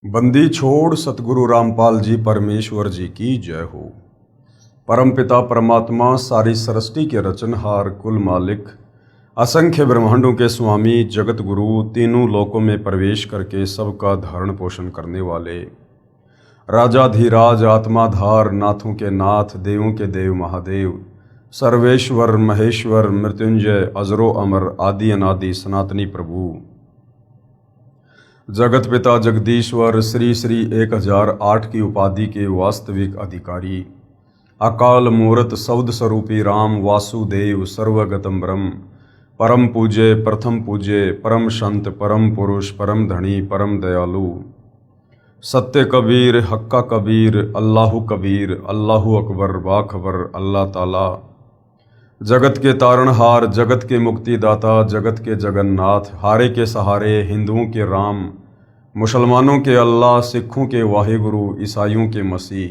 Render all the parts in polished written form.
बंदी छोड़ सतगुरु रामपाल जी परमेश्वर जी की जय हो। परमपिता परमात्मा सारी सृष्टि के रचनहार कुल मालिक असंख्य ब्रह्मांडों के स्वामी जगत गुरु तीनों लोकों में प्रवेश करके सबका धारण पोषण करने वाले राजाधिराज आत्माधार नाथों के नाथ देवों के देव महादेव सर्वेश्वर महेश्वर मृत्युंजय अजरो अमर आदि अनादि सनातनी प्रभु जगत पिता जगदीश्वर श्री श्री 1008 की उपाधि के वास्तविक अधिकारी अकाल मूर्त सौद स्वरूपी राम वासुदेव सर्वगतम ब्रह्म परम पूज्य प्रथम पूज्य परम संत परम पुरुष परम धनी परम दयालु सत्य कबीर हक्का कबीर अल्लाहु कबीर अल्लाहु अकबर बाखबर अल्लाह ताला जगत के तारणहार जगत के मुक्तिदाता जगत के जगन्नाथ हारे के सहारे हिंदुओं के राम मुसलमानों के अल्लाह सिखों के वाहिगुरु ईसाइयों के मसीह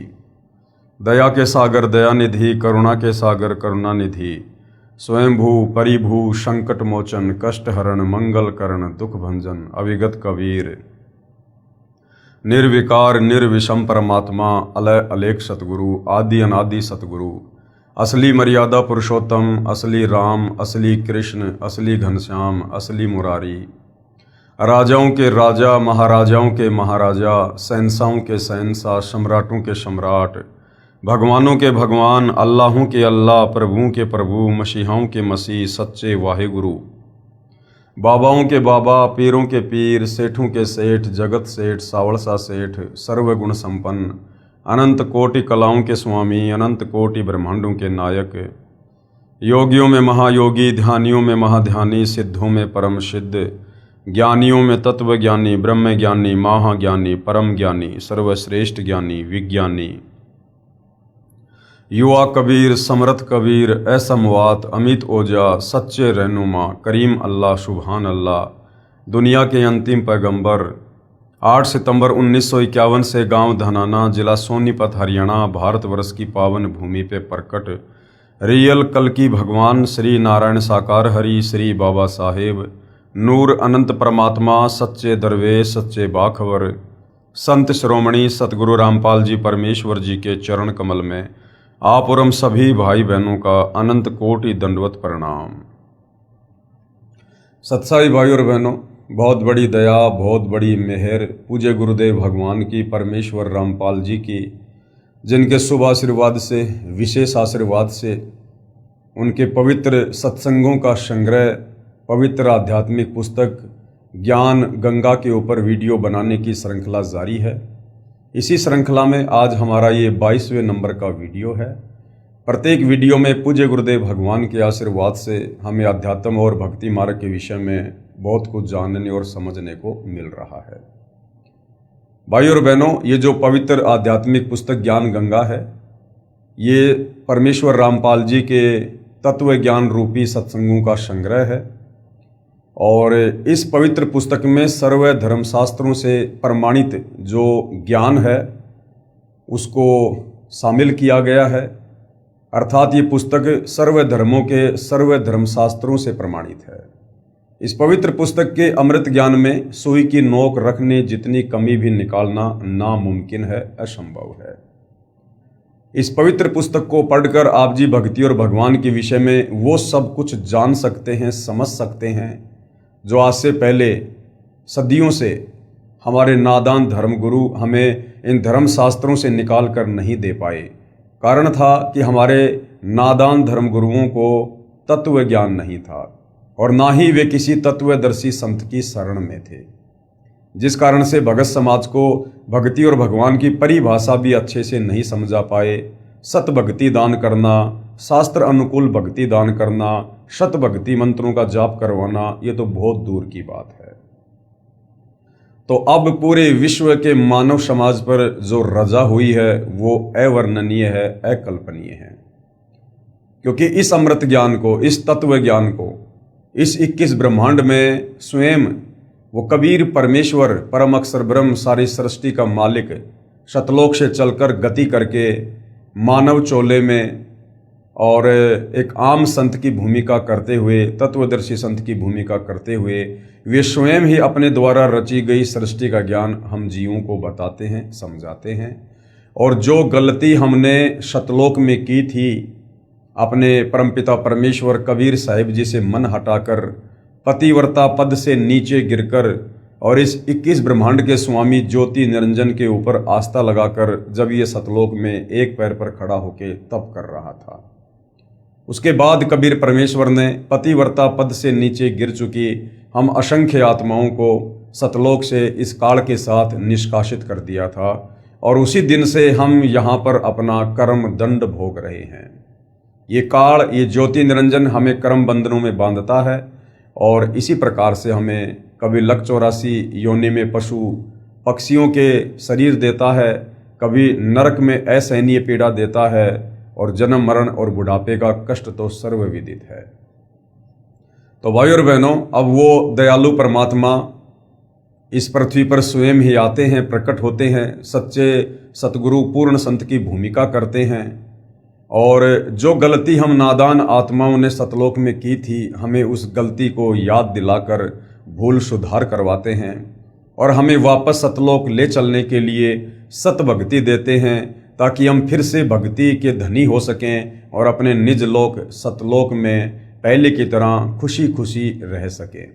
दया के सागर दयानिधि करुणा के सागर करुणानिधि स्वयंभू परिभू संकट मोचन कष्ट हरण मंगल करण दुख भंजन अविगत कबीर निर्विकार निर्विषम परमात्मा अलय अलेख सतगुरु आदि अनादि सतगुरु असली मर्यादा पुरुषोत्तम असली राम असली कृष्ण असली घनश्याम असली मुरारी राजाओं के राजा महाराजाओं के महाराजा शहंशाहों के शहंशाह सम्राटों के सम्राट भगवानों के भगवान अल्लाहों के अल्लाह प्रभुओं के प्रभु मसीहाओं के मसीह सच्चे वाहिगुरु बाबाओं के बाबा पीरों के पीर सेठों के सेठ जगत सेठ सावड़सा सेठ सर्वगुण संपन्न अनंत कोटि कलाओं के स्वामी अनंत कोटि ब्रह्मांडों के नायक योगियों में महायोगी ध्यानियों में महाध्यानी सिद्धों में परम सिद्ध ज्ञानियों में तत्व ज्ञानी ब्रह्म ज्ञानी महाज्ञानी परम ज्ञानी सर्वश्रेष्ठ ज्ञानी विज्ञानी युवा कबीर समर्थ कबीर असमवात अमित ओजा सच्चे रहनुमा करीम अल्लाह सुभान अल्लाह दुनिया के अंतिम पैगंबर 8 सितंबर 1951 से गांव धनाना जिला सोनीपत हरियाणा भारतवर्ष की पावन भूमि पे प्रकट रियल कल की भगवान श्री नारायण साकार हरि श्री बाबा साहेब नूर अनंत परमात्मा सच्चे दरवेश सच्चे बाखबर संत श्रोमणी सतगुरु रामपाल जी परमेश्वर जी के चरण कमल में आप और हम सभी भाई बहनों का अनंत कोटि दंडवत प्रणाम। सत्साई भाई और बहनों, बहुत बड़ी दया बहुत बड़ी मेहर पूज्य गुरुदेव भगवान की परमेश्वर रामपाल जी की, जिनके शुभ आशीर्वाद से विशेष आशीर्वाद से उनके पवित्र सत्संगों का संग्रह पवित्र आध्यात्मिक पुस्तक ज्ञान गंगा के ऊपर वीडियो बनाने की श्रृंखला जारी है। इसी श्रृंखला में आज हमारा ये 22वें नंबर का वीडियो है। प्रत्येक वीडियो में पूज्य गुरुदेव भगवान के आशीर्वाद से हमें अध्यात्म और भक्ति मार्ग के विषय में बहुत कुछ जानने और समझने को मिल रहा है। भाई और बहनों, ये जो पवित्र आध्यात्मिक पुस्तक ज्ञान गंगा है, ये परमेश्वर रामपाल जी के तत्व ज्ञान रूपी सत्संगों का संग्रह है और इस पवित्र पुस्तक में सर्व धर्मशास्त्रों से प्रमाणित जो ज्ञान है उसको शामिल किया गया है। अर्थात ये पुस्तक सर्व धर्मों के सर्व धर्मशास्त्रों से प्रमाणित है। इस पवित्र पुस्तक के अमृत ज्ञान में सुई की नोक रखने जितनी कमी भी निकालना नामुमकिन है, असंभव है। इस पवित्र पुस्तक को पढ़कर आप जी भक्ति और भगवान के विषय में वो सब कुछ जान सकते हैं, समझ सकते हैं जो आज से पहले सदियों से हमारे नादान धर्मगुरु हमें इन धर्म शास्त्रों से निकाल कर नहीं दे पाए। कारण था कि हमारे नादान धर्मगुरुओं को तत्व ज्ञान नहीं था और ना ही वे किसी तत्वदर्शी संत की शरण में थे, जिस कारण से भगत समाज को भक्ति और भगवान की परिभाषा भी अच्छे से नहीं समझा पाए। सत भक्ति दान करना, शास्त्र अनुकूल भक्ति दान करना, शत भक्ति मंत्रों का जाप करवाना, ये तो बहुत दूर की बात है। तो अब पूरे विश्व के मानव समाज पर जो रजा हुई है वो अवर्णनीय है, अकल्पनीय है। क्योंकि इस अमृत ज्ञान को, इस तत्व ज्ञान को, इस 21 ब्रह्मांड में स्वयं वो कबीर परमेश्वर परम अक्षर ब्रह्म सारी सृष्टि का मालिक शतलोक से चलकर गति करके मानव चोले में और एक आम संत की भूमिका करते हुए, तत्वदर्शी संत की भूमिका करते हुए वे स्वयं ही अपने द्वारा रची गई सृष्टि का ज्ञान हम जीवों को बताते हैं, समझाते हैं। और जो गलती हमने सतलोक में की थी, अपने परमपिता परमेश्वर कबीर साहिब जी से मन हटाकर पतिव्रता पद से नीचे गिरकर और इस 21 ब्रह्मांड के स्वामी ज्योति निरंजन के ऊपर आस्था लगाकर जब ये सतलोक में एक पैर पर खड़ा होकर तप कर रहा था, उसके बाद कबीर परमेश्वर ने पतिव्रता पद से नीचे गिर चुकी हम असंख्य आत्माओं को सतलोक से इस काल के साथ निष्कासित कर दिया था। और उसी दिन से हम यहाँ पर अपना कर्म दंड भोग रहे हैं। ये काल, ये ज्योति निरंजन हमें कर्म बंधनों में बांधता है और इसी प्रकार से हमें कभी लक 84 योनि में पशु पक्षियों के शरीर देता है, कभी नरक में असहनीय पीड़ा देता है और जन्म मरण और बुढ़ापे का कष्ट तो सर्वविदित है। तो भाइयों और बहनों, अब वो दयालु परमात्मा इस पृथ्वी पर स्वयं ही आते हैं, प्रकट होते हैं, सच्चे सतगुरु पूर्ण संत की भूमिका करते हैं। और जो गलती हम नादान आत्माओं ने सतलोक में की थी, हमें उस गलती को याद दिलाकर भूल सुधार करवाते हैं और हमें वापस सतलोक ले चलने के लिए सत भक्ति देते हैं, ताकि हम फिर से भक्ति के धनी हो सकें और अपने निज लोक सतलोक में पहले की तरह खुशी खुशी रह सकें।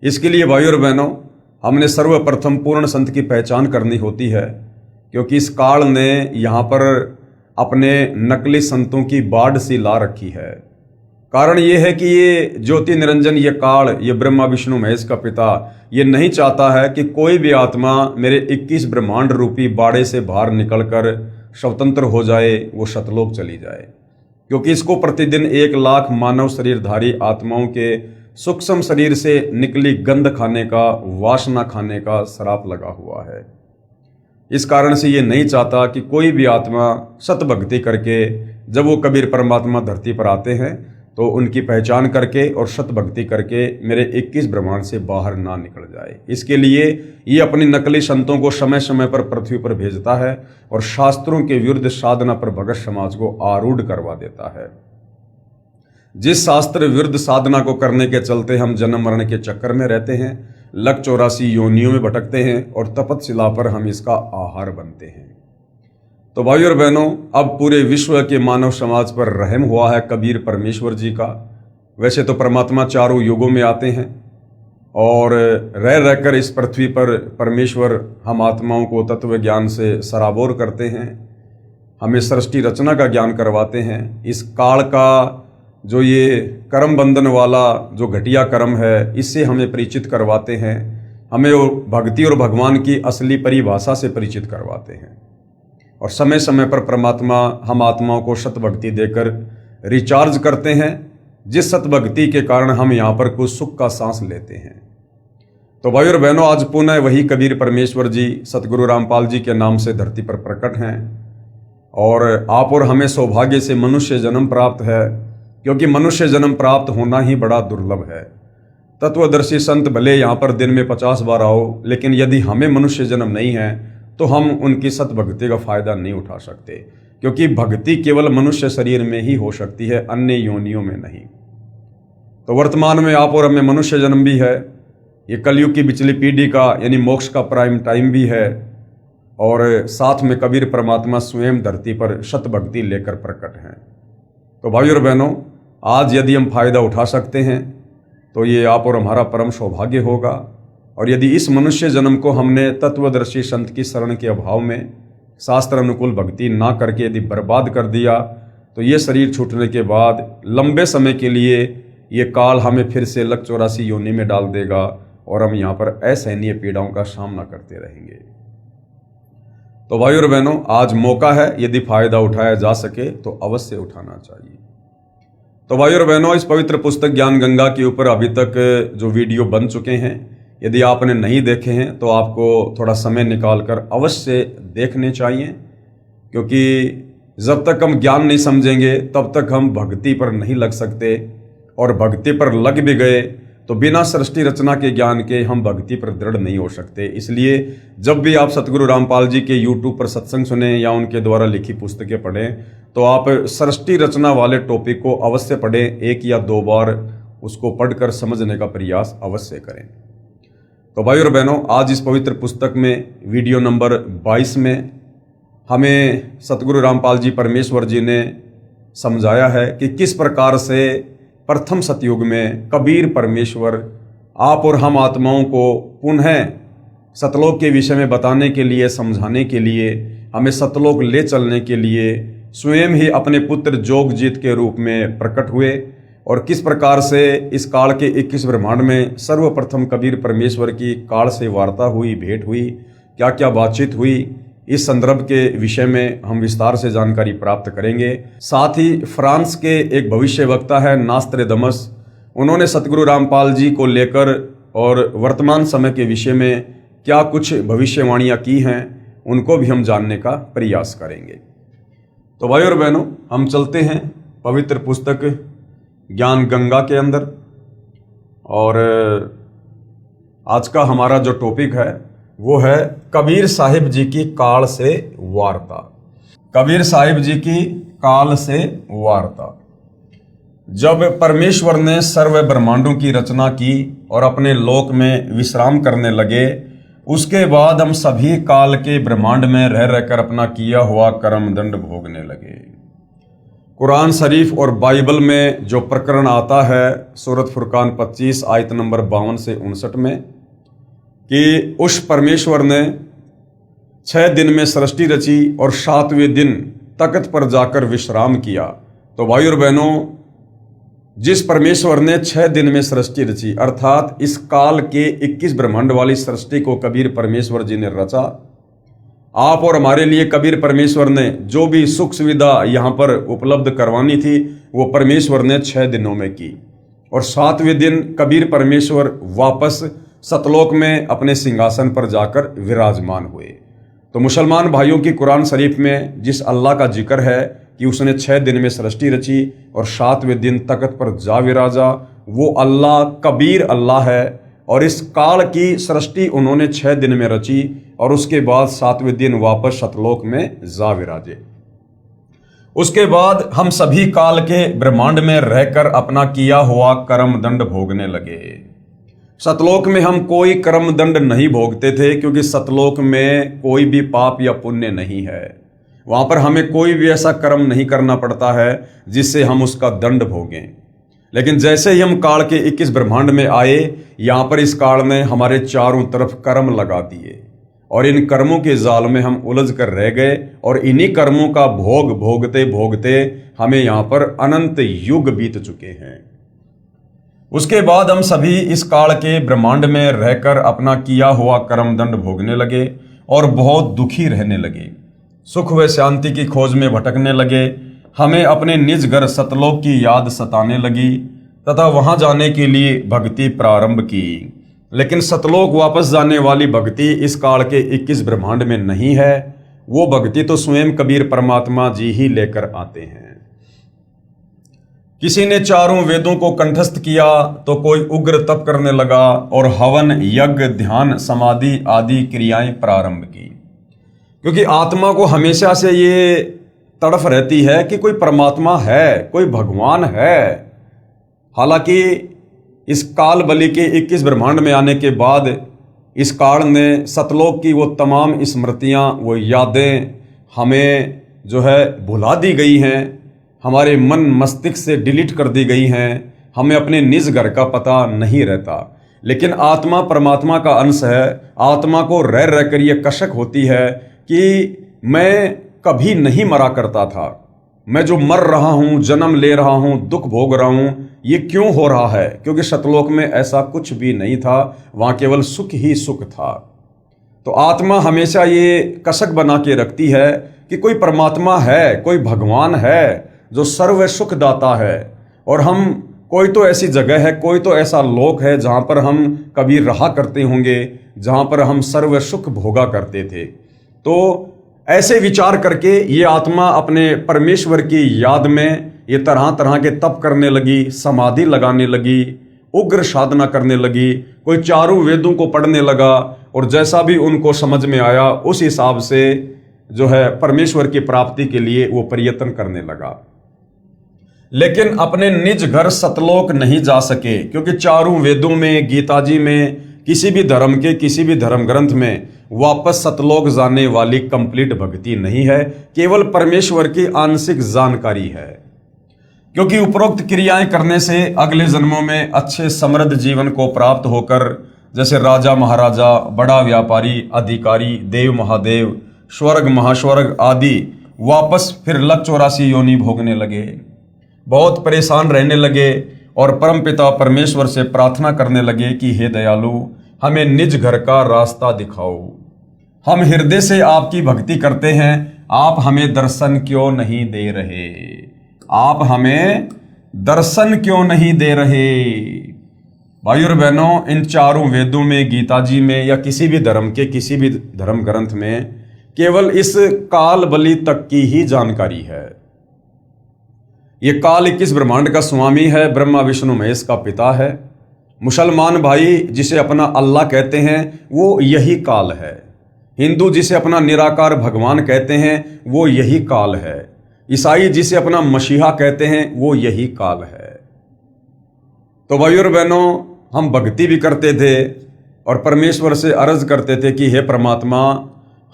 इसके लिए भाइयों और बहनों, हमने सर्वप्रथम पूर्ण संत की पहचान करनी होती है, क्योंकि इस काल ने यहाँ पर अपने नकली संतों की बाढ़ सी ला रखी है। कारण ये है कि ये ज्योति निरंजन, ये काल, ये ब्रह्मा विष्णु महेश का पिता, ये नहीं चाहता है कि कोई भी आत्मा मेरे 21 ब्रह्मांड रूपी बाड़े से बाहर निकलकर स्वतंत्र हो जाए, वो सतलोक चली जाए। क्योंकि इसको प्रतिदिन 1 लाख मानव शरीरधारी आत्माओं के सूक्ष्म शरीर से निकली गंध खाने का, वासना खाने का श्राप लगा हुआ है। इस कारण से ये नहीं चाहता कि कोई भी आत्मा सत भक्ति करके, जब वो कबीर परमात्मा धरती पर आते हैं तो उनकी पहचान करके और सत भक्ति करके मेरे 21 ब्रह्मांड से बाहर ना निकल जाए। इसके लिए ये अपनी नकली संतों को समय समय पर पृथ्वी पर भेजता है और शास्त्रों के विरुद्ध साधना पर भगत समाज को आरूढ़ करवा देता है। जिस शास्त्र विरुद्ध साधना को करने के चलते हम जन्म मरण के चक्कर में रहते हैं, लक 84 योनियों में भटकते हैं और तपतशिला पर हम इसका आहार बनते हैं। तो भाइयों और बहनों, अब पूरे विश्व के मानव समाज पर रहम हुआ है कबीर परमेश्वर जी का। वैसे तो परमात्मा चारों युगों में आते हैं और रह रहकर इस पृथ्वी पर परमेश्वर हम आत्माओं को तत्व ज्ञान से सराबोर करते हैं, हमें सृष्टि रचना का ज्ञान करवाते हैं। इस काल का जो ये कर्म बंधन वाला जो घटिया कर्म है, इससे हमें परिचित करवाते हैं, हमें भक्ति और भगवान की असली परिभाषा से परिचित करवाते हैं। और समय समय पर परमात्मा हम आत्माओं को सत भक्ति देकर रिचार्ज करते हैं, जिस सत भक्ति के कारण हम यहाँ पर कुछ सुख का सांस लेते हैं। तो भाइयों और बहनों, आज पुनः वही कबीर परमेश्वर जी सतगुरु रामपाल जी के नाम से धरती पर प्रकट हैं और आप और हमें सौभाग्य से मनुष्य जन्म प्राप्त है, क्योंकि मनुष्य जन्म प्राप्त होना ही बड़ा दुर्लभ है। तत्वदर्शी संत भले यहाँ पर दिन में 50 बार आओ, लेकिन यदि हमें मनुष्य जन्म नहीं है तो हम उनकी सत भक्ति का फायदा नहीं उठा सकते, क्योंकि भक्ति केवल मनुष्य शरीर में ही हो सकती है, अन्य योनियों में नहीं। तो वर्तमान में आप और हमें मनुष्य जन्म भी है, ये कलयुग की पिछली पीढ़ी का यानी मोक्ष का प्राइम टाइम भी है, और साथ में कबीर परमात्मा स्वयं धरती पर सत भक्ति लेकर प्रकट हैं। तो भाइयों और बहनों, आज यदि हम फायदा उठा सकते हैं तो ये आप और हमारा परम सौभाग्य होगा। और यदि इस मनुष्य जन्म को हमने तत्वदर्शी संत की शरण के अभाव में शास्त्र अनुकूल भक्ति ना करके यदि बर्बाद कर दिया, तो ये शरीर छूटने के बाद लंबे समय के लिए ये काल हमें फिर से लक 84 योनि में डाल देगा और हम यहाँ पर असहनीय पीड़ाओं का सामना करते रहेंगे। तो भाइयों और बहनों, आज मौका है, यदि फायदा उठाया जा सके तो अवश्य उठाना चाहिए। तो भाइयों और बहनों, इस पवित्र पुस्तक ज्ञान गंगा के ऊपर अभी तक जो वीडियो बन चुके हैं, यदि आपने नहीं देखे हैं तो आपको थोड़ा समय निकालकर अवश्य देखने चाहिए, क्योंकि जब तक हम ज्ञान नहीं समझेंगे तब तक हम भक्ति पर नहीं लग सकते, और भक्ति पर लग भी गए तो बिना सृष्टि रचना के ज्ञान के हम भक्ति पर दृढ़ नहीं हो सकते। इसलिए जब भी आप सतगुरु रामपाल जी के यूट्यूब पर सत्संग सुने या उनके द्वारा लिखी पुस्तकें पढ़ें तो आप सृष्टि रचना वाले टॉपिक को अवश्य पढ़ें, 1 या 2 बार उसको पढ़कर समझने का प्रयास अवश्य करें। तो भाई और बहनों, आज इस पवित्र पुस्तक में वीडियो नंबर 22 में हमें सतगुरु रामपाल जी परमेश्वर जी ने समझाया है कि किस प्रकार से प्रथम सतयुग में कबीर परमेश्वर आप और हम आत्माओं को पुनः सतलोक के विषय में बताने के लिए, समझाने के लिए, हमें सतलोक ले चलने के लिए स्वयं ही अपने पुत्र जोगजीत के रूप में प्रकट हुए और किस प्रकार से इस काल के 21 ब्रह्मांड में सर्वप्रथम कबीर परमेश्वर की काल से वार्ता हुई, भेंट हुई, क्या क्या बातचीत हुई, इस संदर्भ के विषय में हम विस्तार से जानकारी प्राप्त करेंगे। साथ ही फ्रांस के एक भविष्यवक्ता है नास्त्रेदमस, उन्होंने सतगुरु रामपाल जी को लेकर और वर्तमान समय के विषय में क्या कुछ भविष्यवाणियां की हैं उनको भी हम जानने का प्रयास करेंगे। तो भाई और बहनों, हम चलते हैं पवित्र पुस्तक ज्ञान गंगा के अंदर और आज का हमारा जो टॉपिक है वो है कबीर साहिब जी की काल से वार्ता। कबीर साहिब जी की काल से वार्ता। जब परमेश्वर ने सर्व ब्रह्मांडों की रचना की और अपने लोक में विश्राम करने लगे, उसके बाद हम सभी काल के ब्रह्मांड में रह रहकर अपना किया हुआ कर्म दंड भोगने लगे। कुरान शरीफ और बाइबल में जो प्रकरण आता है सूरत फुरकान 25 आयत नंबर 52 से 59 में कि उस परमेश्वर ने 6 दिन में सृष्टि रची और 7वें दिन तख्त पर जाकर विश्राम किया। तो भाई और बहनों, जिस परमेश्वर ने 6 दिन में सृष्टि रची अर्थात इस काल के 21 ब्रह्मांड वाली सृष्टि को कबीर परमेश्वर जी ने रचा। आप और हमारे लिए कबीर परमेश्वर ने जो भी सुख सुविधा यहाँ पर उपलब्ध करवानी थी वो परमेश्वर ने 6 दिनों में की और 7वें दिन कबीर परमेश्वर वापस सतलोक में अपने सिंहासन पर जाकर विराजमान हुए। तो मुसलमान भाइयों की कुरान शरीफ में जिस अल्लाह का जिक्र है कि उसने 6 दिन में सृष्टि रची और 7वें दिन तख्त पर जा विराजा, वो अल्लाह कबीर अल्लाह है और इस काल की सृष्टि उन्होंने 6 दिन में रची और उसके बाद 7वें दिन वापस सतलोक में जा विराजे। उसके बाद हम सभी काल के ब्रह्मांड में रहकर अपना किया हुआ कर्म दंड भोगने लगे। सतलोक में हम कोई कर्म दंड नहीं भोगते थे क्योंकि सतलोक में कोई भी पाप या पुण्य नहीं है। वहां पर हमें कोई भी ऐसा कर्म नहीं करना पड़ता है जिससे हम उसका दंड भोगें। लेकिन जैसे ही हम काल के 21 ब्रह्मांड में आए, यहाँ पर इस काल ने हमारे चारों तरफ कर्म लगा दिए और इन कर्मों के जाल में हम उलझ कर रह गए और इन्हीं कर्मों का भोग भोगते भोगते हमें यहाँ पर अनंत युग बीत चुके हैं। उसके बाद हम सभी इस काल के ब्रह्मांड में रहकर अपना किया हुआ कर्म दंड भोगने लगे और बहुत दुखी रहने लगे, सुख व शांति की खोज में भटकने लगे। हमें अपने निज घर सतलोक की याद सताने लगी तथा वहां जाने के लिए भक्ति प्रारंभ की। लेकिन सतलोक वापस जाने वाली भक्ति इस काल के 21 ब्रह्मांड में नहीं है। वो भक्ति तो स्वयं कबीर परमात्मा जी ही लेकर आते हैं। किसी ने चारों वेदों को कंठस्थ किया तो कोई उग्र तप करने लगा और हवन, यज्ञ, ध्यान, समाधि आदि क्रियाएं प्रारंभ की। क्योंकि आत्मा को हमेशा से ये तड़फ रहती है कि कोई परमात्मा है, कोई भगवान है। हालांकि इस काल बलि के 21 ब्रह्मांड में आने के बाद इस काल ने सतलोक की वो तमाम स्मृतियां, वो यादें हमें जो है भुला दी गई हैं, हमारे मन मस्तिष्क से डिलीट कर दी गई हैं। हमें अपने निज घर का पता नहीं रहता। लेकिन आत्मा परमात्मा का अंश है। आत्मा को रह रहकर ये कशक होती है कि मैं कभी नहीं मरा करता था, मैं जो मर रहा हूँ, जन्म ले रहा हूँ, दुख भोग रहा हूँ, ये क्यों हो रहा है? क्योंकि सतलोक में ऐसा कुछ भी नहीं था, वहाँ केवल सुख ही सुख था। तो आत्मा हमेशा ये कसक बना के रखती है कि कोई परमात्मा है, कोई भगवान है जो सर्व सुख दाता है और हम कोई तो ऐसी जगह है, कोई तो ऐसा लोक है जहाँ पर हम कभी रहा करते होंगे, जहाँ पर हम सर्व सुख भोगा करते थे। तो ऐसे विचार करके ये आत्मा अपने परमेश्वर की याद में ये तरह तरह के तप करने लगी, समाधि लगाने लगी उग्र साधना करने लगी, कोई चारों वेदों को पढ़ने लगा और जैसा भी उनको समझ में आया उस हिसाब से जो है परमेश्वर की प्राप्ति के लिए वो प्रयत्न करने लगा। लेकिन अपने निज घर सतलोक नहीं जा सके, क्योंकि चारों वेदों में, गीता जी में, किसी भी धर्म के किसी भी धर्म ग्रंथ में वापस सतलोक जाने वाली कंप्लीट भक्ति नहीं है, केवल परमेश्वर की आंशिक जानकारी है। क्योंकि उपरोक्त क्रियाएं करने से अगले जन्मों में अच्छे समृद्ध जीवन को प्राप्त होकर जैसे राजा महाराजा, बड़ा व्यापारी, अधिकारी, देव महादेव, स्वर्ग महास्वर्ग आदि वापस फिर लक 84 योनि भोगने लगे, बहुत परेशान रहने लगे और परमपिता परमेश्वर से प्रार्थना करने लगे कि हे दयालु, हमें निज घर का रास्ता दिखाओ। हम हृदय से आपकी भक्ति करते हैं, आप हमें दर्शन क्यों नहीं दे रहे? आप हमें दर्शन क्यों नहीं दे रहे? भाइयों और बहनों, इन चारों वेदों में, गीता जी में या किसी भी धर्म के किसी भी धर्म ग्रंथ में केवल इस काल बलि तक की ही जानकारी है। ये काल 21 ब्रह्मांड का स्वामी है, ब्रह्मा विष्णु महेश का पिता है। मुसलमान भाई जिसे अपना अल्लाह कहते हैं वो यही काल है। हिंदू जिसे अपना निराकार भगवान कहते हैं वो यही काल है। ईसाई जिसे अपना मसीहा कहते हैं वो यही काल है। तो भाइयों और बहनों, हम भक्ति भी करते थे और परमेश्वर से अर्ज करते थे कि हे परमात्मा,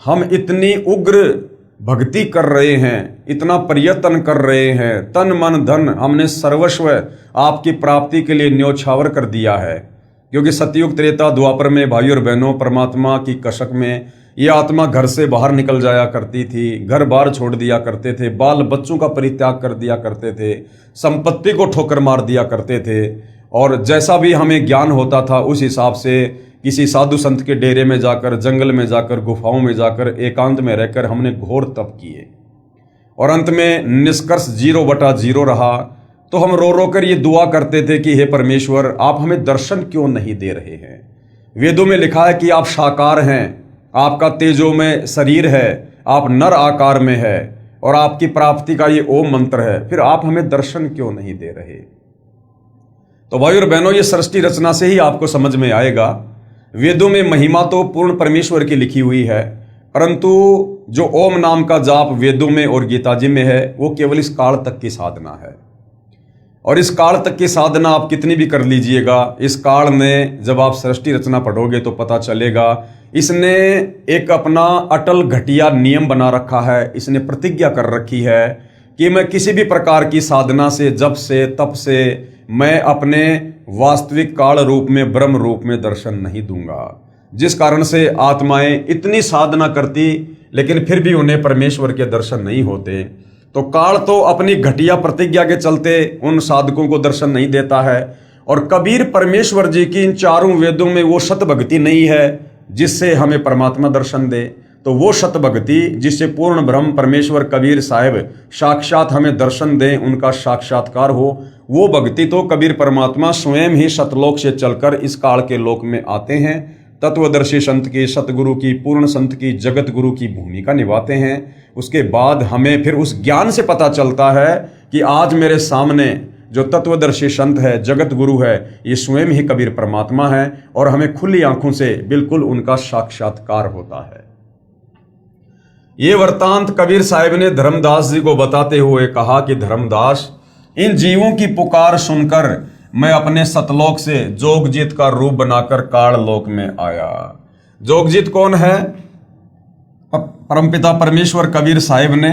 हम इतनी उग्र भक्ति कर रहे हैं, इतना प्रयत्न कर रहे हैं, तन मन धन हमने सर्वस्व आपकी प्राप्ति के लिए न्योछावर कर दिया है। क्योंकि सतयुग त्रेता द्वापर में भाइयों और बहनों, परमात्मा की कसक में ये आत्मा घर से बाहर निकल जाया करती थी, घर बार छोड़ दिया करते थे, बाल बच्चों का परित्याग कर दिया करते थे, संपत्ति को ठोकर मार दिया करते थे और जैसा भी हमें ज्ञान होता था उस हिसाब से किसी साधु संत के डेरे में जाकर, जंगल में जाकर, गुफाओं में जाकर, एकांत में रहकर हमने घोर तप किए और अंत में निष्कर्ष 0/0 रहा। तो हम रो रो कर ये दुआ करते थे कि हे परमेश्वर, आप हमें दर्शन क्यों नहीं दे रहे हैं? वेदों में लिखा है कि आप साकार हैं, आपका तेजोमय शरीर है, आप नर आकार में है और आपकी प्राप्ति का ये ओम मंत्र है, फिर आप हमें दर्शन क्यों नहीं दे रहे? तो भाइयों और बहनों, ये सृष्टि रचना से ही आपको समझ में आएगा। वेदों में महिमा तो पूर्ण परमेश्वर की लिखी हुई है, परंतु जो ओम नाम का जाप वेदों में और गीता जी में है वो केवल इस काल तक की साधना है। और इस काल तक की साधना आप कितनी भी कर लीजिएगा, इस काल में जब आप सृष्टि रचना पढ़ोगे तो पता चलेगा इसने एक अपना अटल घटिया नियम बना रखा है। इसने प्रतिज्ञा कर रखी है कि मैं किसी भी प्रकार की साधना से, जप से, तप से मैं अपने वास्तविक काल रूप में, ब्रह्म रूप में दर्शन नहीं दूंगा। जिस कारण से आत्माएं इतनी साधना करती लेकिन फिर भी उन्हें परमेश्वर के दर्शन नहीं होते। तो काल तो अपनी घटिया प्रतिज्ञा के चलते उन साधकों को दर्शन नहीं देता है। और कबीर परमेश्वर जी की इन चारों वेदों में वो सत भक्ति नहीं है जिससे हमें परमात्मा दर्शन दे। तो वो सत भक्ति जिससे पूर्ण ब्रह्म परमेश्वर कबीर साहिब साक्षात हमें दर्शन दें, उनका साक्षात्कार हो, वो भक्ति तो कबीर परमात्मा स्वयं ही सतलोक से चलकर इस काल के लोक में आते हैं, तत्वदर्शी संत की, सतगुरु की, पूर्ण संत की, जगत गुरु की भूमिका निभाते हैं। उसके बाद हमें फिर उस ज्ञान से पता चलता है कि आज मेरे सामने जो तत्वदर्शी संत है, जगत गुरु है, ये स्वयं ही कबीर परमात्मा है और हमें खुली आंखों से बिल्कुल उनका साक्षात्कार होता है। ये वृत्तांत कबीर साहिब ने धर्मदास जी को बताते हुए कहा कि धर्मदास, इन जीवों की पुकार सुनकर मैं अपने सतलोक से जोगजीत का रूप बनाकर काल लोक में आया। जोगजीत कौन है? परमपिता परमेश्वर कबीर साहिब ने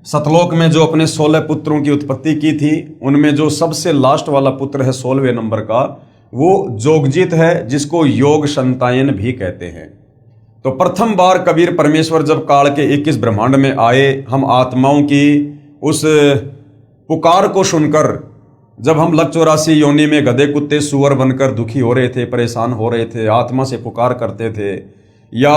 सतलोक में जो अपने 16 पुत्रों की उत्पत्ति की थी, उनमें जो सबसे लास्ट वाला पुत्र है 16वें नंबर का, वो जोगजीत है, जिसको योग संतायन भी कहते हैं। तो प्रथम बार कबीर परमेश्वर जब काल के 21 ब्रह्मांड में आए, हम आत्माओं की उस पुकार को सुनकर, जब हम लक 84 योनि में गधे कुत्ते सुअर बनकर दुखी हो रहे थे, परेशान हो रहे थे, आत्मा से पुकार करते थे, या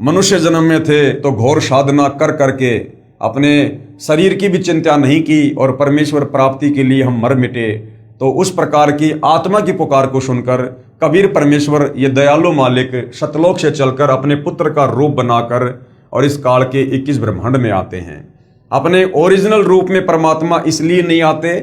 मनुष्य जन्म में थे तो घोर साधना कर करके अपने शरीर की भी चिंता नहीं की और परमेश्वर प्राप्ति के लिए हम मर मिटे, तो उस प्रकार की आत्मा की पुकार को सुनकर कबीर परमेश्वर ये दयालु मालिक सतलोक से चलकर अपने पुत्र का रूप बनाकर और इस काल के 21 ब्रह्मांड में आते हैं। अपने ओरिजिनल रूप में परमात्मा इसलिए नहीं आते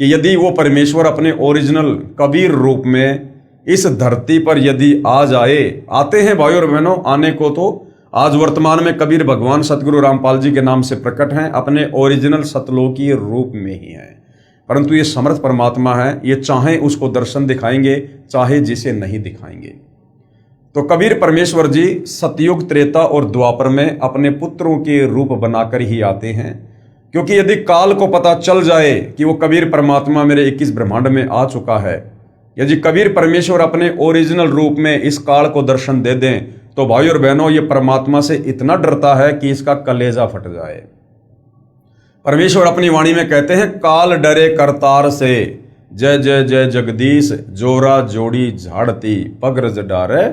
कि यदि वो परमेश्वर अपने ओरिजिनल कबीर रूप में इस धरती पर यदि आ जाए, आते हैं भाई और बहनों, आने को तो आज वर्तमान में कबीर भगवान सतगुरु रामपाल जी के नाम से प्रकट हैं, अपने ओरिजिनल सतलोकी रूप में ही हैं। परंतु ये समर्थ परमात्मा है, ये चाहे उसको दर्शन दिखाएंगे, चाहे जिसे नहीं दिखाएंगे। तो कबीर परमेश्वर जी सतयुग, त्रेता और द्वापर में अपने पुत्रों के रूप बनाकर ही आते हैं, क्योंकि यदि काल को पता चल जाए कि वो कबीर परमात्मा मेरे 21 ब्रह्मांड में आ चुका है, यदि कबीर परमेश्वर अपने ओरिजिनल रूप में इस काल को दर्शन दे दें, तो भाई और बहनों ये परमात्मा से इतना डरता है कि इसका कलेजा फट जाए। परमेश्वर अपनी वाणी में कहते हैं, काल डरे करतार से, जय जय जय जगदीश, जोरा जोड़ी झाड़ती, पगरज डारे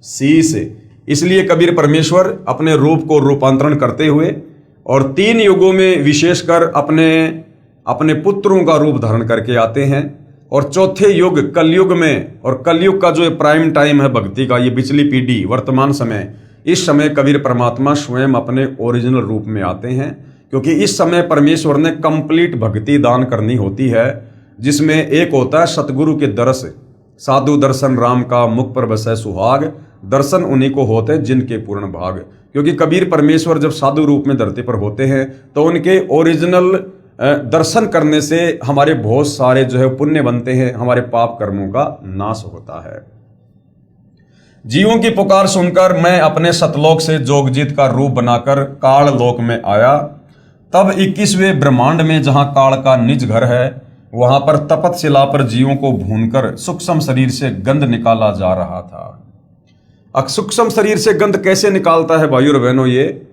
शीस। इसलिए कबीर परमेश्वर अपने रूप को रूपांतरण करते हुए और 3 युगों में विशेषकर अपने पुत्रों का रूप धारण करके आते हैं। और चौथे युग कलयुग में, और कलयुग का जो प्राइम टाइम है भक्ति का, ये पिछली पीढ़ी वर्तमान समय, इस समय कबीर परमात्मा स्वयं अपने ओरिजिनल रूप में आते हैं, क्योंकि इस समय परमेश्वर ने कंप्लीट भक्ति दान करनी होती है, जिसमें एक होता है सतगुरु के दर्श, साधु दर्शन राम का मुख पर बसे सुहाग, दर्शन उन्हीं को होते हैं जिनके पूर्ण भाग। क्योंकि कबीर परमेश्वर जब साधु रूप में धरती पर होते हैं तो उनके ओरिजिनल दर्शन करने से हमारे बहुत सारे जो है पुण्य बनते हैं, हमारे पाप कर्मों का नाश होता है। जीवों की पुकार सुनकर मैं अपने सतलोक से जोगजीत का रूप बनाकर काल लोक में आया। तब 21वें ब्रह्मांड में जहां काल का निज घर है, वहां पर तपत शिला पर जीवों को भूनकर सूक्ष्म शरीर से गंध निकाला जा रहा था। सूक्ष्म शरीर से गंध कैसे निकालता है भाइयों और बहनों? ये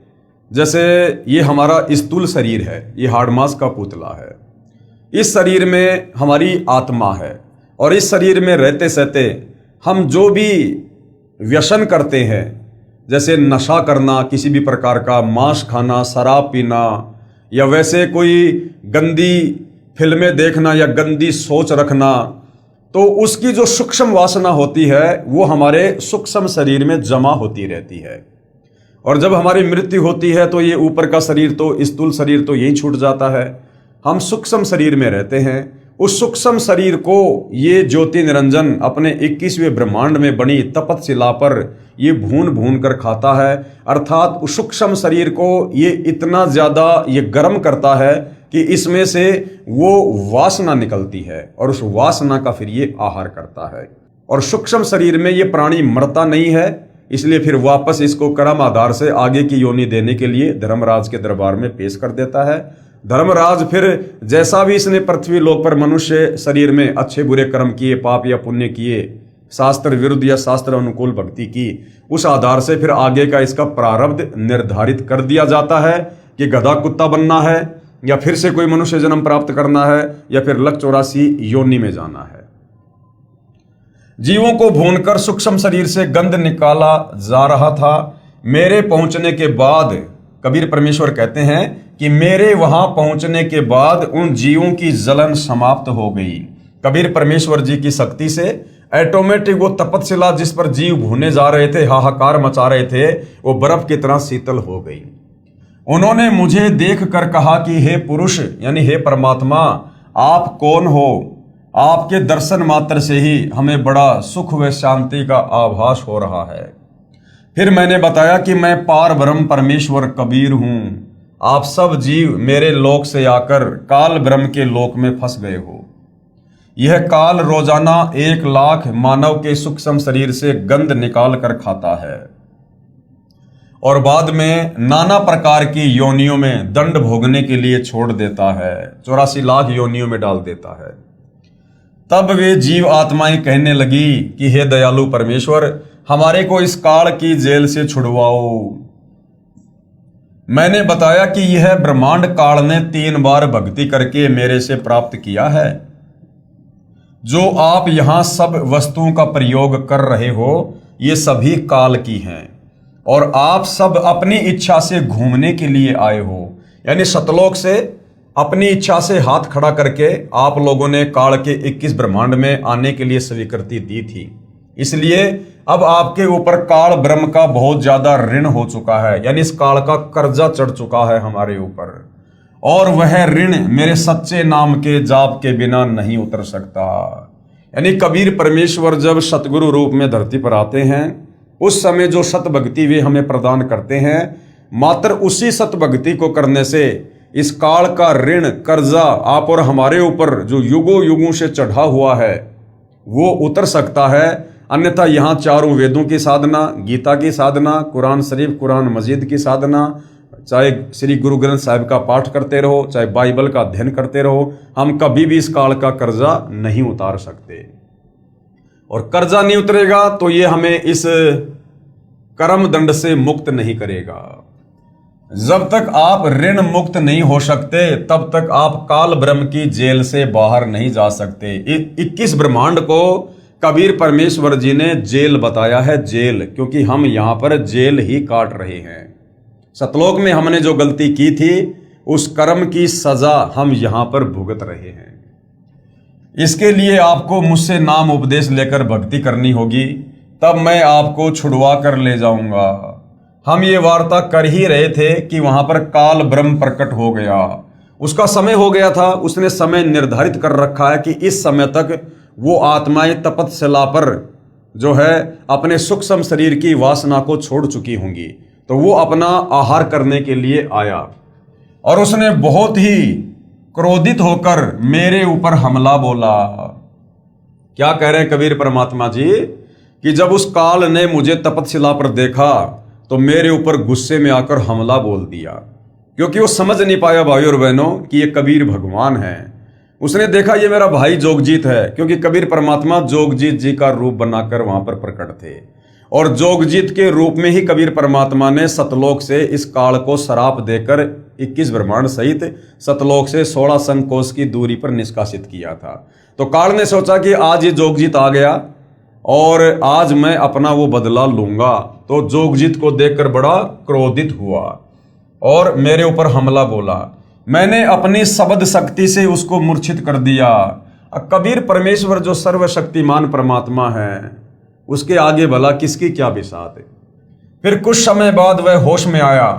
जैसे ये हमारा स्थूल शरीर है, ये हाड़मास का पुतला है, इस शरीर में हमारी आत्मा है, और इस शरीर में रहते सहते हम जो भी व्यसन करते हैं, जैसे नशा करना, किसी भी प्रकार का मांस खाना, शराब पीना, या वैसे कोई गंदी फिल्में देखना या गंदी सोच रखना, तो उसकी जो सूक्ष्म वासना होती है वो हमारे सूक्ष्म शरीर में जमा होती रहती है। और जब हमारी मृत्यु होती है तो ये ऊपर का शरीर तो, स्थूल शरीर तो यही छूट जाता है, हम सूक्ष्म शरीर में रहते हैं। उस सूक्ष्म शरीर को ये ज्योति निरंजन अपने 21वें ब्रह्मांड में बनी तपत शिला पर ये भून भून कर खाता है। अर्थात उस सूक्ष्म शरीर को ये इतना ज्यादा ये गर्म करता है कि इसमें से वो वासना निकलती है, और उस वासना का फिर ये आहार करता है। और सूक्ष्म शरीर में ये प्राणी मरता नहीं है, इसलिए फिर वापस इसको कर्म आधार से आगे की योनि देने के लिए धर्मराज के दरबार में पेश कर देता है। धर्मराज फिर जैसा भी इसने पृथ्वी लोक पर मनुष्य शरीर में अच्छे बुरे कर्म किए, पाप या पुण्य किए, शास्त्र विरुद्ध या शास्त्र अनुकूल भक्ति की, उस आधार से फिर आगे का इसका प्रारब्ध निर्धारित कर दिया जाता है कि गधा कुत्ता बनना है, या फिर से कोई मनुष्य जन्म प्राप्त करना है, या फिर लक 84 योनि में जाना है। जीवों को भूनकर सूक्ष्म शरीर से गंध निकाला जा रहा था। मेरे पहुंचने के बाद, कबीर परमेश्वर कहते हैं कि मेरे वहां पहुंचने के बाद उन जीवों की जलन समाप्त हो गई। कबीर परमेश्वर जी की शक्ति से ऑटोमेटिक वो तपतशिला जिस पर जीव भूने जा रहे थे, हाहाकार मचा रहे थे, वो बर्फ की तरह शीतल हो गई। उन्होंने मुझे देखकर कहा कि हे पुरुष, यानी हे परमात्मा, आप कौन हो? आपके दर्शन मात्र से ही हमें बड़ा सुख व शांति का आभास हो रहा है। फिर मैंने बताया कि मैं पार ब्रह्म परमेश्वर कबीर हूं। आप सब जीव मेरे लोक से आकर काल ब्रह्म के लोक में फंस गए हो। यह काल रोजाना 1 लाख मानव के सूक्ष्म शरीर से गंध निकाल कर खाता है, और बाद में नाना प्रकार की योनियों में दंड भोगने के लिए छोड़ देता है, 84 लाख योनियों में डाल देता है। तब वे जीव आत्माएं कहने लगी कि हे दयालु परमेश्वर, हमारे को इस काल की जेल से छुड़वाओ। मैंने बताया कि यह ब्रह्मांड काल ने 3 बार भक्ति करके मेरे से प्राप्त किया है। जो आप यहां सब वस्तुओं का प्रयोग कर रहे हो, ये सभी काल की हैं, और आप सब अपनी इच्छा से घूमने के लिए आए हो। यानी सतलोक से अपनी इच्छा से हाथ खड़ा करके आप लोगों ने काल के 21 ब्रह्मांड में आने के लिए स्वीकृति दी थी। इसलिए अब आपके ऊपर काल ब्रह्म का बहुत ज्यादा ऋण हो चुका है, यानी इस काल का कर्जा चढ़ चुका है हमारे ऊपर। और वह ऋण मेरे सच्चे नाम के जाप के बिना नहीं उतर सकता। यानी कबीर परमेश्वर जब सतगुरु रूप में धरती पर आते हैं, उस समय जो सत भक्ति वे हमें प्रदान करते हैं, मात्र उसी सत भक्ति को करने से इस काल का ऋण कर्जा आप और हमारे ऊपर जो युगों युगों से चढ़ा हुआ है वो उतर सकता है। अन्यथा यहाँ चारों वेदों की साधना, गीता की साधना, कुरान शरीफ, कुरान मजीद की साधना, चाहे श्री गुरु ग्रंथ साहिब का पाठ करते रहो, चाहे बाइबल का अध्ययन करते रहो, हम कभी भी इस काल का कर्जा नहीं उतार सकते। और कर्जा नहीं उतरेगा तो ये हमें इस कर्म दंड से मुक्त नहीं करेगा। जब तक आप ऋण मुक्त नहीं हो सकते तब तक आप काल ब्रह्म की जेल से बाहर नहीं जा सकते। 21 ब्रह्मांड को कबीर परमेश्वर जी ने जेल बताया है, जेल, क्योंकि हम यहां पर जेल ही काट रहे हैं। सतलोक में हमने जो गलती की थी उस कर्म की सजा हम यहां पर भुगत रहे हैं। इसके लिए आपको मुझसे नाम उपदेश लेकर भक्ति करनी होगी, तब मैं आपको छुड़वा कर ले जाऊंगा। हम ये वार्ता कर ही रहे थे कि वहां पर काल ब्रह्म प्रकट हो गया, उसका समय हो गया था। उसने समय निर्धारित कर रखा है कि इस समय तक वो आत्माएं तपस्या पर जो है अपने सूक्ष्म शरीर की वासना को छोड़ चुकी होंगी, तो वो अपना आहार करने के लिए आया और उसने बहुत ही क्रोधित होकर मेरे ऊपर हमला बोला। क्या कह रहे हैं कबीर परमात्मा जी कि जब उस काल ने मुझे तपस्या पर देखा तो मेरे ऊपर गुस्से में आकर हमला बोल दिया, क्योंकि वो समझ नहीं पाया भाई और बहनों कि ये कबीर भगवान है। उसने देखा ये मेरा भाई जोगजीत है, क्योंकि कबीर परमात्मा जोगजीत जी का रूप बनाकर वहां पर प्रकट थे और जोगजीत के रूप में ही कबीर परमात्मा ने सतलोक से इस काल को श्राप देकर 21 ब्रह्मांड सहित सतलोक से 16 संकोश की दूरी पर निष्कासित किया था। तो काल ने सोचा कि आज ये जोगजीत आ गया और आज मैं अपना वो बदला लूंगा। तो जोगजीत को देखकर बड़ा क्रोधित हुआ और मेरे ऊपर हमला बोला। मैंने अपनी शब्द शक्ति से उसको मूर्छित कर दिया। कबीर परमेश्वर जो सर्वशक्तिमान परमात्मा है, उसके आगे भला किसकी क्या बिसात है। फिर कुछ समय बाद वह होश में आया।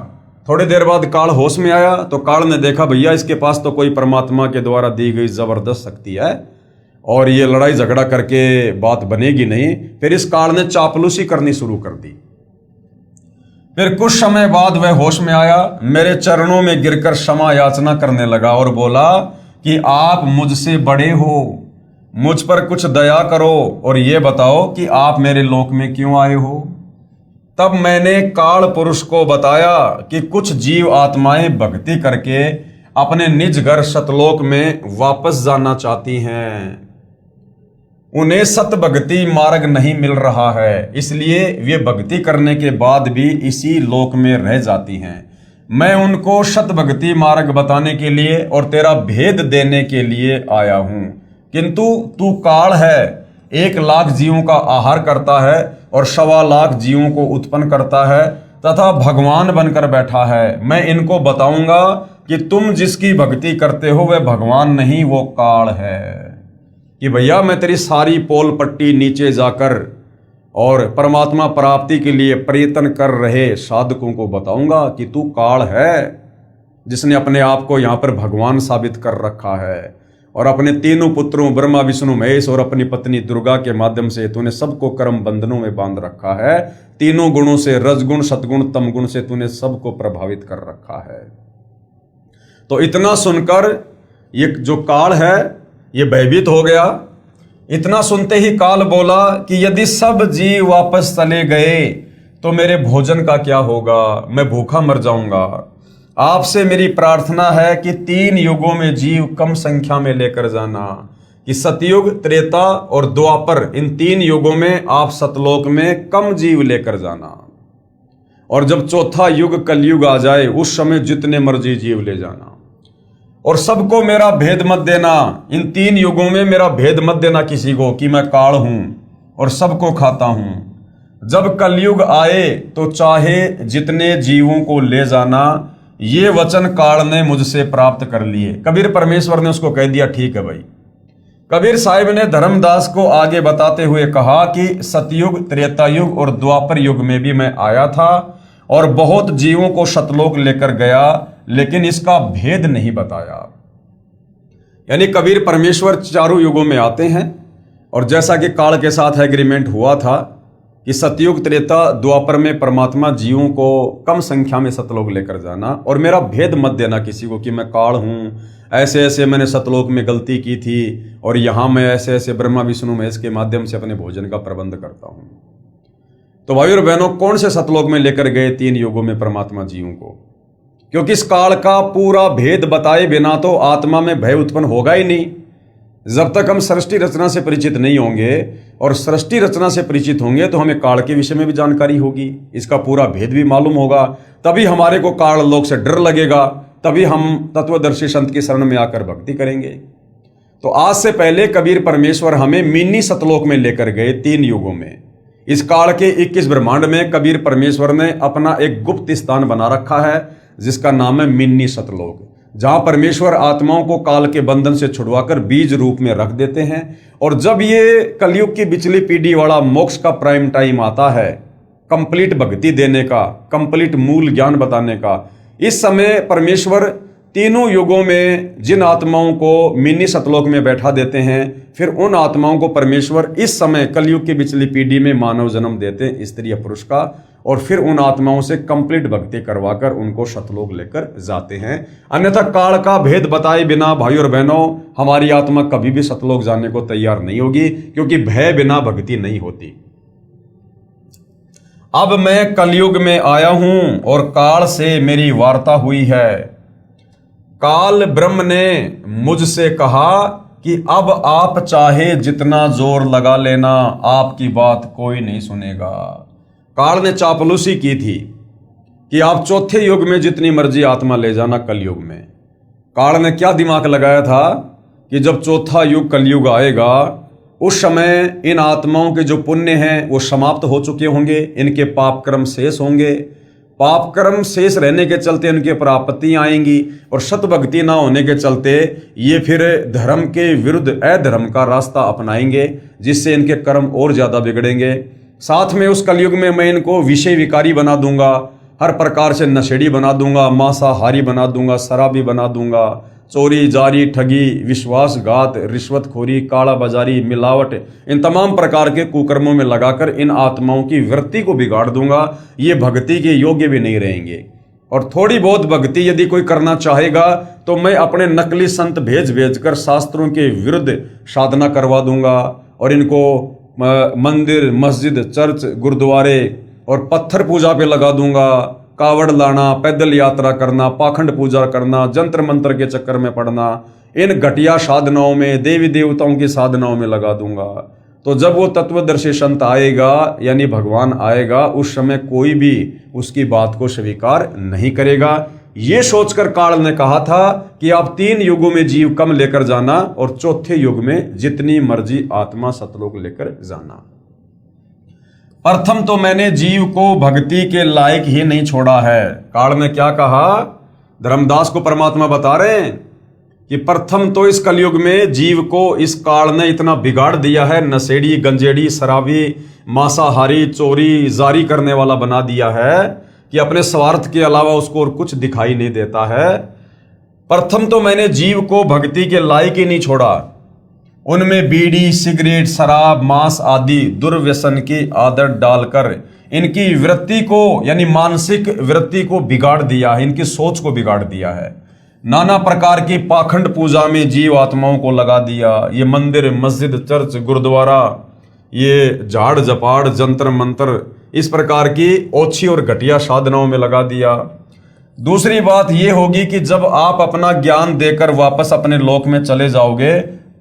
थोड़ी देर बाद काल होश में आया तो काल ने देखा भैया इसके पास तो कोई परमात्मा के द्वारा दी गई जबरदस्त शक्ति है और ये लड़ाई झगड़ा करके बात बनेगी नहीं। फिर इस काल ने चापलूसी करनी शुरू कर दी। फिर कुछ समय बाद वह होश में आया, मेरे चरणों में गिरकर क्षमा याचना करने लगा और बोला कि आप मुझसे बड़े हो, मुझ पर कुछ दया करो और ये बताओ कि आप मेरे लोक में क्यों आए हो। तब मैंने काल पुरुष को बताया कि कुछ जीव आत्माएं भक्ति करके अपने निज घर सतलोक में वापस जाना चाहती हैं। उन्हें सत भक्ति मार्ग नहीं मिल रहा है, इसलिए वे भक्ति करने के बाद भी इसी लोक में रह जाती हैं। मैं उनको सत भक्ति मार्ग बताने के लिए और तेरा भेद देने के लिए आया हूं, किंतु तू काल है, 1 लाख जीवों का आहार करता है और 1.25 लाख जीवों को उत्पन्न करता है तथा भगवान बनकर बैठा है। मैं इनको बताऊंगा कि तुम जिसकी भक्ति करते हो वह भगवान नहीं, वो काल है। कि भैया मैं तेरी सारी पोल पट्टी नीचे जाकर और परमात्मा प्राप्ति के लिए प्रयत्न कर रहे साधकों को बताऊंगा कि तू काल है, जिसने अपने आप को यहाँ पर भगवान साबित कर रखा है और अपने तीनों पुत्रों ब्रह्मा विष्णु महेश और अपनी पत्नी दुर्गा के माध्यम से तूने सबको कर्म बंधनों में बांध रखा है। तीनों गुणों से, रजगुण सतगुण तमगुण से तूने सबको प्रभावित कर रखा है। तो इतना सुनकर ये जो काल है ये भयभीत हो गया। इतना सुनते ही काल बोला कि यदि सब जीव वापस चले गए तो मेरे भोजन का क्या होगा, मैं भूखा मर जाऊंगा। आपसे मेरी प्रार्थना है कि 3 युगों में जीव कम संख्या में लेकर जाना, कि सतयुग, त्रेता और द्वापर, इन 3 युगों में आप सतलोक में कम जीव लेकर जाना और जब चौथा युग कलयुग आ जाए उस समय जितने मर्जी जीव ले जाना और सबको मेरा भेद मत देना। इन 3 युगों में मेरा भेद मत देना किसी को कि मैं काल हूं और सबको खाता हूं। जब कलयुग आए तो चाहे जितने जीवों को ले जाना। ये वचन काल ने मुझसे प्राप्त कर लिए। कबीर परमेश्वर ने उसको कह दिया ठीक है भाई। कबीर साहिब ने धर्मदास को आगे बताते हुए कहा कि सतयुग, त्रेता युग और द्वापर युग में भी मैं आया था और बहुत जीवों को सतलोक लेकर गया, लेकिन इसका भेद नहीं बताया। यानी कबीर परमेश्वर चारों युगों में आते हैं, और जैसा कि काल के साथ एग्रीमेंट हुआ था कि सतयुग त्रेता द्वापर में परमात्मा जीवों को कम संख्या में सतलोक लेकर जाना, और मेरा भेद मत देना किसी को कि मैं काल हूँ, ऐसे ऐसे मैंने सतलोक में गलती की थी और यहाँ मैं ऐसे ऐसे ब्रह्मा विष्णु महेश के माध्यम से अपने भोजन का प्रबंध करता हूँ। तो भाई और बहनों, कौन से सतलोक में लेकर गए 3 युगों में परमात्मा जीवों को? क्योंकि इस काल का पूरा भेद बताए बिना तो आत्मा में भय उत्पन्न होगा ही नहीं। जब तक हम सृष्टि रचना से परिचित नहीं होंगे और सृष्टि रचना से परिचित होंगे तो हमें काल के विषय में भी जानकारी होगी, इसका पूरा भेद भी मालूम होगा, तभी हमारे को काल लोक से डर लगेगा, तभी हम तत्वदर्शी संत की शरण में आकर भक्ति करेंगे। तो आज से पहले कबीर परमेश्वर हमें मिनी सतलोक में लेकर गए 3 युगों में। इस काल के 21 ब्रह्मांड में कबीर परमेश्वर ने अपना एक गुप्त स्थान बना रखा है जिसका नाम है मिनी सतलोक, जहां परमेश्वर आत्माओं को काल के बंधन से छुड़वाकर बीज रूप में रख देते हैं। और जब ये कलयुग की बिचली पीढ़ी वाला मोक्ष का प्राइम टाइम आता है, कंप्लीट भक्ति देने का, कंप्लीट मूल ज्ञान बताने का, इस समय परमेश्वर तीनों युगों में जिन आत्माओं को मिनी सतलोक में बैठा देते हैं, फिर उन आत्माओं को परमेश्वर इस समय कलयुग की बिचली पीढ़ी में मानव जन्म देते हैं, स्त्री या पुरुष का, और फिर उन आत्माओं से कंप्लीट भक्ति करवाकर उनको सतलोक लेकर जाते हैं। अन्यथा काल का भेद बताए बिना भाई और बहनों हमारी आत्मा कभी भी सतलोक जाने को तैयार नहीं होगी, क्योंकि भय बिना भक्ति नहीं होती। अब मैं कलयुग में आया हूं और काल से मेरी वार्ता हुई है। काल ब्रह्म ने मुझसे कहा कि अब आप चाहे जितना जोर लगा लेना, आपकी बात कोई नहीं सुनेगा। काल ने चापलूसी की थी कि आप चौथे युग में जितनी मर्जी आत्मा ले जाना कलयुग में। काल ने क्या दिमाग लगाया था कि जब चौथा युग कलयुग आएगा उस समय इन आत्माओं के जो पुण्य हैं वो समाप्त हो चुके होंगे, इनके पाप कर्म शेष होंगे, पाप कर्म शेष रहने के चलते इनके ऊपर आपत्तियां आएंगी, और सतभक्ति ना होने के चलते ये फिर धर्म के विरुद्ध अधर्म का रास्ता अपनाएंगे, जिससे इनके कर्म और ज्यादा बिगड़ेंगे। साथ में उस कलयुग में मैं इनको विषय विकारी बना दूंगा, हर प्रकार से नशेड़ी बना दूंगा, मांसाहारी बना दूंगा, शराबी बना दूंगा, चोरी जारी ठगी विश्वासघात रिश्वतखोरी काला बाजारी मिलावट इन तमाम प्रकार के कुकर्मों में लगाकर इन आत्माओं की वृत्ति को बिगाड़ दूंगा। ये भक्ति के योग्य भी नहीं रहेंगे, और थोड़ी बहुत भक्ति यदि कोई करना चाहेगा तो मैं अपने नकली संत भेज भेज कर शास्त्रों के विरुद्ध साधना करवा दूंगा, और इनको मंदिर मस्जिद चर्च गुरुद्वारे और पत्थर पूजा पे लगा दूंगा, कावड़ लाना, पैदल यात्रा करना, पाखंड पूजा करना, जंत्र मंत्र के चक्कर में पड़ना, इन घटिया साधनाओं में देवी देवताओं की साधनाओं में लगा दूंगा। तो जब वो तत्वदर्शी संत आएगा यानी भगवान आएगा, उस समय कोई भी उसकी बात को स्वीकार नहीं करेगा। ये सोचकर काल ने कहा था कि आप 3 युगों में जीव कम लेकर जाना और चौथे युग में जितनी मर्जी आत्मा सतलोक लेकर जाना। प्रथम तो मैंने जीव को भक्ति के लायक ही नहीं छोड़ा है। काल ने क्या कहा? धर्मदास को परमात्मा बता रहे हैं कि प्रथम तो इस कलयुग में जीव को इस काल ने इतना बिगाड़ दिया है, नशेड़ी गंजेड़ी शराबी मांसाहारी चोरी जारी करने वाला बना दिया है कि अपने स्वार्थ के अलावा उसको और कुछ दिखाई नहीं देता है। प्रथम तो मैंने जीव को भक्ति के लायक ही नहीं छोड़ा, उनमें बीड़ी सिगरेट शराब मांस आदि दुर्व्यसन की आदत डालकर इनकी वृत्ति को यानी मानसिक वृत्ति को बिगाड़ दिया है, इनकी सोच को बिगाड़ दिया है। नाना प्रकार की पाखंड पूजा में जीव आत्माओं को लगा दिया। ये मंदिर मस्जिद चर्च गुरुद्वारा, ये झाड़ जपाड़ जंतर मंत्र, इस प्रकार की ओछी और घटिया साधनाओं में लगा दिया। दूसरी बात यह होगी कि जब आप अपना ज्ञान देकर वापस अपने लोक में चले जाओगे,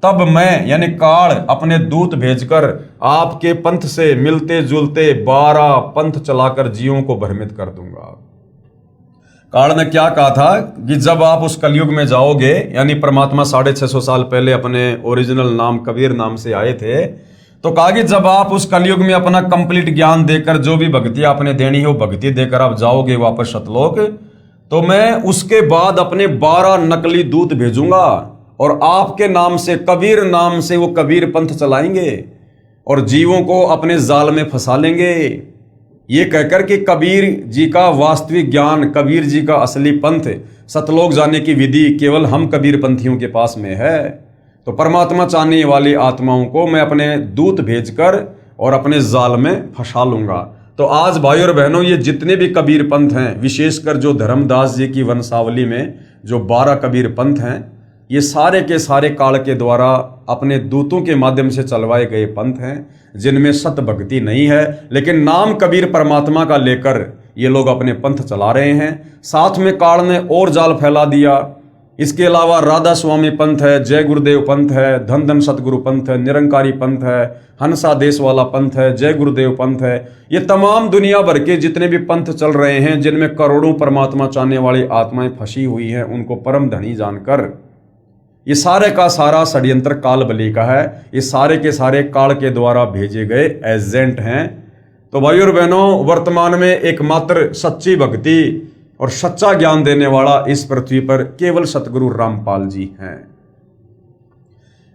तब मैं यानी काल अपने दूत भेजकर आपके पंथ से मिलते जुलते 12 पंथ चलाकर जीवों को भ्रमित कर दूंगा। काल ने क्या कहा था कि जब आप उस कलयुग में जाओगे, यानी परमात्मा 650 साल पहले अपने ओरिजिनल नाम कबीर नाम से आए थे, तो कहा कि जब आप उस कलयुग में अपना कंप्लीट ज्ञान देकर जो भी भक्ति आपने देनी है वो भक्ति देकर आप जाओगे वापस सतलोक, तो मैं उसके बाद अपने 12 नकली दूत भेजूंगा और आपके नाम से कबीर नाम से वो कबीर पंथ चलाएंगे और जीवों को अपने जाल में फंसा लेंगे। ये कहकर कि कबीर जी का वास्तविक ज्ञान, कबीर जी का असली पंथ, सतलोक जाने की विधि केवल हम कबीर पंथियों के पास में है। तो परमात्मा चाहने वाली आत्माओं को मैं अपने दूत भेजकर और अपने जाल में फंसा लूंगा। तो आज भाई और बहनों, ये जितने भी कबीर पंथ हैं, विशेषकर जो धर्मदास जी की वंशावली में जो 12 कबीर पंथ हैं, ये सारे के सारे काल के द्वारा अपने दूतों के माध्यम से चलवाए गए पंथ हैं, जिनमें सत भक्ति नहीं है, लेकिन नाम कबीर परमात्मा का लेकर ये लोग अपने पंथ चला रहे हैं। साथ में काल ने और जाल फैला दिया। इसके अलावा राधा स्वामी पंथ है, जय गुरुदेव पंथ है, धन धन सतगुरु पंथ है, निरंकारी पंथ है, हंसा देश वाला पंथ है, जय गुरुदेव पंथ है। ये तमाम दुनिया भर के जितने भी पंथ चल रहे हैं, जिनमें करोड़ों परमात्मा चाहने वाली आत्माएं फंसी हुई हैं, उनको परम धनी जानकर ये सारे का सारा षड्यंत्र काल बली का है। ये सारे के सारे काल के द्वारा भेजे गए एजेंट हैं। तो भाई और बहनों, वर्तमान में एकमात्र सच्ची भक्ति और सच्चा ज्ञान देने वाला इस पृथ्वी पर केवल सतगुरु रामपाल जी हैं।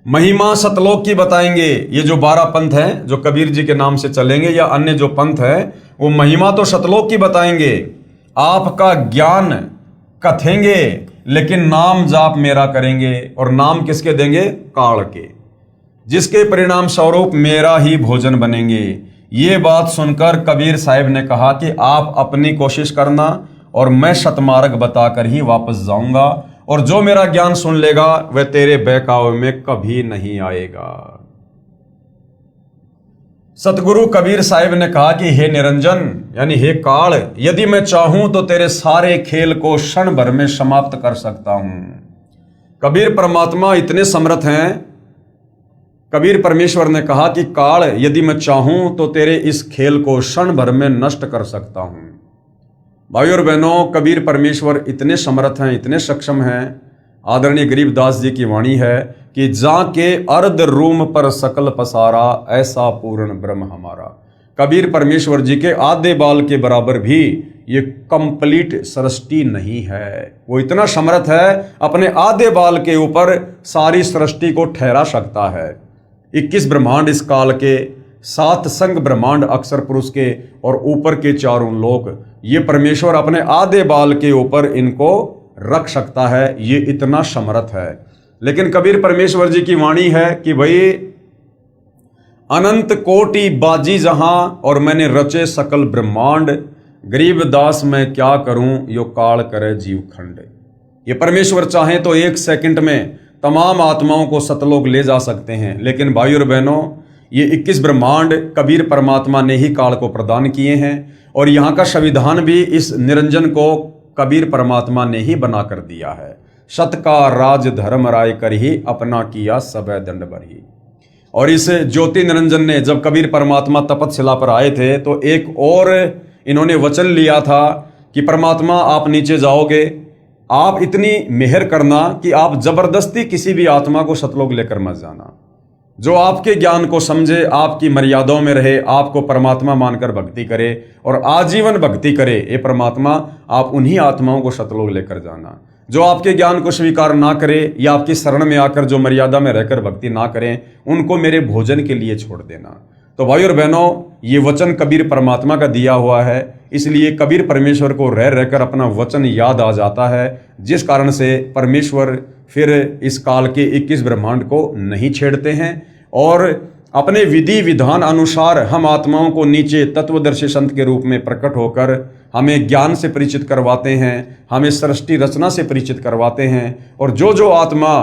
महिमा सतलोक की बताएंगे। ये जो 12 पंथ हैं जो कबीर जी के नाम से चलेंगे या अन्य जो पंथ है, वो महिमा तो सतलोक की बताएंगे। आपका ज्ञान कथेंगे, लेकिन नाम जाप मेरा करेंगे। और नाम किसके देंगे? काल के, जिसके परिणाम स्वरूप मेरा ही भोजन बनेंगे। ये बात सुनकर कबीर साहिब ने कहा कि आप अपनी कोशिश करना और मैं सतमार्ग बताकर ही वापस जाऊंगा, और जो मेरा ज्ञान सुन लेगा वह तेरे बहकावे में कभी नहीं आएगा। सतगुरु कबीर साहिब ने कहा कि हे निरंजन, यानी हे काल, यदि मैं चाहूं तो तेरे सारे खेल को क्षण भर में समाप्त कर सकता हूं। कबीर परमात्मा इतने समर्थ हैं। कबीर परमेश्वर ने कहा कि काल, यदि मैं चाहूं तो तेरे इस खेल को क्षण भर में नष्ट कर सकता हूं। भाई और बहनों, कबीर परमेश्वर इतने समर्थ हैं, इतने सक्षम हैं। आदरणीय गरीबदास जी की वाणी है कि जाके अर्ध रूम पर सकल पसारा, ऐसा पूर्ण ब्रह्म हमारा। कबीर परमेश्वर जी के आधे बाल के बराबर भी ये कंप्लीट सृष्टि नहीं है। वो इतना समर्थ है, अपने आधे बाल के ऊपर सारी सृष्टि को ठहरा सकता है। 21 ब्रह्मांड इस काल के, 7 संग ब्रह्मांड अक्षर पुरुष के, और ऊपर के चारों लोक, ये परमेश्वर अपने आधे बाल के ऊपर इनको रख सकता है। ये इतना समर्थ है। लेकिन कबीर परमेश्वर जी की वाणी है कि भाई, अनंत कोटि बाजी जहां और मैंने रचे सकल ब्रह्मांड, गरीबदास मैं क्या करूं यो काल करे जीव खंड। ये परमेश्वर चाहे तो 1 सेकंड में तमाम आत्माओं को सतलोक ले जा सकते हैं। लेकिन भाई और बहनों, ये 21 ब्रह्मांड कबीर परमात्मा ने ही काल को प्रदान किए हैं, और यहाँ का संविधान भी इस निरंजन को कबीर परमात्मा ने ही बना कर दिया है। सत का राज धर्म राय कर ही अपना किया सबे दंड बरही। और इस ज्योति निरंजन ने जब कबीर परमात्मा तपतशिला पर आए थे तो एक और इन्होंने वचन लिया था कि परमात्मा आप नीचे जाओगे, आप इतनी मेहर करना कि आप जबरदस्ती किसी भी आत्मा को सतलोक लेकर मत जाना। जो आपके ज्ञान को समझे, आपकी मर्यादाओं में रहे, आपको परमात्मा मानकर भक्ति करे और आजीवन भक्ति करे, ये परमात्मा आप उन्हीं आत्माओं को सतलोक लेकर जाना। जो आपके ज्ञान को स्वीकार ना करे या आपकी शरण में आकर जो मर्यादा में रहकर भक्ति ना करें, उनको मेरे भोजन के लिए छोड़ देना। तो भाई और बहनों, ये वचन कबीर परमात्मा का दिया हुआ है, इसलिए कबीर परमेश्वर को रह रहकर अपना वचन याद आ जाता है, जिस कारण से परमेश्वर फिर इस काल के 21 ब्रह्मांड को नहीं छेड़ते हैं और अपने विधि विधान अनुसार हम आत्माओं को नीचे तत्वदर्शी संत के रूप में प्रकट होकर हमें ज्ञान से परिचित करवाते हैं, हमें सृष्टि रचना से परिचित करवाते हैं। और जो आत्मा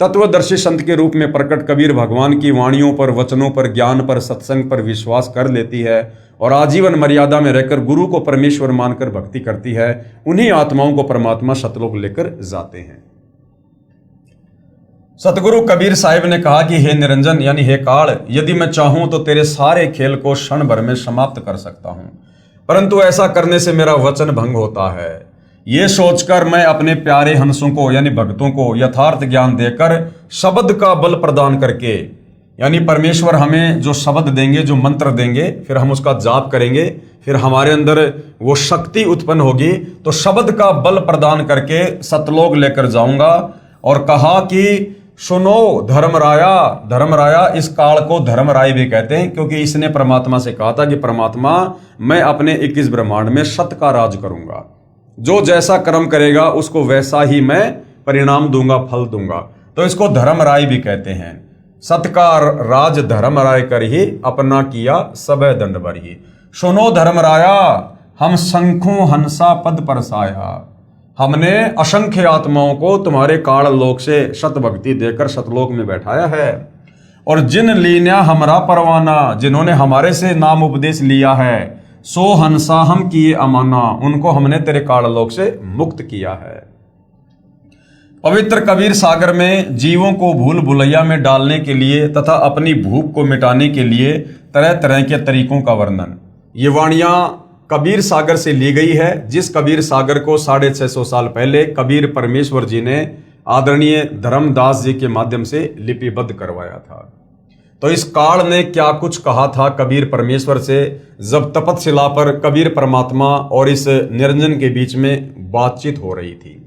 तत्वदर्शी संत के रूप में प्रकट कबीर भगवान की वाणियों पर, वचनों पर, ज्ञान पर, सत्संग पर विश्वास कर लेती है और आजीवन मर्यादा में रहकर गुरु को परमेश्वर मानकर भक्ति करती है, उन्हीं आत्माओं को परमात्मा सतलोक लेकर जाते हैं। सतगुरु कबीर साहिब ने कहा कि हे निरंजन, यानी हे काल, यदि मैं चाहूं तो तेरे सारे खेल को क्षण भर में समाप्त कर सकता हूं, परंतु ऐसा करने से मेरा वचन भंग होता है। ये सोचकर मैं अपने प्यारे हंसों को यानी भक्तों को यथार्थ ज्ञान देकर शब्द का बल प्रदान करके, यानी परमेश्वर हमें जो शब्द देंगे, जो मंत्र देंगे, फिर हम उसका जाप करेंगे, फिर हमारे अंदर वो शक्ति उत्पन्न होगी, तो शब्द का बल प्रदान करके सतलोक लेकर जाऊंगा। और कहा कि सुनो धर्मराया। धर्मराया, इस काल को धर्मराय भी कहते हैं क्योंकि इसने परमात्मा से कहा था कि परमात्मा मैं अपने 21 ब्रह्मांड में सत का राज करूंगा, जो जैसा कर्म करेगा उसको वैसा ही मैं परिणाम दूंगा, फल दूंगा। तो इसको धर्मराय भी कहते हैं। सत का राज धर्मराय कर ही अपना किया सबे दंड बर ही। सुनो धर्मराया, हम शंखों हंसा पद परसाया। हमने असंख्य आत्माओं को तुम्हारे काल लोक से सत भक्ति देकर सतलोक में बैठाया है। और जिन लीना हमरा परवाना, जिन्होंने हमारे से नाम उपदेश लिया है, सो हंसा हम किए अमाना, उनको हमने तेरे काल लोक से मुक्त किया है। पवित्र कबीर सागर में जीवों को भूल भुलैया में डालने के लिए तथा अपनी भूख को मिटाने के लिए तरह तरह के तरीकों का वर्णन, ये वाणियां कबीर सागर से ली गई है, जिस कबीर सागर को 650 साल पहले कबीर परमेश्वर जी ने आदरणीय धर्मदास जी के माध्यम से लिपिबद्ध करवाया था। तो इस काल ने क्या कुछ कहा था कबीर परमेश्वर से, जब तपतशिला पर कबीर परमात्मा और इस निरंजन के बीच में बातचीत हो रही थी।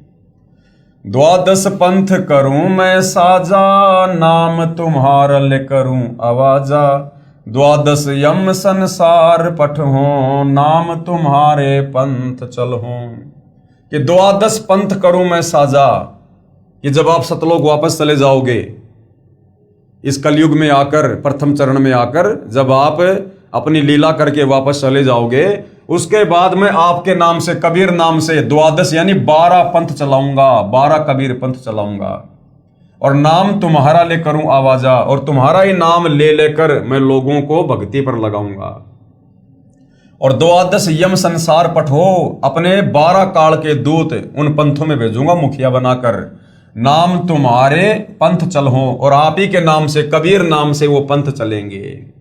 द्वादश पंथ करूं मैं साजा, नाम तुम्हारा ले करूं आवाजा। द्वादश यम संसार पठो, नाम तुम्हारे पंथ चलहो। कि द्वादश पंथ करूं मैं साजा, कि जब आप सतलोक वापस चले जाओगे, इस कलयुग में आकर, प्रथम चरण में आकर जब आप अपनी लीला करके वापस चले जाओगे, उसके बाद मैं आपके नाम से, कबीर नाम से द्वादश यानी 12 पंथ चलाऊंगा, 12 कबीर पंथ चलाऊंगा। और नाम तुम्हारा ले करूं आवाजा, और तुम्हारा ही नाम ले लेकर मैं लोगों को भक्ति पर लगाऊंगा। और द्वादश यम संसार पठो, अपने 12 काल के दूत उन पंथों में भेजूंगा मुखिया बनाकर। नाम तुम्हारे पंथ चलहो, और आप ही के नाम से, कबीर नाम से वो पंथ चलेंगे।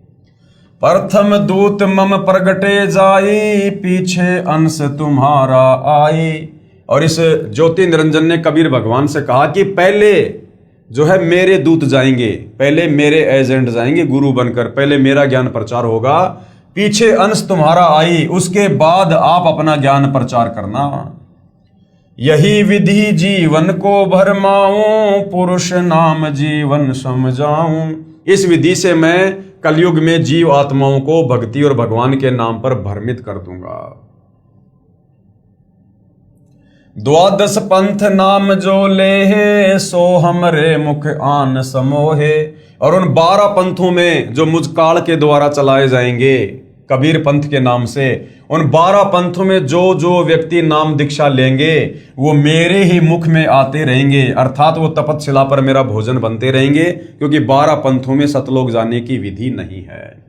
प्रथम दूत मम प्रगटे जाई, पीछे अंश तुम्हारा आई। और इस ज्योति निरंजन ने कबीर भगवान से कहा कि पहले जो है मेरे दूत जाएंगे, पहले मेरे एजेंट जाएंगे गुरु बनकर, पहले मेरा ज्ञान प्रचार होगा, पीछे अंश तुम्हारा आई, उसके बाद आप अपना ज्ञान प्रचार करना। यही विधि जीवन को भरमाऊं, पुरुष नाम जीवन समझाऊं। इस विधि से मैं कलयुग में जीव आत्माओं को भक्ति और भगवान के नाम पर भ्रमित कर दूंगा। द्वादश पंथ नाम जो ले, सो हमरे मुख आन समोहे। और उन 12 पंथों में जो मुझ काल के द्वारा चलाए जाएंगे कबीर पंथ के नाम से, उन 12 पंथों में जो जो व्यक्ति नाम दीक्षा लेंगे वो मेरे ही मुख में आते रहेंगे, अर्थात वो तपतशिला पर मेरा भोजन बनते रहेंगे, क्योंकि 12 पंथों में सतलोक जाने की विधि नहीं है।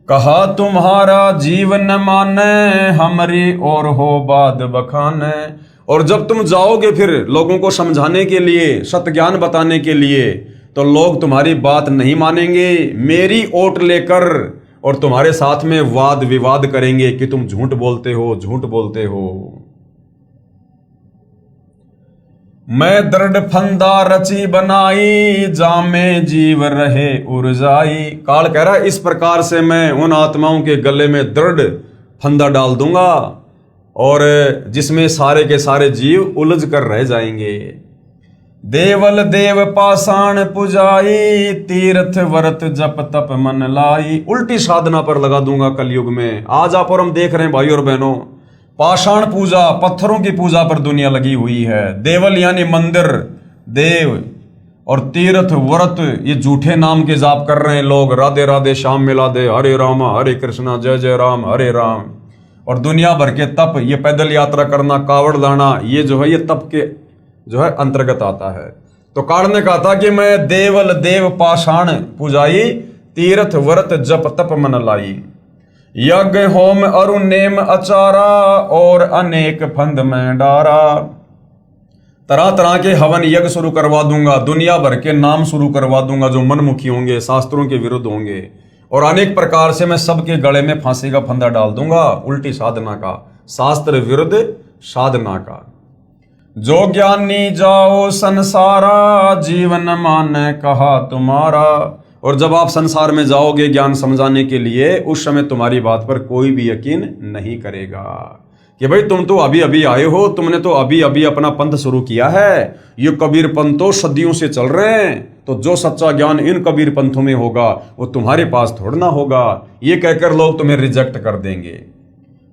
कहा तुम्हारा जीवन माने, हमरी और हो बाद बखाने। और जब तुम जाओगे फिर लोगों को समझाने के लिए, सत्य ज्ञान बताने के लिए, तो लोग तुम्हारी बात नहीं मानेंगे, मेरी ओट लेकर और तुम्हारे साथ में वाद विवाद करेंगे कि तुम झूठ बोलते हो, झूठ बोलते हो। मैं दृढ़ फंदा रची बनाई, जामे जीव रहे उर्जाई। काल कह रहा है इस प्रकार से मैं उन आत्माओं के गले में दृढ़ फंदा डाल दूंगा और जिसमें सारे के सारे जीव उलझ कर रह जाएंगे। देवल देव पाषाण पुजाई, तीर्थ व्रत जप तप मन लाई। उल्टी साधना पर लगा दूंगा कलयुग में। आज आप और हम देख रहे हैं भाई और बहनों, पाषाण पूजा, पत्थरों की पूजा पर दुनिया लगी हुई है। देवल यानी मंदिर, देव, और तीर्थ व्रत ये झूठे नाम के जाप कर रहे हैं लोग। राधे राधे श्याम मिला दे, हरे राम हरे कृष्णा जय जय राम हरे राम। और दुनिया भर के तप, ये पैदल यात्रा करना, कावड़ लाना, ये जो है ये तप के जो है अंतर्गत आता है। तो काल ने कहा था कि मैं देवल देव पाषाण पुजाई, तीर्थ व्रत जप तप मन लाई। यज्ञ होम अरु नेम अचारा, और अनेक फंद में डारा। तरह तरह के हवन यज्ञ शुरू करवा दूंगा, दुनिया भर के नाम शुरू करवा दूंगा जो मनमुखी होंगे, शास्त्रों के विरुद्ध होंगे, और अनेक प्रकार से मैं सबके गले में फांसी का फंदा डाल दूंगा, उल्टी साधना का, शास्त्र विरुद्ध साधना का। जो ज्ञानी जाओ संसारा, जीवन माने कहा तुम्हारा। और जब आप संसार में जाओगे ज्ञान समझाने के लिए, उस समय तुम्हारी बात पर कोई भी यकीन नहीं करेगा, कि भाई तुम तो अभी अभी आए हो, तुमने तो अभी अभी अपना पंथ शुरू किया है, ये कबीर पंथ तो सदियों से चल रहे हैं, तो जो सच्चा ज्ञान इन कबीर पंथों में होगा वो तुम्हारे पास थोड़ा ना होगा। ये कहकर लोग तुम्हें रिजेक्ट कर देंगे।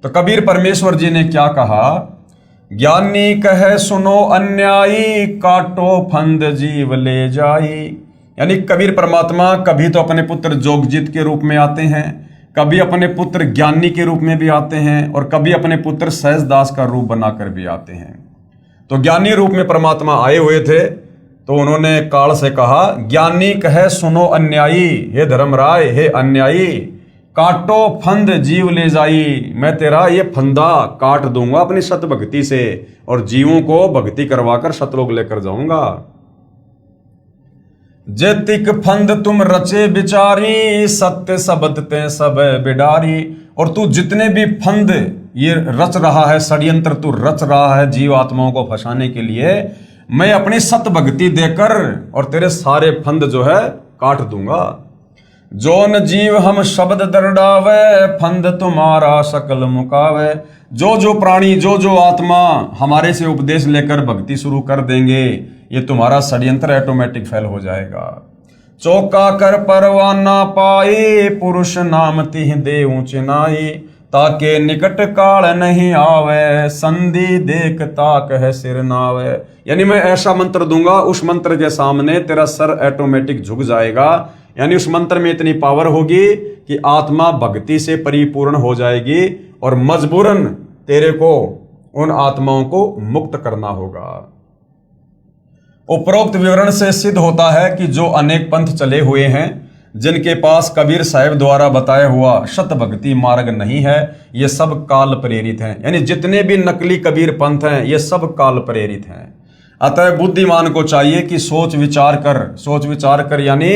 तो कबीर परमेश्वर जी ने क्या कहा, ज्ञानी कहे सुनो अन्यायी, काटो फंद जीव ले जाई। यानी कबीर परमात्मा कभी तो अपने पुत्र जोगजीत के रूप में आते हैं, कभी अपने पुत्र ज्ञानी के रूप में भी आते हैं, और कभी अपने पुत्र सहजदास का रूप बनाकर भी आते हैं। तो ज्ञानी रूप में परमात्मा आए हुए थे, तो उन्होंने काल से कहा, ज्ञानी कहे सुनो अन्यायी, हे धर्मराय, हे अन्यायी, काटो फंद जीव ले जाई। मैं तेरा ये फंदा काट दूंगा अपनी सत भक्ति से, और जीवों को भक्ति करवाकर सतलोक लेकर जाऊंगा। जेतिक फंद तुम रचे बिचारी, सत्य शब्द ते सब बिडारी। और तू जितने भी फंद ये रच रहा है, षड्यंत्र तू रच रहा है जीव आत्माओं को फंसाने के लिए, मैं अपनी सत भक्ति देकर और तेरे सारे फंद जो है काट दूंगा। जोन जीव हम शब्द दरडावे, फंद तुम्हारा सकल मुकावे। जो जो प्राणी, जो जो आत्मा हमारे से उपदेश लेकर भक्ति शुरू कर देंगे, ये तुम्हारा षड्यंत्र ऑटोमेटिक फेल हो जाएगा। चौका कर परवाना पाई, पुरुष नाम तिह देऊं चिनाई। ताके निकट काल नहीं आवे, संधि देख ताक है सिर नावे। यानी मैं ऐसा मंत्र दूंगा, उस मंत्र के सामने तेरा सर ऑटोमेटिक झुक जाएगा। यानी उस मंत्र में इतनी पावर होगी कि आत्मा भक्ति से परिपूर्ण हो जाएगी, और मजबूरन तेरे को उन आत्माओं को मुक्त करना होगा। उपरोक्त विवरण से सिद्ध होता है कि जो अनेक पंथ चले हुए हैं, जिनके पास कबीर साहिब द्वारा बताया हुआ शत भक्ति मार्ग नहीं है, ये सब काल प्रेरित हैं। यानी जितने भी नकली कबीर पंथ हैं, ये सब काल प्रेरित हैं। अतः बुद्धिमान को चाहिए कि सोच विचार कर यानी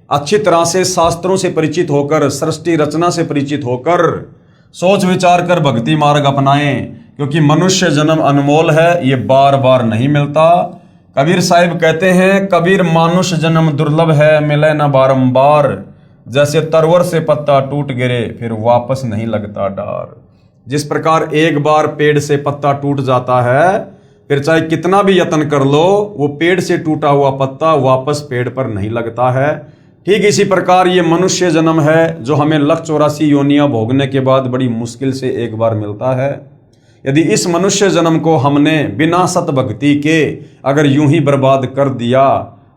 अच्छी तरह से शास्त्रों से परिचित होकर, सृष्टि रचना से परिचित होकर, सोच विचार कर भक्ति मार्ग अपनाएं, क्योंकि मनुष्य जन्म अनमोल है, ये बार बार नहीं मिलता। कबीर साहिब कहते हैं, कबीर मानुष जन्म दुर्लभ है, मिले न बारंबार। जैसे तरवर से पत्ता टूट गिरे, फिर वापस नहीं लगता डार। जिस प्रकार एक बार पेड़ से पत्ता टूट जाता है, फिर चाहे कितना भी यत्न कर लो, वो पेड़ से टूटा हुआ पत्ता वापस पेड़ पर नहीं लगता है। ठीक इसी प्रकार ये मनुष्य जन्म है, जो हमें 184 योनियां भोगने के बाद बड़ी मुश्किल से एक बार मिलता है। यदि इस मनुष्य जन्म को हमने बिना सत भक्ति के अगर यूं ही बर्बाद कर दिया,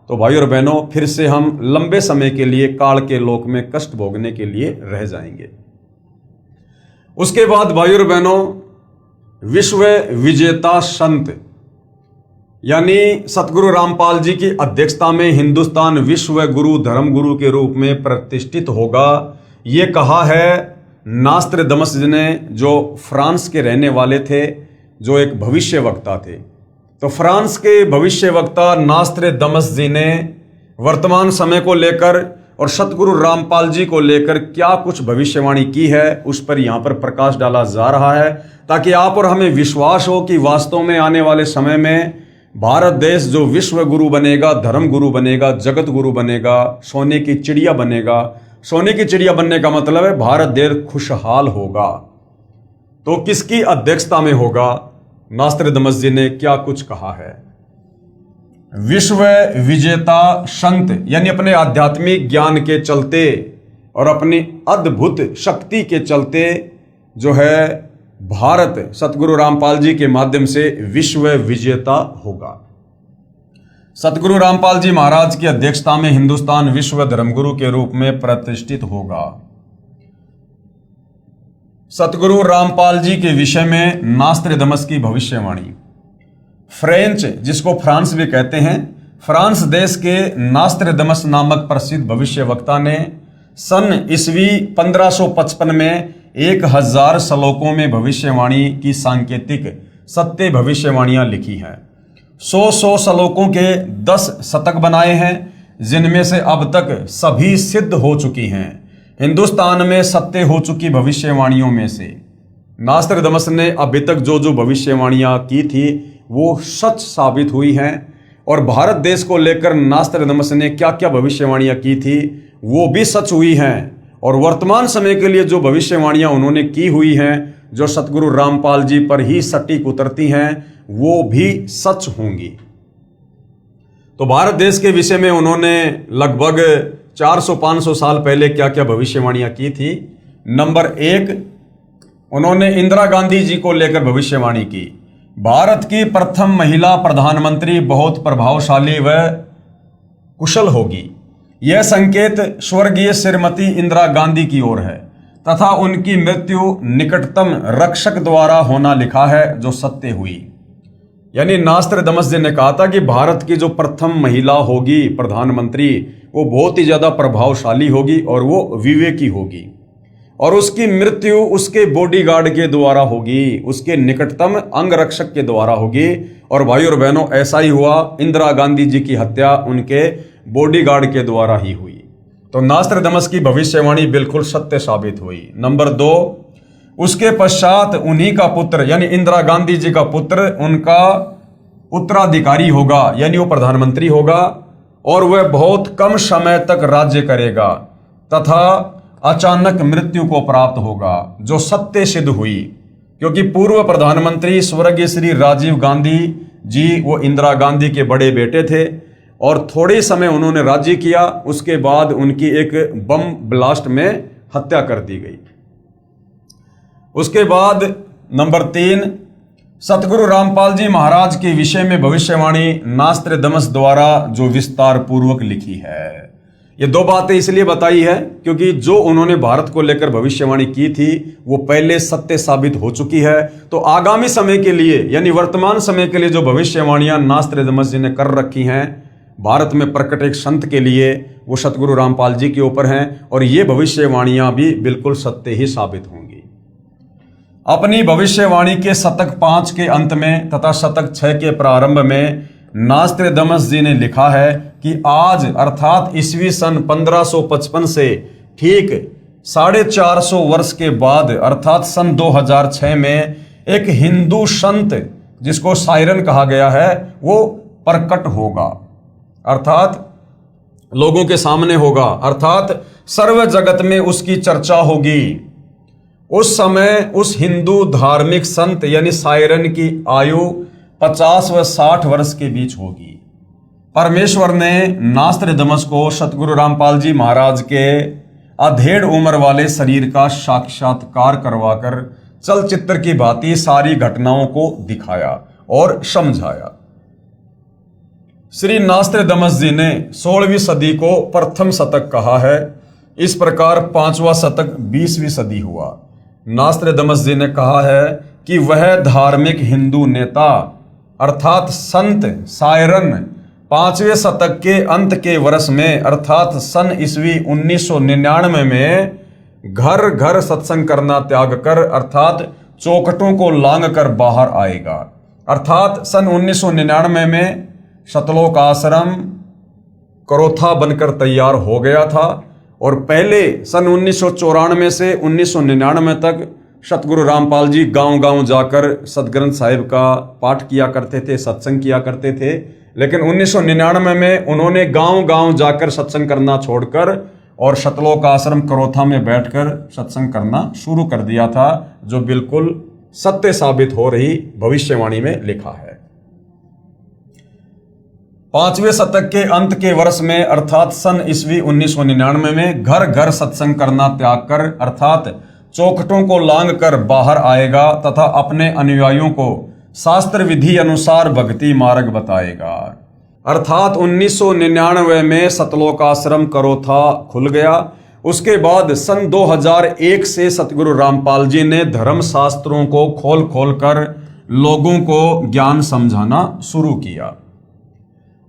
तो भाई और बहनों, फिर से हम लंबे समय के लिए काल के लोक में कष्ट भोगने के लिए रह जाएंगे। उसके बाद भाई और बहनों, विश्व विजेता संत यानी सतगुरु रामपाल जी की अध्यक्षता में हिंदुस्तान विश्व गुरु धर्म गुरु के रूप में प्रतिष्ठित होगा, ये कहा है नास्त्रदमस जी ने, जो फ्रांस के रहने वाले थे, जो एक भविष्य वक्ता थे। तो फ्रांस के भविष्य वक्ता नास्त्रदमस जी ने वर्तमान समय को लेकर और सतगुरु रामपाल जी को लेकर क्या कुछ भविष्यवाणी की है, उस पर यहाँ पर प्रकाश डाला जा रहा है, ताकि आप और हमें विश्वास हो कि वास्तव में आने वाले समय में भारत देश जो विश्व गुरु बनेगा, धर्म गुरु बनेगा, जगत गुरु बनेगा, सोने की चिड़िया बनेगा। सोने की चिड़िया बनने का मतलब है भारत देश खुशहाल होगा। तो किसकी अध्यक्षता में होगा? नास्त्रदमस जी ने क्या कुछ कहा है। विश्व विजेता संत यानी अपने आध्यात्मिक ज्ञान के चलते और अपनी अद्भुत शक्ति के चलते जो है भारत सतगुरु रामपाल जी के माध्यम से विश्व विजेता होगा। सतगुरु रामपाल जी महाराज की अध्यक्षता में हिंदुस्तान विश्व धर्मगुरु के रूप में प्रतिष्ठित होगा। सतगुरु रामपाल जी के विषय में नास्त्रदमस की भविष्यवाणी। फ्रेंच, जिसको फ्रांस भी कहते हैं, फ्रांस देश के नास्त्रदमस नामक प्रसिद्ध भविष्य वक्ता ने सन ईस्वी 1555 में 1000 श्लोकों में भविष्यवाणी की सांकेतिक सत्य भविष्यवाणियां लिखी हैं। 100 श्लोकों के 10 शतक बनाए हैं, जिनमें से अब तक सभी सिद्ध हो चुकी हैं। हिंदुस्तान में सत्य हो चुकी भविष्यवाणियों में से नास्त्रदमस ने अभी तक जो जो भविष्यवाणियां की थी वो सच साबित हुई हैं, और भारत देश को लेकर नास्त्रदमस ने क्या क्या भविष्यवाणियां की थी वो भी सच हुई हैं, और वर्तमान समय के लिए जो भविष्यवाणियां उन्होंने की हुई हैं जो सतगुरु रामपाल जी पर ही सटीक उतरती हैं वो भी सच होंगी। तो भारत देश के विषय में उन्होंने लगभग 400-500 साल पहले क्या क्या भविष्यवाणियां की थी। नंबर 1, उन्होंने इंदिरा गांधी जी को लेकर भविष्यवाणी की। भारत की प्रथम महिला प्रधानमंत्री बहुत प्रभावशाली व कुशल होगी। यह संकेत स्वर्गीय श्रीमती इंदिरा गांधी की ओर है तथा उनकी मृत्यु निकटतम रक्षक द्वारा होना लिखा है, जो सत्य हुई। यानी नास्ट्राडामस जी ने कहा था कि भारत की जो प्रथम महिला होगी प्रधानमंत्री, वो बहुत ही ज्यादा प्रभावशाली होगी और वो विवेकी होगी, और उसकी मृत्यु उसके बॉडीगार्ड के द्वारा होगी, उसके निकटतम अंगरक्षक के द्वारा होगी। और भाई और बहनों, ऐसा ही हुआ। इंदिरा गांधी जी की हत्या उनके बॉडीगार्ड के द्वारा ही हुई। तो नास्ट्राडामस की भविष्यवाणी बिल्कुल सत्य साबित हुई। नंबर 2, उसके पश्चात उन्हीं का पुत्र यानी इंदिरा गांधी जी का पुत्र उनका उत्तराधिकारी होगा, यानी वो प्रधानमंत्री होगा, और वह बहुत कम समय तक राज्य करेगा तथा अचानक मृत्यु को प्राप्त होगा, जो सत्य सिद्ध हुई। क्योंकि पूर्व प्रधानमंत्री स्वर्गीय श्री राजीव गांधी जी वो इंदिरा गांधी के बड़े बेटे थे और थोड़े समय उन्होंने राज्य किया, उसके बाद उनकी एक बम ब्लास्ट में हत्या कर दी गई। उसके बाद नंबर 3, सतगुरु रामपाल जी महाराज के विषय में भविष्यवाणी नास्ट्राडामस द्वारा जो विस्तार पूर्वक लिखी है। ये 2 बातें इसलिए बताई है क्योंकि जो उन्होंने भारत को लेकर भविष्यवाणी की थी वो पहले सत्य साबित हो चुकी है। तो आगामी समय के लिए यानी वर्तमान समय के लिए जो भविष्यवाणियां नास्ट्राडामस जी ने कर रखी हैं भारत में प्रकट एक संत के लिए, वो सतगुरु रामपाल जी के ऊपर हैं, और ये भविष्यवाणियां भी बिल्कुल सत्य ही साबित होंगी। अपनी भविष्यवाणी के शतक 5 के अंत में तथा शतक 6 के प्रारंभ में नास्ट्राडामस जी ने लिखा है कि आज अर्थात ईस्वी सन 1555 से ठीक 450 वर्ष के बाद अर्थात सन 2006 में एक हिंदू संत जिसको सायरन कहा गया है वो प्रकट होगा, अर्थात लोगों के सामने होगा, अर्थात सर्व जगत में उसकी चर्चा होगी। उस समय उस हिंदू धार्मिक संत यानी सायरन की आयु 50 व 60 वर्ष के बीच होगी। परमेश्वर ने नास्ट्राडामस को सतगुरु रामपाल जी महाराज के अधेड़ उम्र वाले शरीर का साक्षात्कार करवाकर चलचित्र की भांति सारी घटनाओं को दिखाया और समझाया। श्री नास्ट्राडामस जी ने 16वीं सदी को प्रथम शतक कहा है। इस प्रकार 5वां शतक 20वीं सदी हुआ। नास्ट्राडामस जी ने कहा है कि वह धार्मिक हिंदू नेता अर्थात संत सायरन 5वें शतक के अंत के वर्ष में अर्थात सन ईस्वी 1999 में घर घर सत्संग करना त्याग कर अर्थात चौखटों को लांग कर बाहर आएगा। अर्थात सन 1999 में सतलोक आश्रम करोथा बनकर तैयार हो गया था और पहले सन 1994 से 1999 तक सतगुरु रामपाल जी गांव-गांव जाकर सतग्रंथ साहिब का पाठ किया करते थे, सत्संग किया करते थे। लेकिन 1999 में उन्होंने गांव-गांव जाकर सत्संग करना छोड़कर और सतलोक आश्रम करोथा में बैठकर सत्संग करना शुरू कर दिया था, जो बिल्कुल सत्य साबित हो रही भविष्यवाणी में लिखा है। 5वें शतक के अंत के वर्ष में अर्थात सन ईस्वी 1999 में घर घर सत्संग करना त्याग कर अर्थात चौखटों को लांग कर बाहर आएगा तथा अपने अनुयायियों को शास्त्र विधि अनुसार भक्ति मार्ग बताएगा। अर्थात 1999 में सतलोक आश्रम करोथा खुल गया। उसके बाद सन 2001 से सतगुरु रामपाल जी ने धर्म शास्त्रों को खोल खोल कर लोगों को ज्ञान समझाना शुरू किया।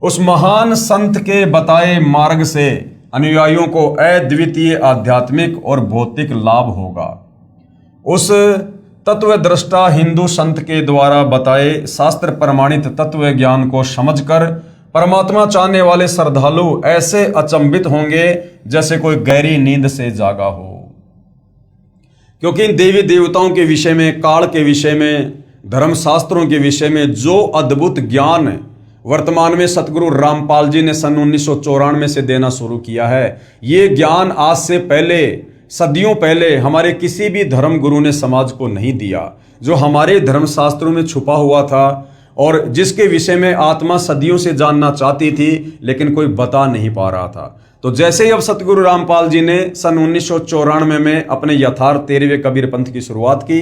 उस महान संत के बताए मार्ग से अनुयायियों को अद्वितीय आध्यात्मिक और भौतिक लाभ होगा। उस तत्व दृष्टा हिंदू संत के द्वारा बताए शास्त्र प्रमाणित तत्व ज्ञान को समझकर परमात्मा चाहने वाले श्रद्धालु ऐसे अचंभित होंगे जैसे कोई गहरी नींद से जागा हो। क्योंकि इन देवी देवताओं के विषय में, काल के विषय में, धर्म शास्त्रों के विषय में जो अद्भुत ज्ञान वर्तमान में सतगुरु रामपाल जी ने सन 1994 से देना शुरू किया है, ये ज्ञान आज से पहले सदियों पहले हमारे किसी भी धर्म गुरु ने समाज को नहीं दिया, जो हमारे धर्मशास्त्रों में छुपा हुआ था और जिसके विषय में आत्मा सदियों से जानना चाहती थी लेकिन कोई बता नहीं पा रहा था। तो जैसे ही अब सतगुरु रामपाल जी ने सन 1994 में अपने यथार्थ 13वें कबीर पंथ की शुरुआत की,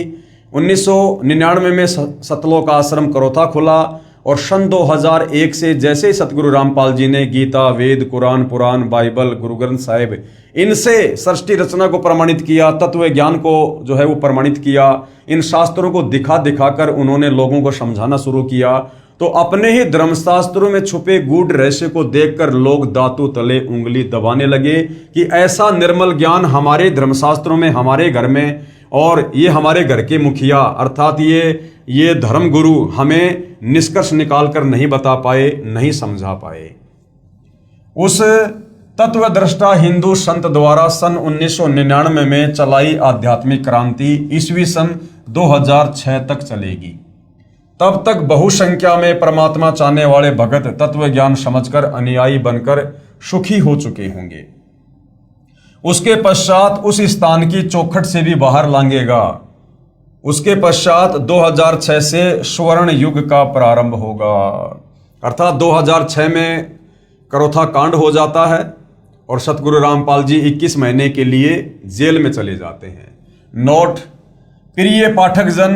1999 में सतलोक आश्रम करोथा खुला और सन 2001 से जैसे ही सतगुरु रामपाल जी ने गीता, वेद, कुरान, पुराण, बाइबल, गुरु ग्रंथ साहिब इनसे सृष्टि रचना को प्रमाणित किया, तत्व ज्ञान को जो है वो प्रमाणित किया, इन शास्त्रों को दिखा दिखाकर उन्होंने लोगों को समझाना शुरू किया, तो अपने ही धर्मशास्त्रों में छुपे गूढ़ रहस्य को देखकर लोग दांतों तले उंगली दबाने लगे कि ऐसा निर्मल ज्ञान हमारे धर्मशास्त्रों में, हमारे घर में, और ये हमारे घर के मुखिया अर्थात ये धर्म गुरु हमें निष्कर्ष निकालकर नहीं बता पाए, नहीं समझा पाए। उस तत्वदृष्टा हिंदू संत द्वारा सन 1999 में चलाई आध्यात्मिक क्रांति ईस्वी सन 2006 तक चलेगी। तब तक बहुसंख्या में परमात्मा चाहने वाले भगत तत्व ज्ञान समझकर अनुयायी बनकर सुखी हो चुके होंगे। उसके पश्चात उस स्थान की चौखट से भी बाहर लांघेगा। उसके पश्चात 2006 से स्वर्ण युग का प्रारंभ होगा, अर्थात 2006 में करोथा कांड हो जाता है और सतगुरु रामपाल जी 21 महीने के लिए जेल में चले जाते हैं। नोट: प्रिय पाठक जन,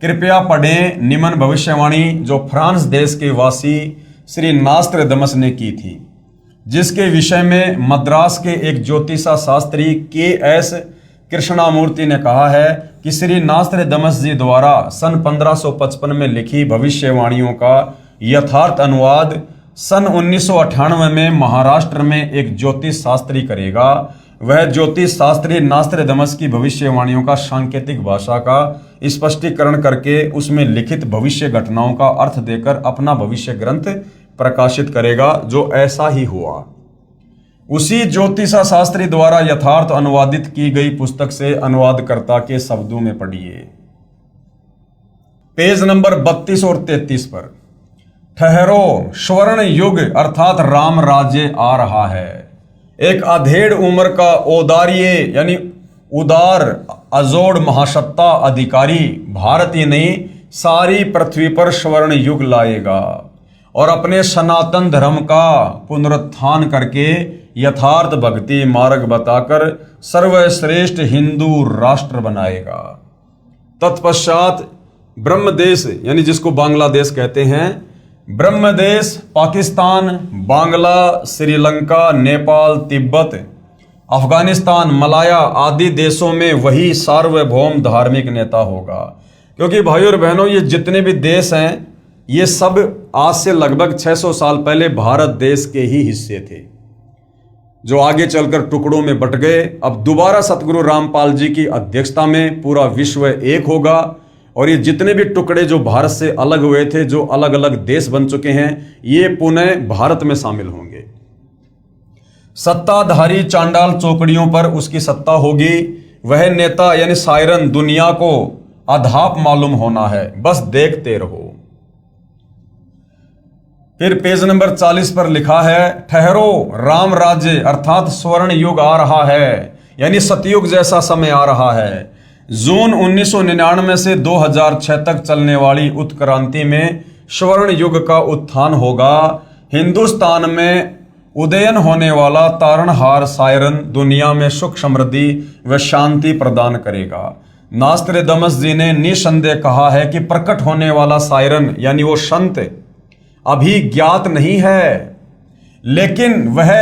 कृपया पढ़ें निम्न भविष्यवाणी जो फ्रांस देश के वासी श्री नास्त्रदमस ने की थी, जिसके विषय में मद्रास के एक ज्योतिषा शास्त्री के.एस. कृष्णामूर्ति ने कहा है कि श्री नास्त्रदमस जी द्वारा सन 1555 में लिखी भविष्यवाणियों का यथार्थ अनुवाद सन 1998 में महाराष्ट्र में एक ज्योतिष शास्त्री करेगा। वह ज्योतिष शास्त्री नास्त्रदमस की भविष्यवाणियों का सांकेतिक भाषा का स्पष्टीकरण करके उसमें लिखित भविष्य घटनाओं का अर्थ देकर अपना भविष्य ग्रंथ प्रकाशित करेगा, जो ऐसा ही हुआ। उसी ज्योतिषा शास्त्री द्वारा यथार्थ अनुवादित की गई पुस्तक से अनुवादकर्ता के शब्दों में पढ़िए। पेज नंबर 32 और 33 पर, ठहरो, स्वर्ण युग अर्थात राम राज्य आ रहा है। एक अधेड़ उम्र का औदार्य यानी उदार अजोड़ महासत्ता अधिकारी भारत ही नहीं सारी पृथ्वी पर स्वर्ण युग लाएगा और अपने सनातन धर्म का पुनरुत्थान करके यथार्थ भक्ति मार्ग बताकर सर्वश्रेष्ठ हिंदू राष्ट्र बनाएगा। तत्पश्चात ब्रह्मदेश यानी जिसको बांग्लादेश कहते हैं, ब्रह्मदेश पाकिस्तान, बांग्ला, श्रीलंका, नेपाल, तिब्बत, अफगानिस्तान, मलाया आदि देशों में वही सार्वभौम धार्मिक नेता होगा। क्योंकि भाइयों और बहनों, ये जितने भी देश हैं ये सब आज से लगभग 600 साल पहले भारत देश के ही हिस्से थे, जो आगे चलकर टुकड़ों में बट गए। अब दोबारा सतगुरु रामपाल जी की अध्यक्षता में पूरा विश्व एक होगा और ये जितने भी टुकड़े जो भारत से अलग हुए थे, जो अलग अलग देश बन चुके हैं, ये पुनः भारत में शामिल होंगे। सत्ताधारी चांडाल चौकड़ियों पर उसकी सत्ता होगी। वह नेता यानी सायरन दुनिया को अधाप मालूम होना है, बस देखते रहो। फिर पेज नंबर 40 पर लिखा है, ठहरो, राम राज्य अर्थात स्वर्ण युग आ रहा है, यानी सतयुग जैसा समय आ रहा है। जून 1999 से 2006 तक चलने वाली उत्क्रांति में स्वर्ण युग का उत्थान होगा। हिंदुस्तान में उदयन होने वाला तारणहार सायरन दुनिया में सुख समृद्धि व शांति प्रदान करेगा। नास्त्रदमस जी ने निसंदेह कहा है कि प्रकट होने वाला सायरन यानी वो संत अभी ज्ञात नहीं है, लेकिन वह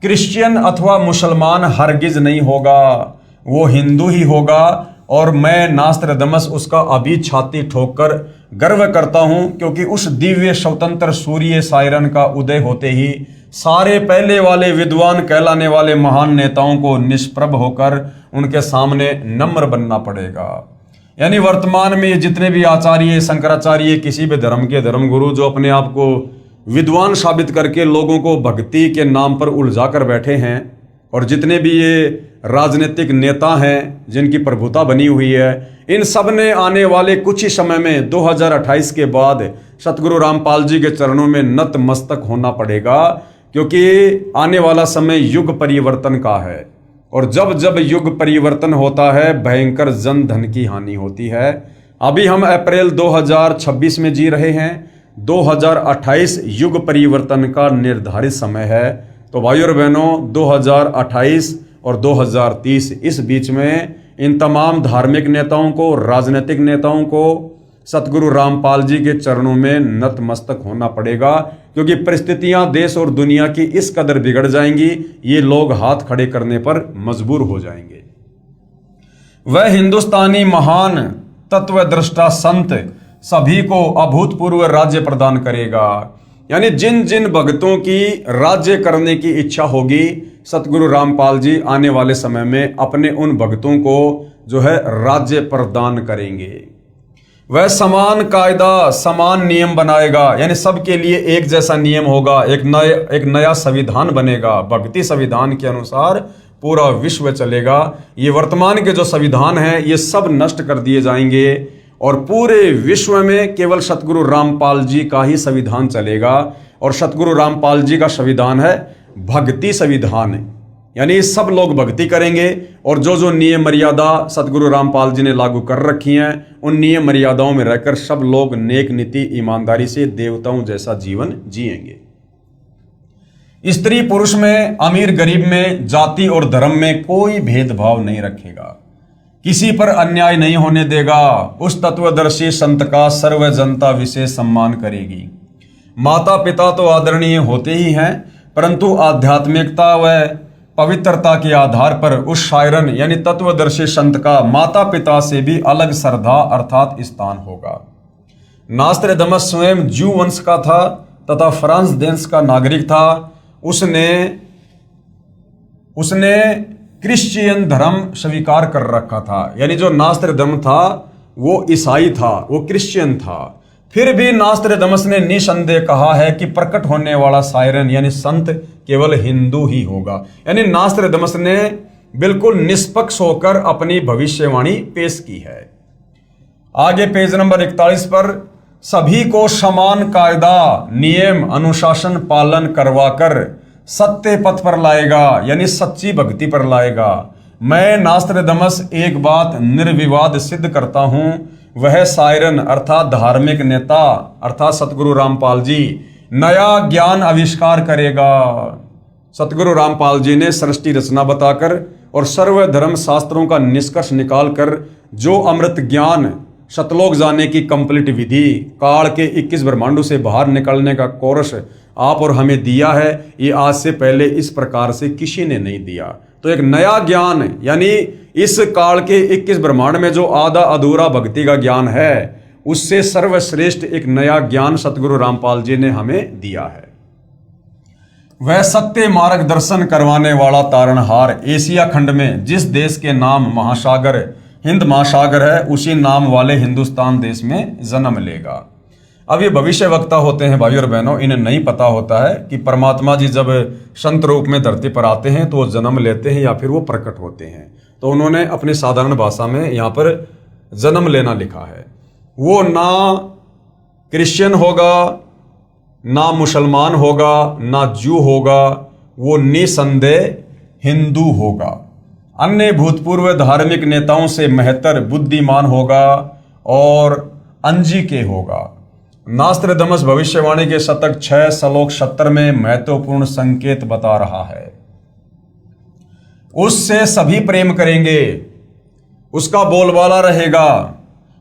क्रिश्चियन अथवा मुसलमान हरगिज नहीं होगा, वो हिंदू ही होगा। और मैं नास्त्रदमस उसका अभी छाती ठोककर गर्व करता हूं, क्योंकि उस दिव्य स्वतंत्र सूर्य सायरन का उदय होते ही सारे पहले वाले विद्वान कहलाने वाले महान नेताओं को निष्प्रभ होकर उनके सामने नम्र बनना पड़ेगा। यानी वर्तमान में जितने भी आचार्य, शंकराचार्य, किसी भी धर्म के धर्मगुरु जो अपने आप को विद्वान साबित करके लोगों को भक्ति के नाम पर उलझा कर बैठे हैं, और जितने भी ये राजनीतिक नेता हैं जिनकी प्रभुता बनी हुई है, इन सब ने आने वाले कुछ ही समय में 2028 के बाद सतगुरु रामपाल जी के चरणों में नतमस्तक होना पड़ेगा, क्योंकि आने वाला समय युग परिवर्तन का है। और जब जब युग परिवर्तन होता है भयंकर जन धन की हानि होती है। अभी हम अप्रैल 2026 में जी रहे हैं। 2028 युग परिवर्तन का निर्धारित समय है। तो भाइयों और बहनों, 2028 और 2030 इस बीच में इन तमाम धार्मिक नेताओं को, राजनीतिक नेताओं को सतगुरु रामपाल जी के चरणों में नतमस्तक होना पड़ेगा, क्योंकि परिस्थितियां देश और दुनिया की इस कदर बिगड़ जाएंगी, ये लोग हाथ खड़े करने पर मजबूर हो जाएंगे। वह हिंदुस्तानी महान तत्वदृष्टा संत सभी को अभूतपूर्व राज्य प्रदान करेगा। यानी जिन जिन भक्तों की राज्य करने की इच्छा होगी, सतगुरु रामपाल जी आने वाले समय में अपने उन भक्तों को जो है राज्य प्रदान करेंगे। वह समान कायदा, समान नियम बनाएगा, यानी सबके लिए एक जैसा नियम होगा। एक नया संविधान बनेगा, भक्ति संविधान के अनुसार पूरा विश्व चलेगा। ये वर्तमान के जो संविधान है ये सब नष्ट कर दिए जाएंगे और पूरे विश्व में केवल सतगुरु रामपाल जी का ही संविधान चलेगा। और सतगुरु रामपाल जी का संविधान है भक्ति संविधान, यानी सब लोग भक्ति करेंगे और जो जो नियम मर्यादा सतगुरु रामपाल जी ने लागू कर रखी हैं उन नियम मर्यादाओं में रहकर सब लोग नेक नीति ईमानदारी से देवताओं जैसा जीवन जिएंगे। स्त्री पुरुष में, अमीर गरीब में, जाति और धर्म में कोई भेदभाव नहीं रखेगा, किसी पर अन्याय नहीं होने देगा। उस तत्वदर्शी संत का सर्व जनता विशेष सम्मान करेगी। माता पिता तो आदरणीय होते ही हैं, परंतु आध्यात्मिकता व पवित्रता के आधार पर उस शायरन यानी तत्वदर्शी संत का माता पिता से भी अलग श्रद्धा अर्थात स्थान होगा। नास्त्रदामस स्वयं ज्यू वंश का था तथा फ्रांस देश का नागरिक था। उसने क्रिश्चियन धर्म स्वीकार कर रखा था, यानी जो नास्त्रदामस था वो ईसाई था, वो क्रिश्चियन था। फिर भी नास्त्रदामस ने निसंदेह कहा है कि प्रकट होने वाला शायरन यानी संत केवल हिंदू ही होगा। यानी नास्त्रदामस ने बिल्कुल निष्पक्ष होकर अपनी भविष्यवाणी पेश की है। आगे पेज नंबर 41 पर सभी को समान कायदा, नियम, अनुशासन पालन करवाकर सत्य पथ पर लाएगा, यानी सच्ची भक्ति पर लाएगा। मैं नास्त्रदामस एक बात निर्विवाद सिद्ध करता हूं, वह शायरन अर्थात धार्मिक नेता अर्थात सतगुरु रामपाल जी नया ज्ञान आविष्कार करेगा। सतगुरु रामपाल जी ने सृष्टि रचना बताकर और सर्वधर्म शास्त्रों का निष्कर्ष निकालकर जो अमृत ज्ञान, सतलोक जाने की कंप्लीट विधि, काल के 21 ब्रह्मांडों से बाहर निकलने का कोर्स आप और हमें दिया है, ये आज से पहले इस प्रकार से किसी ने नहीं दिया। तो एक नया ज्ञान यानी इस काल के 21 ब्रह्मांड में जो आधा अधूरा भक्ति का ज्ञान है उससे सर्वश्रेष्ठ एक नया ज्ञान सतगुरु रामपाल जी ने हमें दिया है। वह सत्य मार्गदर्शन करवाने वाला तारणहार एशिया खंड में जिस देश के नाम महासागर हिंद महासागर है उसी नाम वाले हिंदुस्तान देश में जन्म लेगा। अब ये भविष्य वक्ता होते हैं भाइयों और बहनों, इन्हें नहीं पता होता है कि परमात्मा जी जब संत रूप में धरती पर आते हैं तो वो जन्म लेते हैं या फिर वो प्रकट होते हैं। तो उन्होंने अपनी साधारण भाषा में यहाँ पर जन्म लेना लिखा है। वो ना क्रिश्चियन होगा, ना मुसलमान होगा, ना जू होगा, वो निसंदेह हिंदू होगा। अन्य भूतपूर्व धार्मिक नेताओं से महत्तर बुद्धिमान होगा और अंजिके होगा। नास्त्रदामस भविष्यवाणी के शतक 6 श्लोक 70 में महत्वपूर्ण संकेत बता रहा है। उससे सभी प्रेम करेंगे, उसका बोलबाला रहेगा,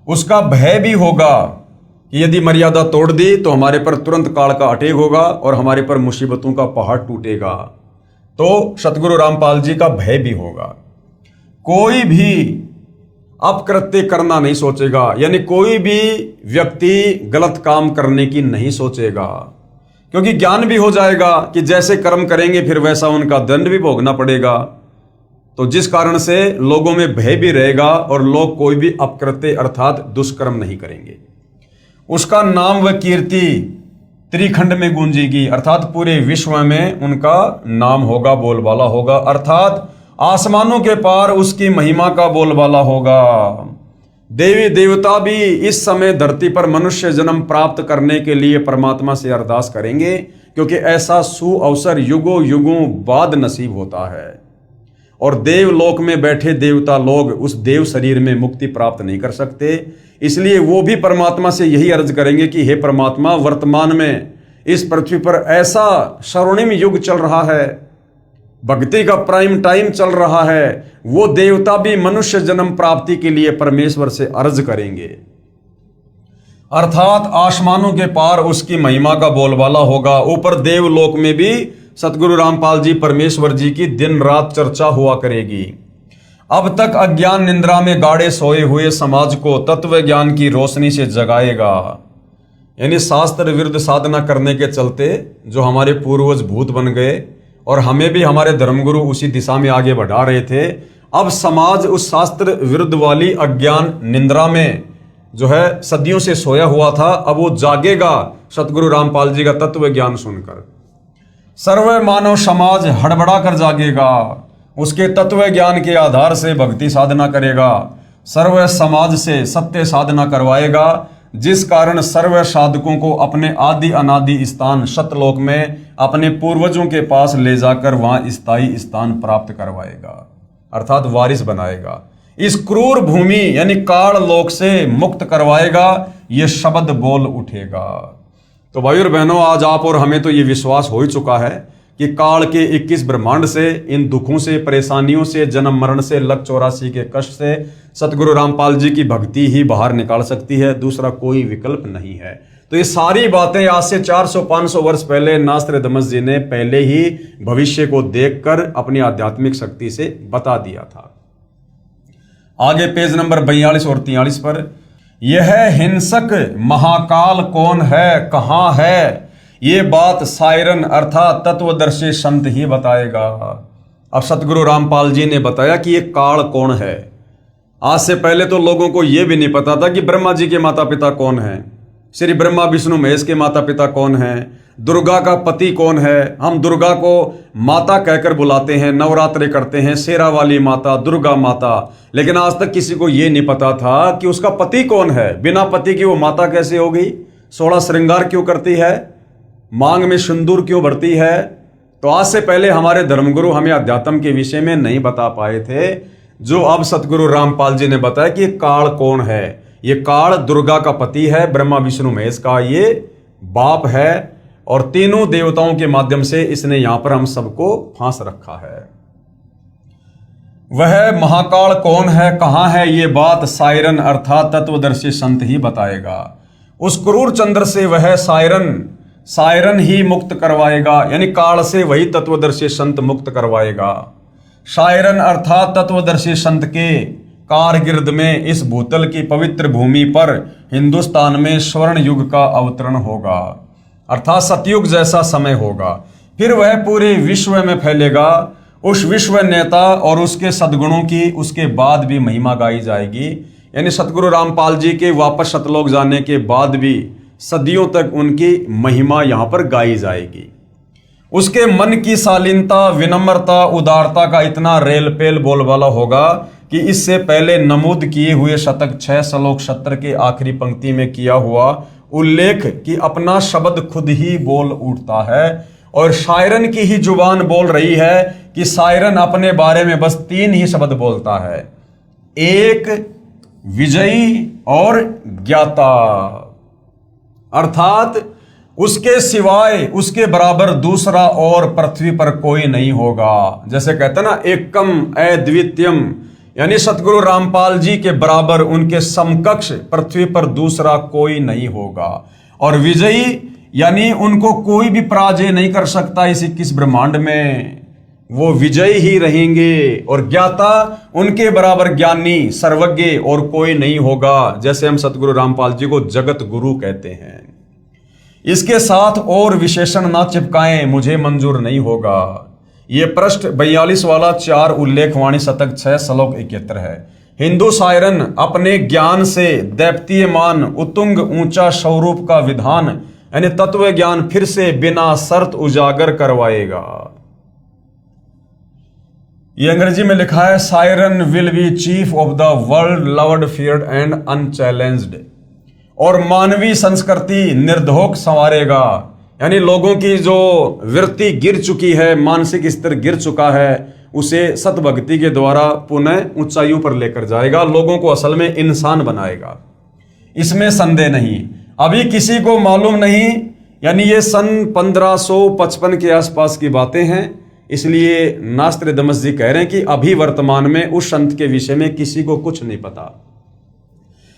उसका भय भी होगा कि यदि मर्यादा तोड़ दी तो हमारे पर तुरंत काल का अटैक होगा और हमारे पर मुसीबतों का पहाड़ टूटेगा। तो सतगुरु रामपाल जी का भय भी होगा। कोई भी अपकृत्य करना नहीं सोचेगा, यानी कोई भी व्यक्ति गलत काम करने की नहीं सोचेगा, क्योंकि ज्ञान भी हो जाएगा कि जैसे कर्म करेंगे फिर वैसा उनका दंड भी भोगना पड़ेगा। तो जिस कारण से लोगों में भय भी रहेगा और लोग कोई भी अपकृत्य अर्थात दुष्कर्म नहीं करेंगे। उसका नाम व कीर्ति त्रिखंड में गूंजेगी, अर्थात पूरे विश्व में उनका नाम होगा, बोलबाला होगा, अर्थात आसमानों के पार उसकी महिमा का बोलबाला होगा। देवी देवता भी इस समय धरती पर मनुष्य जन्म प्राप्त करने के लिए परमात्मा से अरदास करेंगे, क्योंकि ऐसा सुअवसर युगों युगों बाद नसीब होता है। और देवलोक में बैठे देवता लोग उस देव शरीर में मुक्ति प्राप्त नहीं कर सकते। इसलिए वो भी परमात्मा से यही अर्ज करेंगे कि हे परमात्मा, वर्तमान में इस पृथ्वी पर ऐसा स्वर्णिम युग चल रहा है, भक्ति का प्राइम टाइम चल रहा है, वो देवता भी मनुष्य जन्म प्राप्ति के लिए परमेश्वर से अर्ज करेंगे। अर्थात आसमानों के पार उसकी महिमा का बोलबाला होगा। ऊपर देवलोक में भी सतगुरु रामपाल जी परमेश्वर जी की दिन रात चर्चा हुआ करेगी। अब तक अज्ञान निंद्रा में गाड़े सोए हुए समाज को तत्व ज्ञान की रोशनी से जगाएगा। यानी शास्त्र विरुद्ध साधना करने के चलते जो हमारे पूर्वज भूत बन गए और हमें भी हमारे धर्मगुरु उसी दिशा में आगे बढ़ा रहे थे, अब समाज उस शास्त्र विरुद्ध वाली अज्ञान निंद्रा में जो है सदियों से सोया हुआ था, अब वो जागेगा सतगुरु रामपाल जी का तत्व ज्ञान सुनकर। सर्व मानव समाज हड़बड़ा कर जागेगा, उसके तत्व ज्ञान के आधार से भक्ति साधना करेगा, सर्व समाज से सत्य साधना करवाएगा, जिस कारण सर्व साधकों को अपने आदि अनादि स्थान सतलोक में अपने पूर्वजों के पास ले जाकर वहां स्थायी स्थान प्राप्त करवाएगा, अर्थात वारिस बनाएगा। इस क्रूर भूमि यानी काल लोक से मुक्त करवाएगा, ये शब्द बोल उठेगा। तो भाई और बहनों, आज आप और हमें तो ये विश्वास हो ही चुका है कि काल के 21 ब्रह्मांड से, इन दुखों से, परेशानियों से, जन्म मरण से, लक 84 के कष्ट से सतगुरु रामपाल जी की भक्ति ही बाहर निकाल सकती है, दूसरा कोई विकल्प नहीं है। तो ये सारी बातें आज से 400-500 वर्ष पहले नास्त्रदमस जी ने पहले ही भविष्य को देखकर अपनी आध्यात्मिक शक्ति से बता दिया था। आगे पेज नंबर 42 और 43 पर, यह हिंसक महाकाल कौन है, कहां है, ये बात सायरन अर्थात तत्वदर्शी संत ही बताएगा। अब सतगुरु रामपाल जी ने बताया कि ये काल कौन है। आज से पहले तो लोगों को यह भी नहीं पता था कि ब्रह्मा जी के माता पिता कौन हैं, श्री ब्रह्मा विष्णु महेश के माता पिता कौन हैं, दुर्गा का पति कौन है। हम दुर्गा को माता कहकर बुलाते हैं, नवरात्रे करते हैं, शेरा वाली माता, दुर्गा माता, लेकिन आज तक किसी को यह नहीं पता था कि उसका पति कौन है। बिना पति की वो माता कैसे हो गई, 16 श्रृंगार क्यों करती है, मांग में सिंदूर क्यों भरती है। तो आज से पहले हमारे धर्मगुरु हमें अध्यात्म के विषय में नहीं बता पाए थे, जो अब सतगुरु रामपाल जी ने बताया कि काल कौन है। ये काल दुर्गा का पति है, ब्रह्मा विष्णु महेश का ये बाप है, और तीनों देवताओं के माध्यम से इसने यहां पर हम सबको फांस रखा है। वह महाकाल कौन है, कहां है, ये बात सायरन अर्थात तत्वदर्शी संत ही बताएगा। उस क्रूर चंद्र से वह सायरन ही मुक्त करवाएगा, यानी काल से वही तत्वदर्शी संत मुक्त करवाएगा। सायरन अर्थात तत्वदर्शी संत के कारगिर्द में इस भूतल की पवित्र भूमि पर हिंदुस्तान में स्वर्ण युग का अवतरण होगा, अर्थात सतयुग जैसा समय होगा। फिर वह पूरे विश्व में फैलेगा। उस विश्व नेता और उसके सद्गुणों की उसके बाद भी महिमा गाई जाएगी, यानी सतगुरु रामपाल जी के वापस सतलोक जाने के बाद भी सदियों तक उनकी महिमा यहां पर गाई जाएगी। उसके मन की शालीनता, विनम्रता, उदारता का इतना रेलपेल बोलबाला होगा कि इससे पहले नमूद किए हुए शतक 6 श्लोक 70 के आखिरी पंक्ति में किया हुआ उल्लेख कि अपना शब्द खुद ही बोल उठता है, और शायरन की ही जुबान बोल रही है कि शायरन अपने बारे में बस 3 ही शब्द बोलता है, एक, विजयी और ज्ञाता, अर्थात उसके सिवाय उसके बराबर दूसरा और पृथ्वी पर कोई नहीं होगा। जैसे कहते हैं ना, एकम अद्वितीयम, यानी सतगुरु रामपाल जी के बराबर, उनके समकक्ष पृथ्वी पर दूसरा कोई नहीं होगा। और विजयी यानी उनको कोई भी पराजय नहीं कर सकता इस 21 ब्रह्मांड में, वो विजयी ही रहेंगे। और ज्ञाता, उनके बराबर ज्ञानी सर्वज्ञ और कोई नहीं होगा। जैसे हम सतगुरु रामपाल जी को जगत गुरु कहते हैं। इसके साथ और विशेषण ना चिपकाएं, मुझे मंजूर नहीं होगा। ये पृष्ठ 42 वाला 4 उल्लेखवाणी शतक 6 श्लोक 71 है। हिंदू शायरन अपने ज्ञान से दैप्तीयमान उत्तुंग ऊंचा स्वरूप का विधान यानी तत्व ज्ञान फिर से बिना शर्त उजागर करवाएगा। ये अंग्रेजी में लिखा है, siren will be chief of the world loved feared and unchallenged, और मानवीय संस्कृति निर्धोक संवारेगा। यानी लोगों की जो वृत्ति गिर चुकी है, मानसिक स्तर गिर चुका है, उसे सतभक्ति के द्वारा पुनः ऊंचाइयों पर लेकर जाएगा, लोगों को असल में इंसान बनाएगा, इसमें संदेह नहीं। अभी किसी को मालूम नहीं, यानी ये सन 1555 के आसपास की बातें हैं, इसलिए नास्त्रदमस जी कह रहे हैं कि अभी वर्तमान में उस संत के विषय में किसी को कुछ नहीं पता।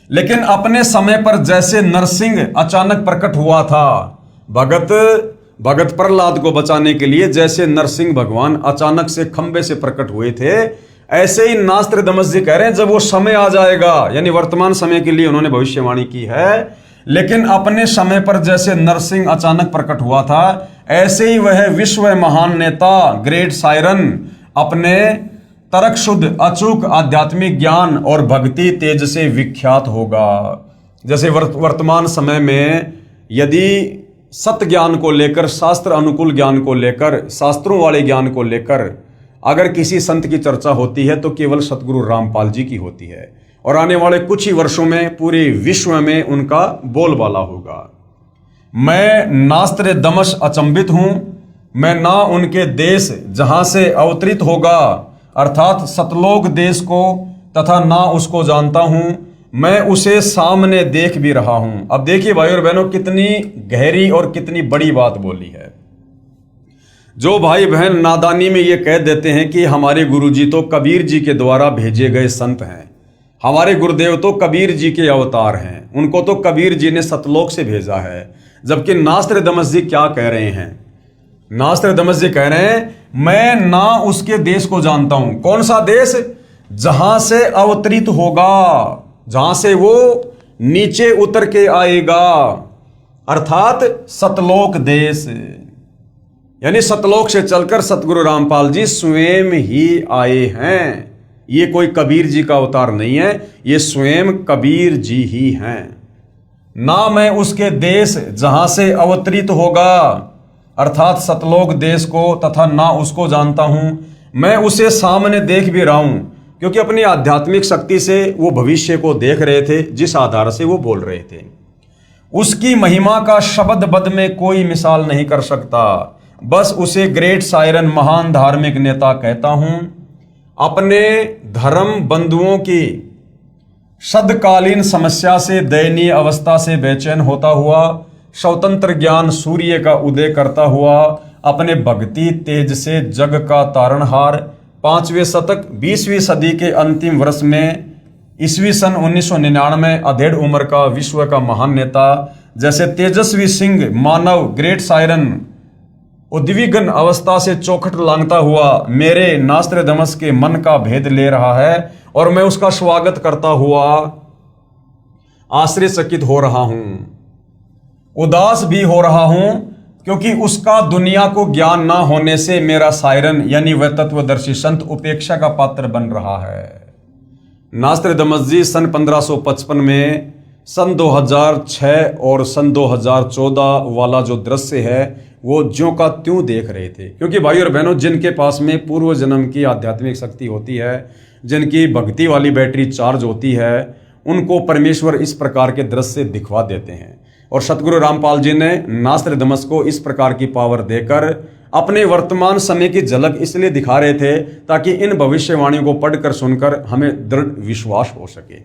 लेकिन अपने समय पर जैसे नरसिंह अचानक प्रकट हुआ था, भगत प्रहलाद को बचाने के लिए जैसे नरसिंह भगवान अचानक से खंबे से प्रकट हुए थे, ऐसे ही नास्त्रदमस जी कह रहे हैं जब वो समय आ जाएगा, यानी वर्तमान समय के लिए उन्होंने भविष्यवाणी की है, लेकिन अपने समय पर जैसे नरसिंह अचानक प्रकट हुआ था, ऐसे ही वह विश्व महान नेता ग्रेट सायरन अपने तर्क शुद्ध अचूक आध्यात्मिक ज्ञान और भक्ति तेज से विख्यात होगा। जैसे वर्तमान समय में यदि सत्य ज्ञान को लेकर, शास्त्र अनुकूल ज्ञान को लेकर, शास्त्रों वाले ज्ञान को लेकर अगर किसी संत की चर्चा होती है तो केवल सतगुरु रामपाल जी की होती है, और आने वाले कुछ ही वर्षों में पूरे विश्व में उनका बोलबाला होगा। मैं नास्त्रदमस अचंभित हूं, मैं ना उनके देश जहां से अवतरित होगा अर्थात सतलोक देश को तथा ना उसको जानता हूं, मैं उसे सामने देख भी रहा हूं। अब देखिए भाई और बहनों, कितनी गहरी और कितनी बड़ी बात बोली है। जो भाई बहन नादानी में ये कह देते हैं कि हमारे गुरुजी तो कबीर जी के द्वारा भेजे गए संत हैं, हमारे गुरुदेव तो कबीर जी के अवतार हैं, उनको तो कबीर जी ने सतलोक से भेजा है, जबकि नास्त्रदमस जी क्या कह रहे हैं? नास्त्रदमस जी कह रहे हैं मैं ना उसके देश को जानता हूं। कौन सा देश? जहां से अवतरित होगा, जहां से वो नीचे उतर के आएगा, अर्थात सतलोक देश, यानी सतलोक से चलकर सतगुरु रामपाल जी स्वयं ही आए हैं। ये कोई कबीर जी का अवतार नहीं है, ये स्वयं कबीर जी ही हैं। ना मैं उसके देश जहां से अवतरित होगा अर्थात सतलोक देश को तथा ना उसको जानता हूं, मैं उसे सामने देख भी रहा हूं, क्योंकि अपनी आध्यात्मिक शक्ति से वो भविष्य को देख रहे थे, जिस आधार से वो बोल रहे थे। उसकी महिमा का शब्द बद में कोई मिसाल नहीं कर सकता, बस उसे ग्रेट सायरन महान धार्मिक नेता कहता हूं। अपने धर्म बंधुओं की सदकालीन समस्या से, दयनीय अवस्था से बेचैन होता हुआ, स्वतंत्र ज्ञान सूर्य का उदय करता हुआ, अपने भक्ति तेज से जग का तारणहार, 5वें शतक 20वीं सदी के अंतिम वर्ष में ईस्वी सन 1999 अधेड़ उम्र का विश्व का महान नेता, जैसे तेजस्वी सिंह मानव ग्रेट सायरन उद्विग्न अवस्था से चौखट लांघता हुआ मेरे नास्त्रदमस के मन का भेद ले रहा है, और मैं उसका स्वागत करता हुआ आश्चर्यचकित हो रहा हूं, उदास भी हो रहा हूं, क्योंकि उसका दुनिया को ज्ञान ना होने से मेरा सायरन यानी वह तत्वदर्शी संत उपेक्षा का पात्र बन रहा है। नास्त्रदमस जी सन 1555 में, सन 2006 और सन 2014 वाला जो दृश्य है वो ज्यों का त्यों देख रहे थे, क्योंकि भाई और बहनों जिनके पास में पूर्व जन्म की आध्यात्मिक शक्ति होती है, जिनकी भक्ति वाली बैटरी चार्ज होती है, उनको परमेश्वर इस प्रकार के दृश्य दिखवा देते हैं। और सतगुरु रामपाल जी ने नास्त्रदमस को इस प्रकार की पावर देकर अपने वर्तमान समय की झलक इसलिए दिखा रहे थे ताकि इन भविष्यवाणियों को पढ़कर सुनकर हमें दृढ़ विश्वास हो सके।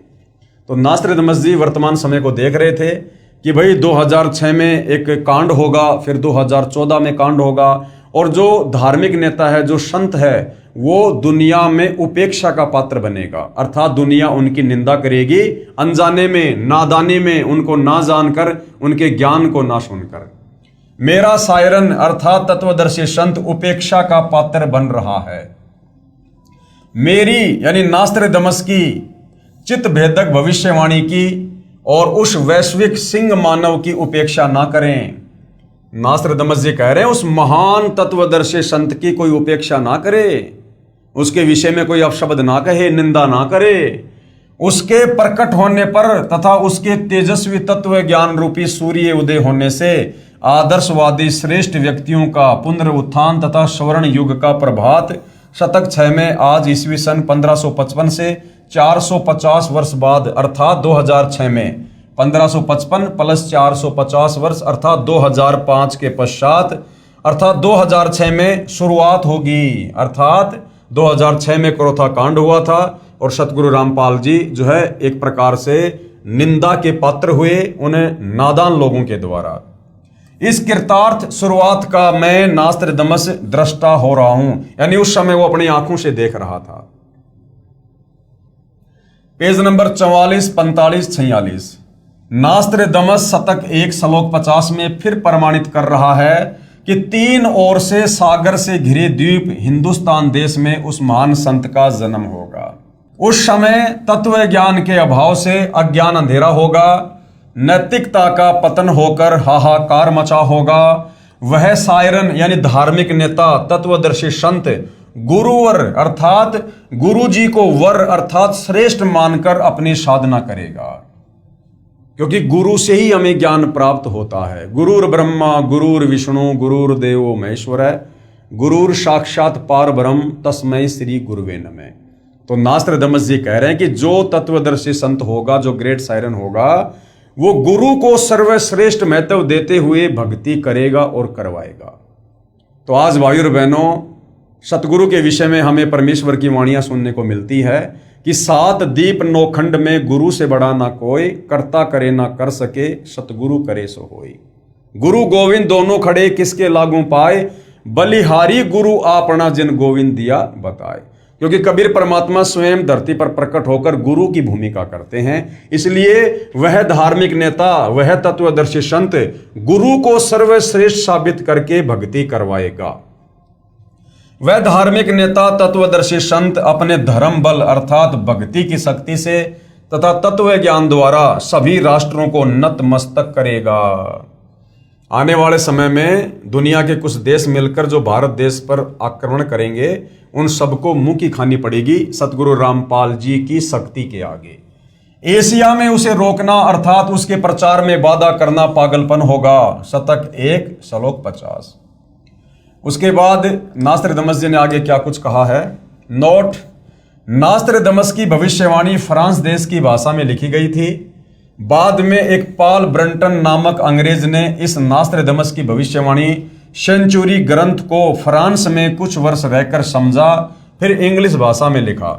तो नास्त्रदमस जी वर्तमान समय को देख रहे थे कि भाई 2006 में एक कांड होगा, फिर 2014 में कांड होगा, और जो धार्मिक नेता है, जो संत है, वो दुनिया में उपेक्षा का पात्र बनेगा, अर्थात दुनिया उनकी निंदा करेगी, अनजाने में, नादानी में, उनको ना जानकर, उनके ज्ञान को ना सुनकर। मेरा सायरन अर्थात तत्वदर्शी संत उपेक्षा का पात्र बन रहा है। मेरी यानी नास्त्रदमस की चित्त भेदक भविष्यवाणी की और उस वैश्विक सिंह मानव की उपेक्षा ना करें। नास्त्रदमस जी कह रहे हैं उस महान तत्वदर्शी संत की कोई उपेक्षा ना करे, उसके विषय में कोई अपशब्द ना कहे, निंदा ना करे। उसके प्रकट होने पर तथा उसके तेजस्वी तत्व ज्ञान रूपी सूर्य उदय होने से आदर्शवादी श्रेष्ठ व्यक्तियों का पुनरुत्थान तथा स्वर्ण युग का प्रभात शतक 6 में आज ईस्वी सन 1555 से 450 वर्ष बाद अर्थात 2006 में 1555 प्लस 450 वर्ष अर्थात 2005 के पश्चात अर्थात 2006 में शुरुआत होगी। अर्थात 2006 में क्रोथा कांड हुआ था और सतगुरु रामपाल जी जो है एक प्रकार से निंदा के पात्र हुए उन्हें नादान लोगों के द्वारा। इस कृतार्थ शुरुआत का मैं नास्त्रदमस दृष्टा हो रहा हूं, यानी उस समय वो अपनी आंखों से देख रहा था। पेज नंबर 44, 45, 46 नास्त्रदमस शतक 1 श्लोक 50 में फिर प्रमाणित कर रहा है कि 3 ओर से सागर से घिरे द्वीप हिंदुस्तान देश में उस महान संत का जन्म होगा। उस समय तत्व ज्ञान के अभाव से अज्ञान अंधेरा होगा, नैतिकता का पतन होकर हाहाकार मचा होगा। वह सायरन यानी धार्मिक नेता, तत्वदर्शी संत गुरुवर अर्थात गुरु जी को वर अर्थात श्रेष्ठ मानकर अपनी साधना करेगा, क्योंकि गुरु से ही हमें ज्ञान प्राप्त होता है। गुरुर ब्रह्मा गुरुर विष्णु गुरुर देवो महेश्वर है, गुरुर साक्षात पार ब्रह्म तस्मै श्री गुरुवे नमः। तो नास्त्रदमस जी कह रहे हैं कि जो तत्वदर्शी संत होगा, जो ग्रेट सायरन होगा, वो गुरु को सर्वश्रेष्ठ महत्व देते हुए भक्ति करेगा और करवाएगा। तो आज भाइयों और बहनों, सतगुरु के विषय में हमें परमेश्वर की वाणियां सुनने को मिलती है कि 7 दीप नौखंड में गुरु से बड़ा ना कोई, करता करे ना कर सके, सतगुरु करे सो होई। गुरु गोविंद दोनों खड़े किसके लागू पाए, बलिहारी गुरु आपना जिन गोविंद दिया बताए। क्योंकि कबीर परमात्मा स्वयं धरती पर प्रकट होकर गुरु की भूमिका करते हैं, इसलिए वह धार्मिक नेता, वह तत्वदर्शी संत गुरु को सर्वश्रेष्ठ साबित करके भक्ति करवाएगा। वह धार्मिक नेता, तत्वदर्शी संत अपने धर्म बल अर्थात भक्ति की शक्ति से तथा तत्व ज्ञान द्वारा सभी राष्ट्रों को नतमस्तक करेगा। आने वाले समय में दुनिया के कुछ देश मिलकर जो भारत देश पर आक्रमण करेंगे, उन सबको मुंह की खानी पड़ेगी सतगुरु रामपाल जी की शक्ति के आगे। एशिया में उसे रोकना अर्थात उसके प्रचार में बाधा करना पागलपन होगा। शतक 1 श्लोक 50। उसके बाद नास्त्रदमस जी ने आगे क्या कुछ कहा है, नोट। नास्त्रदमस की भविष्यवाणी फ्रांस देश की भाषा में लिखी गई थी। बाद में एक पॉल ब्रंटन नामक अंग्रेज ने इस नास्त्रदमस की भविष्यवाणी सेंचुरी ग्रंथ को फ्रांस में कुछ वर्ष रहकर समझा, फिर इंग्लिश भाषा में लिखा।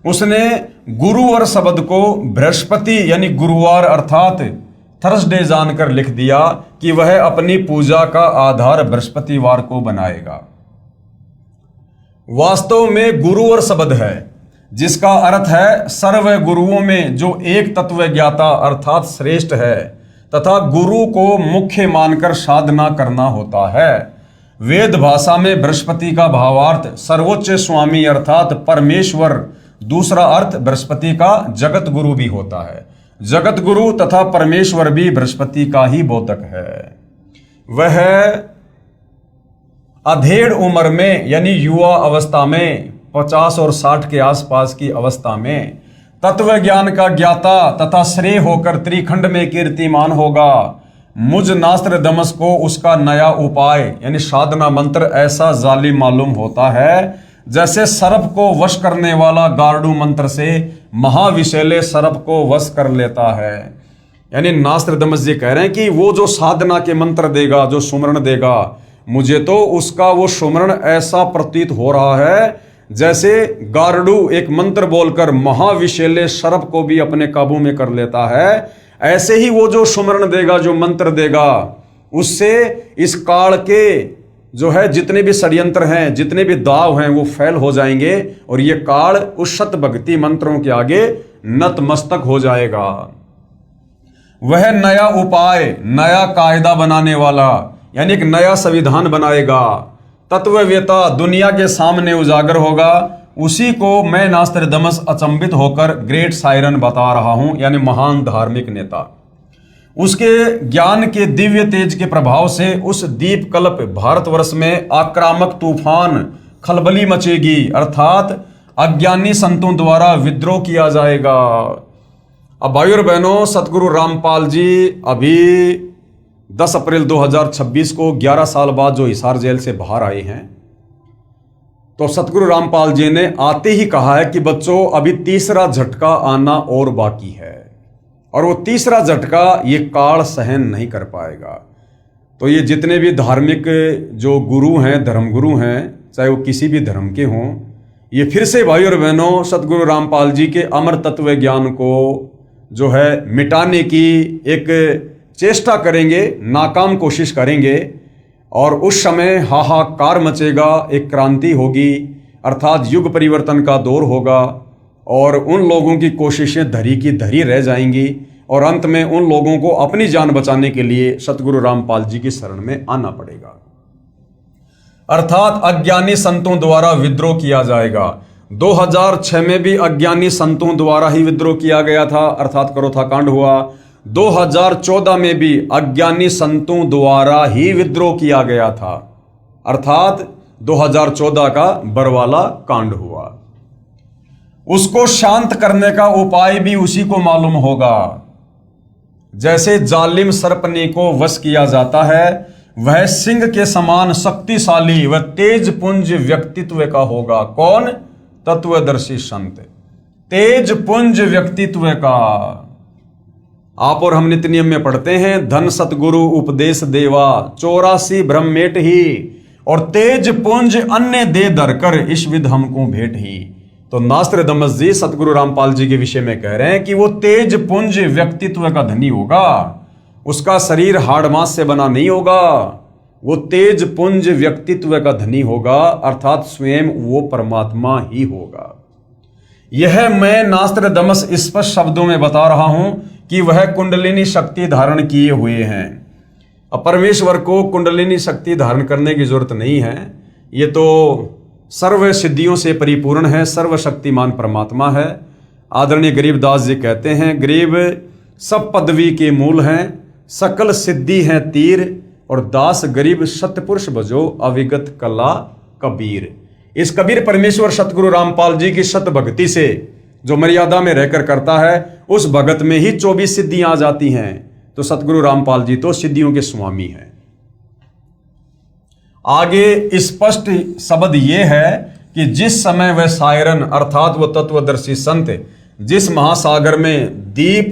उसने गुरुवार शब्द को बृहस्पति यानी गुरुवार अर्थात थर्सडे जानकर लिख दिया कि वह अपनी पूजा का आधार बृहस्पतिवार को बनाएगा। वास्तव में गुरुवार शब्द है जिसका अर्थ है सर्व गुरुओं में जो एक तत्व ज्ञाता अर्थात श्रेष्ठ है तथा गुरु को मुख्य मानकर साधना करना होता है। वेद भाषा में बृहस्पति का भावार्थ सर्वोच्च स्वामी अर्थात परमेश्वर, दूसरा अर्थ बृहस्पति का जगत गुरु भी होता है। जगत गुरु तथा परमेश्वर भी बृहस्पति का ही बोधक है। वह अधेड़ उम्र में यानी युवा अवस्था में 50 और 60 के आसपास की अवस्था में तत्व ज्ञान का ज्ञाता तथा श्रेय होकर त्रिखंड में कीर्तिमान होगा। मुझ नास्त्रदमस को उसका नया उपाय यानी साधना मंत्र ऐसा जालिम मालूम होता है जैसे सर्प को वश करने वाला गार्डू मंत्र से महाविशैले सर्प को वश कर लेता है। यानी नास्त्रदमस जी कह रहे हैं कि वो जो साधना के मंत्र देगा, जो सुमरण देगा, मुझे तो उसका वो सुमरण ऐसा प्रतीत हो रहा है जैसे गार्डू एक मंत्र बोलकर महाविशैले सर्प को भी अपने काबू में कर लेता है। ऐसे ही वो जो सुमरण देगा, जो मंत्र देगा, उससे इस काल के जो है जितने भी षड्यंत्र हैं, जितने भी दाव हैं, वो फैल हो जाएंगे और ये काल उस सत भक्ति मंत्रों के आगे नतमस्तक हो जाएगा। वह नया उपाय, नया कायदा बनाने वाला यानी एक नया संविधान बनाएगा। तत्ववेता दुनिया के सामने उजागर होगा। उसी को मैं नास्त्रदमस अचंभित होकर ग्रेट सायरन बता रहा हूं, यानी महान धार्मिक नेता। उसके ज्ञान के दिव्य तेज के प्रभाव से उस दीपकल्प भारतवर्ष में आक्रामक तूफान खलबली मचेगी अर्थात अज्ञानी संतों द्वारा विद्रोह किया जाएगा। अब भाइयों और बहनों, सतगुरु रामपाल जी अभी 10 अप्रैल 2026 को 11 साल बाद जो हिसार जेल से बाहर आए हैं, तो सतगुरु रामपाल जी ने आते ही कहा है कि बच्चों अभी तीसरा झटका आना और बाकी है। और वो तीसरा झटका ये काल सहन नहीं कर पाएगा। तो ये जितने भी धार्मिक जो गुरु हैं, धर्मगुरु हैं, चाहे वो किसी भी धर्म के हों, ये फिर से भाई और बहनों सतगुरु रामपाल जी के अमर तत्व ज्ञान को जो है मिटाने की एक चेष्टा करेंगे, नाकाम कोशिश करेंगे, और उस समय हाहाकार मचेगा, एक क्रांति होगी, अर्थात युग परिवर्तन का दौर होगा, और उन लोगों की कोशिशें धरी की धरी रह जाएंगी, और अंत में उन लोगों को अपनी जान बचाने के लिए सतगुरु रामपाल जी की शरण में आना पड़ेगा। अर्थात अज्ञानी संतों द्वारा विद्रोह किया जाएगा। 2006 में भी अज्ञानी संतों द्वारा ही विद्रोह किया गया था, अर्थात करोथा कांड हुआ। 2014 में भी अज्ञानी संतों द्वारा ही विद्रोह किया गया था, अर्थात 2014 का बरवाला कांड हुआ। उसको शांत करने का उपाय भी उसी को मालूम होगा। जैसे जालिम सर्पनी को वश किया जाता है, वह सिंह के समान शक्तिशाली व तेज पुंज व्यक्तित्व का होगा। कौन? तत्वदर्शी संत, तेज पुंज व्यक्तित्व का। आप और हम नित्य नियम में पढ़ते हैं, धन सतगुरु उपदेश देवा, 84 ब्रह्मेट ही, और तेज पुंज अन्य दे धरकर इस विध हमको भेंट ही। तो नास्त्रदमस जी सतगुरु रामपाल जी के विषय में कह रहे हैं कि वो तेज पुंज व्यक्तित्व का धनी होगा, उसका शरीर हाड़ मांस से बना नहीं होगा, वो तेज पुंज व्यक्तित्व का धनी होगा, अर्थात स्वयं वो परमात्मा ही होगा। यह मैं नास्त्रदमस स्पष्ट शब्दों में बता रहा हूं कि वह कुंडलिनी शक्ति धारण किए हुए हैं। अब परमेश्वर को कुंडलिनी शक्ति धारण करने की जरूरत नहीं है, ये तो सर्व सिद्धियों से परिपूर्ण है, सर्वशक्तिमान परमात्मा है। आदरणीय गरीबदास जी कहते हैं, गरीब सब पदवी के मूल हैं, सकल सिद्धि है तीर, और दास गरीब सतपुरुष भजो अविगत कला कबीर। इस कबीर परमेश्वर सतगुरु रामपाल जी की सत भक्ति से जो मर्यादा में रहकर करता है, उस भगत में ही 24 सिद्धियां आ जाती हैं। तो सतगुरु रामपाल जी तो सिद्धियों के स्वामी हैं। आगे स्पष्ट शब्द यह है कि जिस समय वह सायरन अर्थात वह तत्वदर्शी संत जिस महासागर में दीप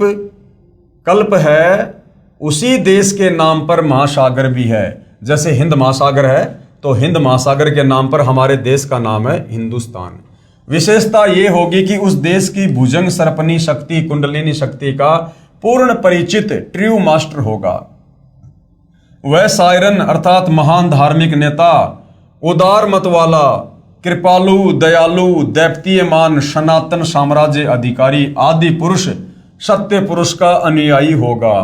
कल्प है, उसी देश के नाम पर महासागर भी है। जैसे हिंद महासागर है, तो हिंद महासागर के नाम पर हमारे देश का नाम है हिंदुस्तान। विशेषता यह होगी कि उस देश की भुजंग सर्पनी शक्ति, कुंडलिनी शक्ति का पूर्ण परिचित ट्रू मास्टर होगा। वह सायरन अर्थात महान धार्मिक नेता, उदार मत वाला, कृपालु, दयालु, दैप्तीयमान, सनातन साम्राज्य अधिकारी, आदि पुरुष, सत्य पुरुष का अनुयायी होगा।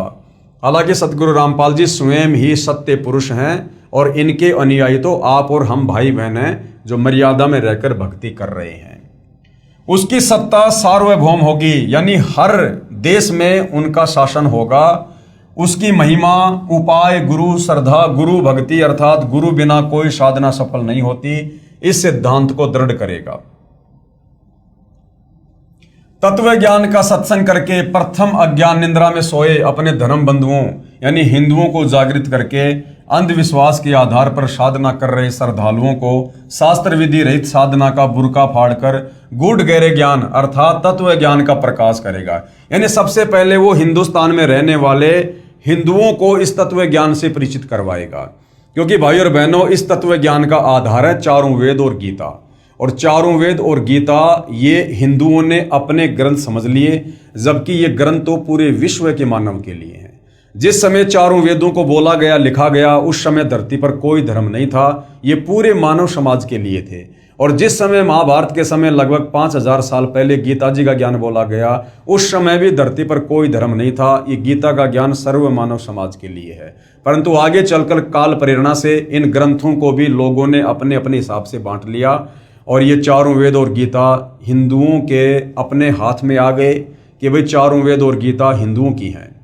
हालांकि सतगुरु रामपाल जी स्वयं ही सत्य पुरुष हैं, और इनके अनुयायी तो आप और हम भाई बहन हैं जो मर्यादा में रहकर भक्ति कर रहे हैं। उसकी सत्ता सार्वभौम होगी, यानी हर देश में उनका शासन होगा। उसकी महिमा, उपाय, गुरु श्रद्धा, गुरु भक्ति अर्थात गुरु बिना कोई साधना सफल नहीं होती, इस सिद्धांत को दृढ़ करेगा। तत्व ज्ञान का सत्संग करके प्रथम अज्ञान निंद्रा में सोए अपने धर्म बंधुओं यानी हिंदुओं को जागृत करके अंधविश्वास के आधार पर साधना कर रहे श्रद्धालुओं को शास्त्र विधि रहित साधना का बुर्का फाड़कर गूढ़ गहरे ज्ञान अर्थात तत्व ज्ञान का प्रकाश करेगा। यानी सबसे पहले वो हिंदुस्तान में रहने वाले हिंदुओं को इस तत्व ज्ञान से परिचित करवाएगा, क्योंकि भाई और बहनों इस तत्व ज्ञान का आधार है चारों वेद और गीता। और चारों वेद और गीता ये हिंदुओं ने अपने ग्रंथ समझ लिए, जबकि ये ग्रंथ तो पूरे विश्व के मानव के लिए हैं। जिस समय चारों वेदों को बोला गया, लिखा गया, उस समय धरती पर कोई धर्म नहीं था, ये पूरे मानव समाज के लिए थे। और जिस समय महाभारत के समय लगभग 5000 साल पहले गीता जी का ज्ञान बोला गया, उस समय भी धरती पर कोई धर्म नहीं था। ये गीता का ज्ञान सर्व मानव समाज के लिए है। परंतु आगे चलकर काल प्रेरणा से इन ग्रंथों को भी लोगों ने अपने अपने हिसाब से बांट लिया, और ये चारों वेद और गीता हिंदुओं के अपने हाथ में आ गए कि भाई चारों वेद और गीता हिंदुओं की हैं।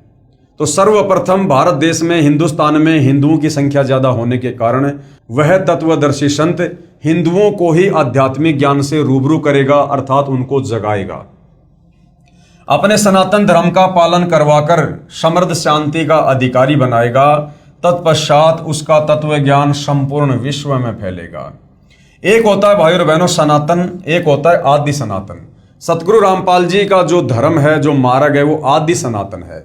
तो सर्वप्रथम भारत देश में, हिंदुस्तान में हिंदुओं की संख्या ज्यादा होने के कारण वह तत्वदर्शी संत हिंदुओं को ही आध्यात्मिक ज्ञान से रूबरू करेगा, अर्थात उनको जगाएगा। अपने सनातन धर्म का पालन करवाकर समृद्ध शांति का अधिकारी बनाएगा। तत्पश्चात उसका तत्व ज्ञान संपूर्ण विश्व में फैलेगा। एक होता है भाई और बहनों सनातन, एक होता है आदि सनातन। सतगुरु रामपाल जी का जो धर्म है, जो मार्ग है, वो आदि सनातन है।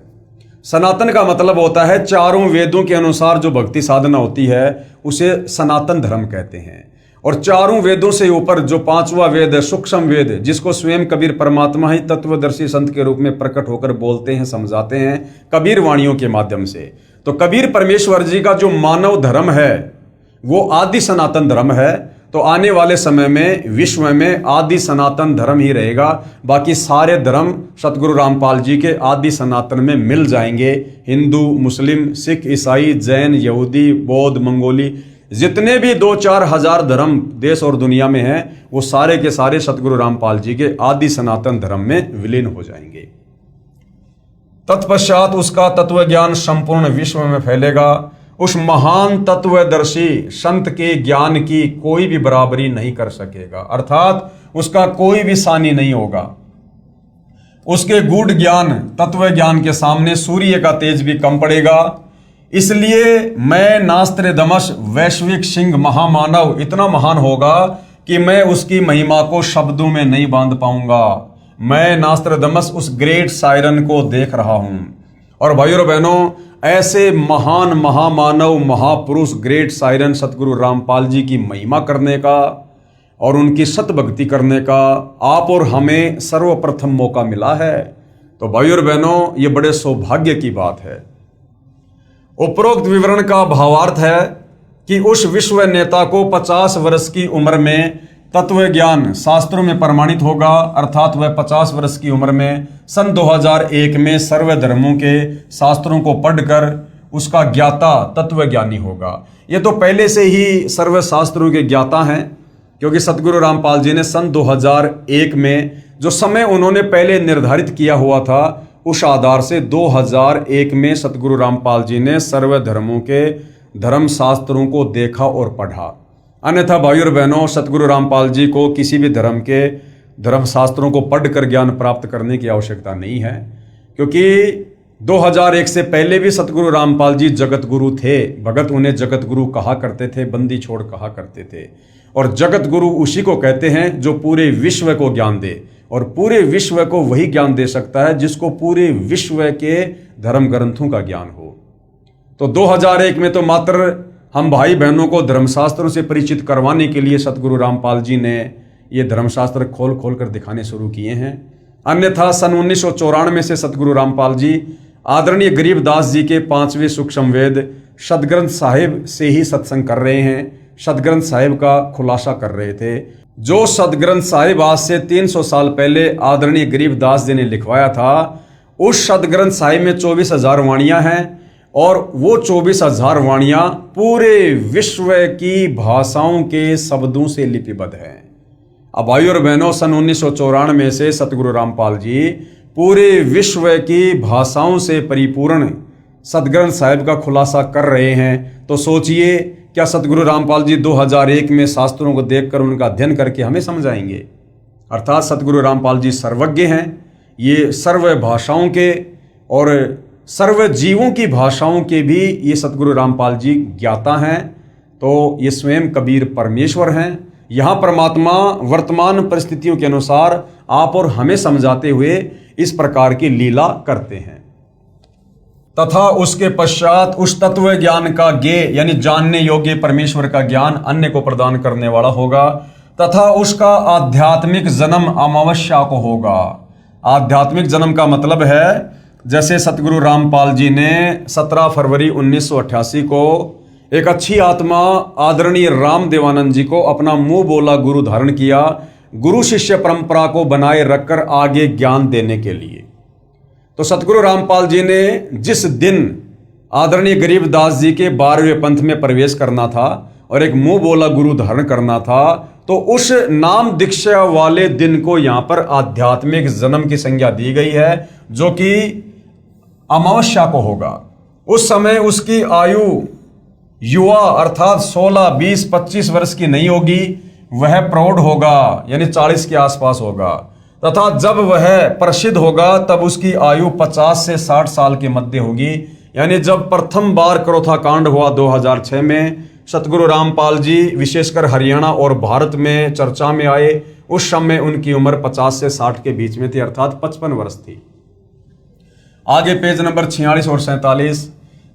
सनातन का मतलब होता है चारों वेदों के अनुसार जो भक्ति साधना होती है उसे सनातन धर्म कहते हैं। और चारों वेदों से ऊपर जो पांचवा वेद है, सूक्ष्म वेद, जिसको स्वयं कबीर परमात्मा ही तत्वदर्शी संत के रूप में प्रकट होकर बोलते हैं, समझाते हैं कबीर वाणियों के माध्यम से। तो कबीर परमेश्वर जी का जो मानव धर्म है वो आदि सनातन धर्म है। तो आने वाले समय में विश्व में आदि सनातन धर्म ही रहेगा, बाकी सारे धर्म सतगुरु रामपाल जी के आदि सनातन में मिल जाएंगे। हिंदू, मुस्लिम, सिख, ईसाई, जैन, यहूदी, बौद्ध, मंगोली, जितने भी 2-4 हजार धर्म देश और दुनिया में हैं, वो सारे के सारे सतगुरु रामपाल जी के आदि सनातन धर्म में विलीन हो जाएंगे। तत्पश्चात उसका तत्व ज्ञान संपूर्ण विश्व में फैलेगा। उस महान तत्वदर्शी संत के ज्ञान की कोई भी बराबरी नहीं कर सकेगा, अर्थात उसका कोई भी सानी नहीं होगा। उसके गूढ़ ज्ञान, तत्व ज्ञान के सामने सूर्य का तेज भी कम पड़ेगा। इसलिए मैं नास्त्रेदमस वैश्विक सिंह महामानव इतना महान होगा कि मैं उसकी महिमा को शब्दों में नहीं बांध पाऊंगा। मैं नास्त्रेदमस उस ग्रेट सायरन को देख रहा हूं। और भाइयों और बहनों, ऐसे महान महामानव महापुरुष ग्रेट सायरन सतगुरु रामपाल जी की महिमा करने का और उनकी सतभक्ति करने का आप और हमें सर्वप्रथम मौका मिला है। तो भाइयों और बहनों, ये बड़े सौभाग्य की बात है। उपरोक्त विवरण का भावार्थ है कि उस विश्व नेता को 50 वर्ष की उम्र में तत्व ज्ञान शास्त्रों में प्रमाणित होगा, अर्थात वह 50 वर्ष की उम्र में सन 2001 में सर्व धर्मों के शास्त्रों को पढ़कर उसका ज्ञाता तत्वज्ञानी होगा। ये तो पहले से ही सर्व शास्त्रों के ज्ञाता हैं, क्योंकि सतगुरु रामपाल जी ने सन 2001 में जो समय उन्होंने पहले निर्धारित किया हुआ था, उस आधार से 2001 में सतगुरु रामपाल जी ने सर्व धर्मों के धर्म शास्त्रों को देखा और पढ़ा। अन्यथा भाइयों और बहनों, सतगुरु रामपाल जी को किसी भी धर्म के धर्म शास्त्रों को पढ़कर ज्ञान प्राप्त करने की आवश्यकता नहीं है, क्योंकि 2001 से पहले भी सतगुरु रामपाल जी जगत गुरु थे। भगत उन्हें जगत गुरु कहा करते थे, बंदी छोड़ कहा करते थे। और जगत गुरु उसी को कहते हैं जो पूरे विश्व को ज्ञान दे, और पूरे विश्व को वही ज्ञान दे सकता है जिसको पूरे विश्व के धर्म ग्रंथों का ज्ञान हो। तो 2001 में तो मात्र हम भाई बहनों को धर्मशास्त्रों से परिचित करवाने के लिए सतगुरु रामपाल जी ने ये धर्मशास्त्र खोल खोल कर दिखाने शुरू किए हैं। अन्यथा सन 1994 से सतगुरु रामपाल जी आदरणीय गरीबदास जी के 5वें सूक्ष्म वेद सदग्रंथ साहिब से ही सत्संग कर रहे हैं, सदग्रंथ साहिब का खुलासा कर रहे थे। जो सदग्रंथ साहिब आज से 300 साल पहले आदरणीय गरीबदास जी ने लिखवाया था, उस सदग्रंथ साहिब में 24,000 वाणियां हैं, और वो 24,000 वाणियां पूरे विश्व की भाषाओं के शब्दों से लिपिबद्ध हैं। अब भाइयों और बहनों, सन 1994 से सतगुरु रामपाल जी पूरे विश्व की भाषाओं से परिपूर्ण सदग्रंथ साहिब का खुलासा कर रहे हैं। तो सोचिए, क्या सतगुरु रामपाल जी 2001 में शास्त्रों को देखकर उनका अध्ययन करके हमें समझाएंगे? अर्थात सतगुरु रामपाल जी सर्वज्ञ हैं। ये सर्व भाषाओं के और सर्व जीवों की भाषाओं के भी ये सतगुरु रामपाल जी ज्ञाता हैं। तो ये स्वयं कबीर परमेश्वर हैं। यहाँ परमात्मा वर्तमान परिस्थितियों के अनुसार आप और हमें समझाते हुए इस प्रकार की लीला करते हैं। तथा उसके पश्चात उस तत्व ज्ञान का ज्ञेय यानी जानने योग्य परमेश्वर का ज्ञान अन्य को प्रदान करने वाला होगा, तथा उसका आध्यात्मिक जन्म अमावस्या को होगा। आध्यात्मिक जन्म का मतलब है, जैसे सतगुरु रामपाल जी ने 17 फरवरी 1988 को एक अच्छी आत्मा आदरणीय राम देवानंद जी को अपना मुंह बोला गुरु धारण किया, गुरु शिष्य परंपरा को बनाए रखकर आगे ज्ञान देने के लिए। तो सतगुरु रामपाल जी ने जिस दिन आदरणीय गरीबदास जी के 12वें पंथ में प्रवेश करना था और एक मुंह बोला गुरु धारण करना था, तो उस नाम दीक्षा वाले दिन को यहां पर आध्यात्मिक जन्म की संज्ञा दी गई है, जो कि अमावस्या को होगा। उस समय उसकी आयु युवा अर्थात 16, 20, 25 वर्ष की नहीं होगी, वह प्रौढ़ होगा, यानी 40 के आसपास होगा। तथा जब वह प्रसिद्ध होगा तब उसकी आयु 50 से 60 साल के मध्य होगी। यानी जब प्रथम बार करोथा कांड हुआ 2006 में, सतगुरु रामपाल जी विशेषकर हरियाणा और भारत में चर्चा में आए। उस समय उनकी उम्र 50 से 60 के बीच में थी, अर्थात 55 वर्ष थी। आगे पेज नंबर 46 और 47।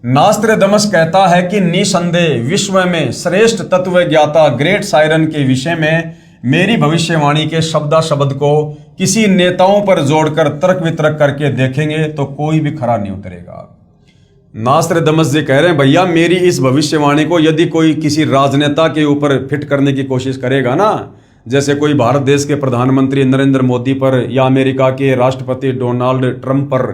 नास्त्रदमस कहता है कि निसंदेह विश्व में श्रेष्ठ तत्व ज्ञाता ग्रेट सायरन के विषय में मेरी भविष्यवाणी के शब्दाशब्द को किसी नेताओं पर जोड़कर तर्क वितर्क करके देखेंगे तो कोई भी खरा नहीं उतरेगा। नास्त्रदमस जी कह रहे हैं, भैया मेरी इस भविष्यवाणी को यदि कोई किसी राजनेता के ऊपर फिट करने की कोशिश करेगा ना, जैसे कोई भारत देश के प्रधानमंत्री नरेंद्र मोदी पर या अमेरिका के राष्ट्रपति डोनाल्ड ट्रंप पर,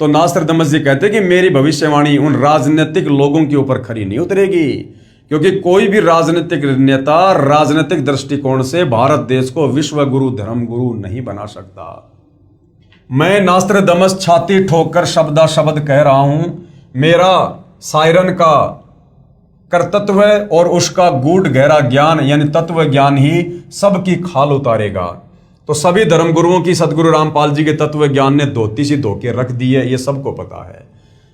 तो नास्त्रदमस जी कहते हैं कि मेरी भविष्यवाणी उन राजनीतिक लोगों के ऊपर खरी नहीं उतरेगी, क्योंकि कोई भी राजनीतिक नेता राजनीतिक दृष्टिकोण से भारत देश को विश्व गुरु धर्म गुरु नहीं बना सकता। मैं नास्त्रदमस छाती ठोककर शब्दाशब्द कह रहा हूं, मेरा सायरन का कर्तृत्व और उसका गूढ़ गहरा ज्ञान यानी तत्व ज्ञान ही सबकी खाल उतारेगा। तो सभी धर्मगुरुओं की सदगुरु रामपाल जी के तत्व ज्ञान ने धोती सी धोके रख दी है, ये सबको पता है।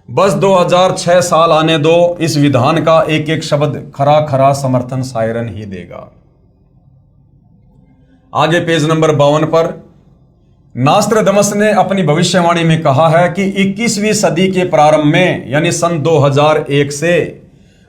बस 2006 साल आने दो, इस विधान का एक एक शब्द खरा खरा समर्थन सायरन ही देगा। आगे पेज नंबर 52 पर नास्त्रदमस ने अपनी भविष्यवाणी में कहा है कि 21वीं सदी के प्रारंभ में यानी सन 2001 से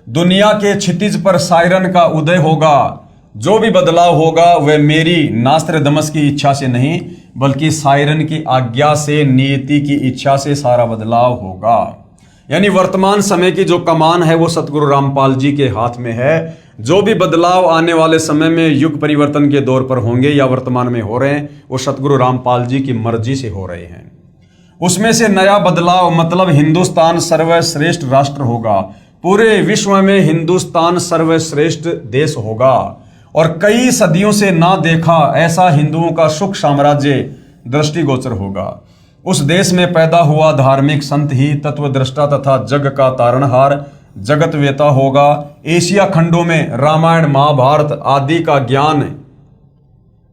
दुनिया के क्षितिज पर सायरन का उदय होगा। जो भी बदलाव होगा वह मेरी नास्त्रदमस की इच्छा से नहीं बल्कि सायरन की आज्ञा से, नियति की इच्छा से सारा बदलाव होगा। यानी वर्तमान समय की जो कमान है वो सतगुरु रामपाल जी के हाथ में है। जो भी बदलाव आने वाले समय में युग परिवर्तन के दौर पर होंगे या वर्तमान में हो रहे हैं, वो सतगुरु रामपाल जी की मर्जी से हो रहे हैं। उसमें से नया बदलाव मतलब हिंदुस्तान सर्वश्रेष्ठ राष्ट्र होगा। पूरे विश्व में हिंदुस्तान सर्वश्रेष्ठ देश होगा और कई सदियों से ना देखा ऐसा हिंदुओं का सुख साम्राज्य दृष्टिगोचर होगा। उस देश में पैदा हुआ धार्मिक संत ही तत्वदृष्टा तथा जग का तारणहार जगत वेता होगा। एशिया खंडों में रामायण महाभारत आदि का ज्ञान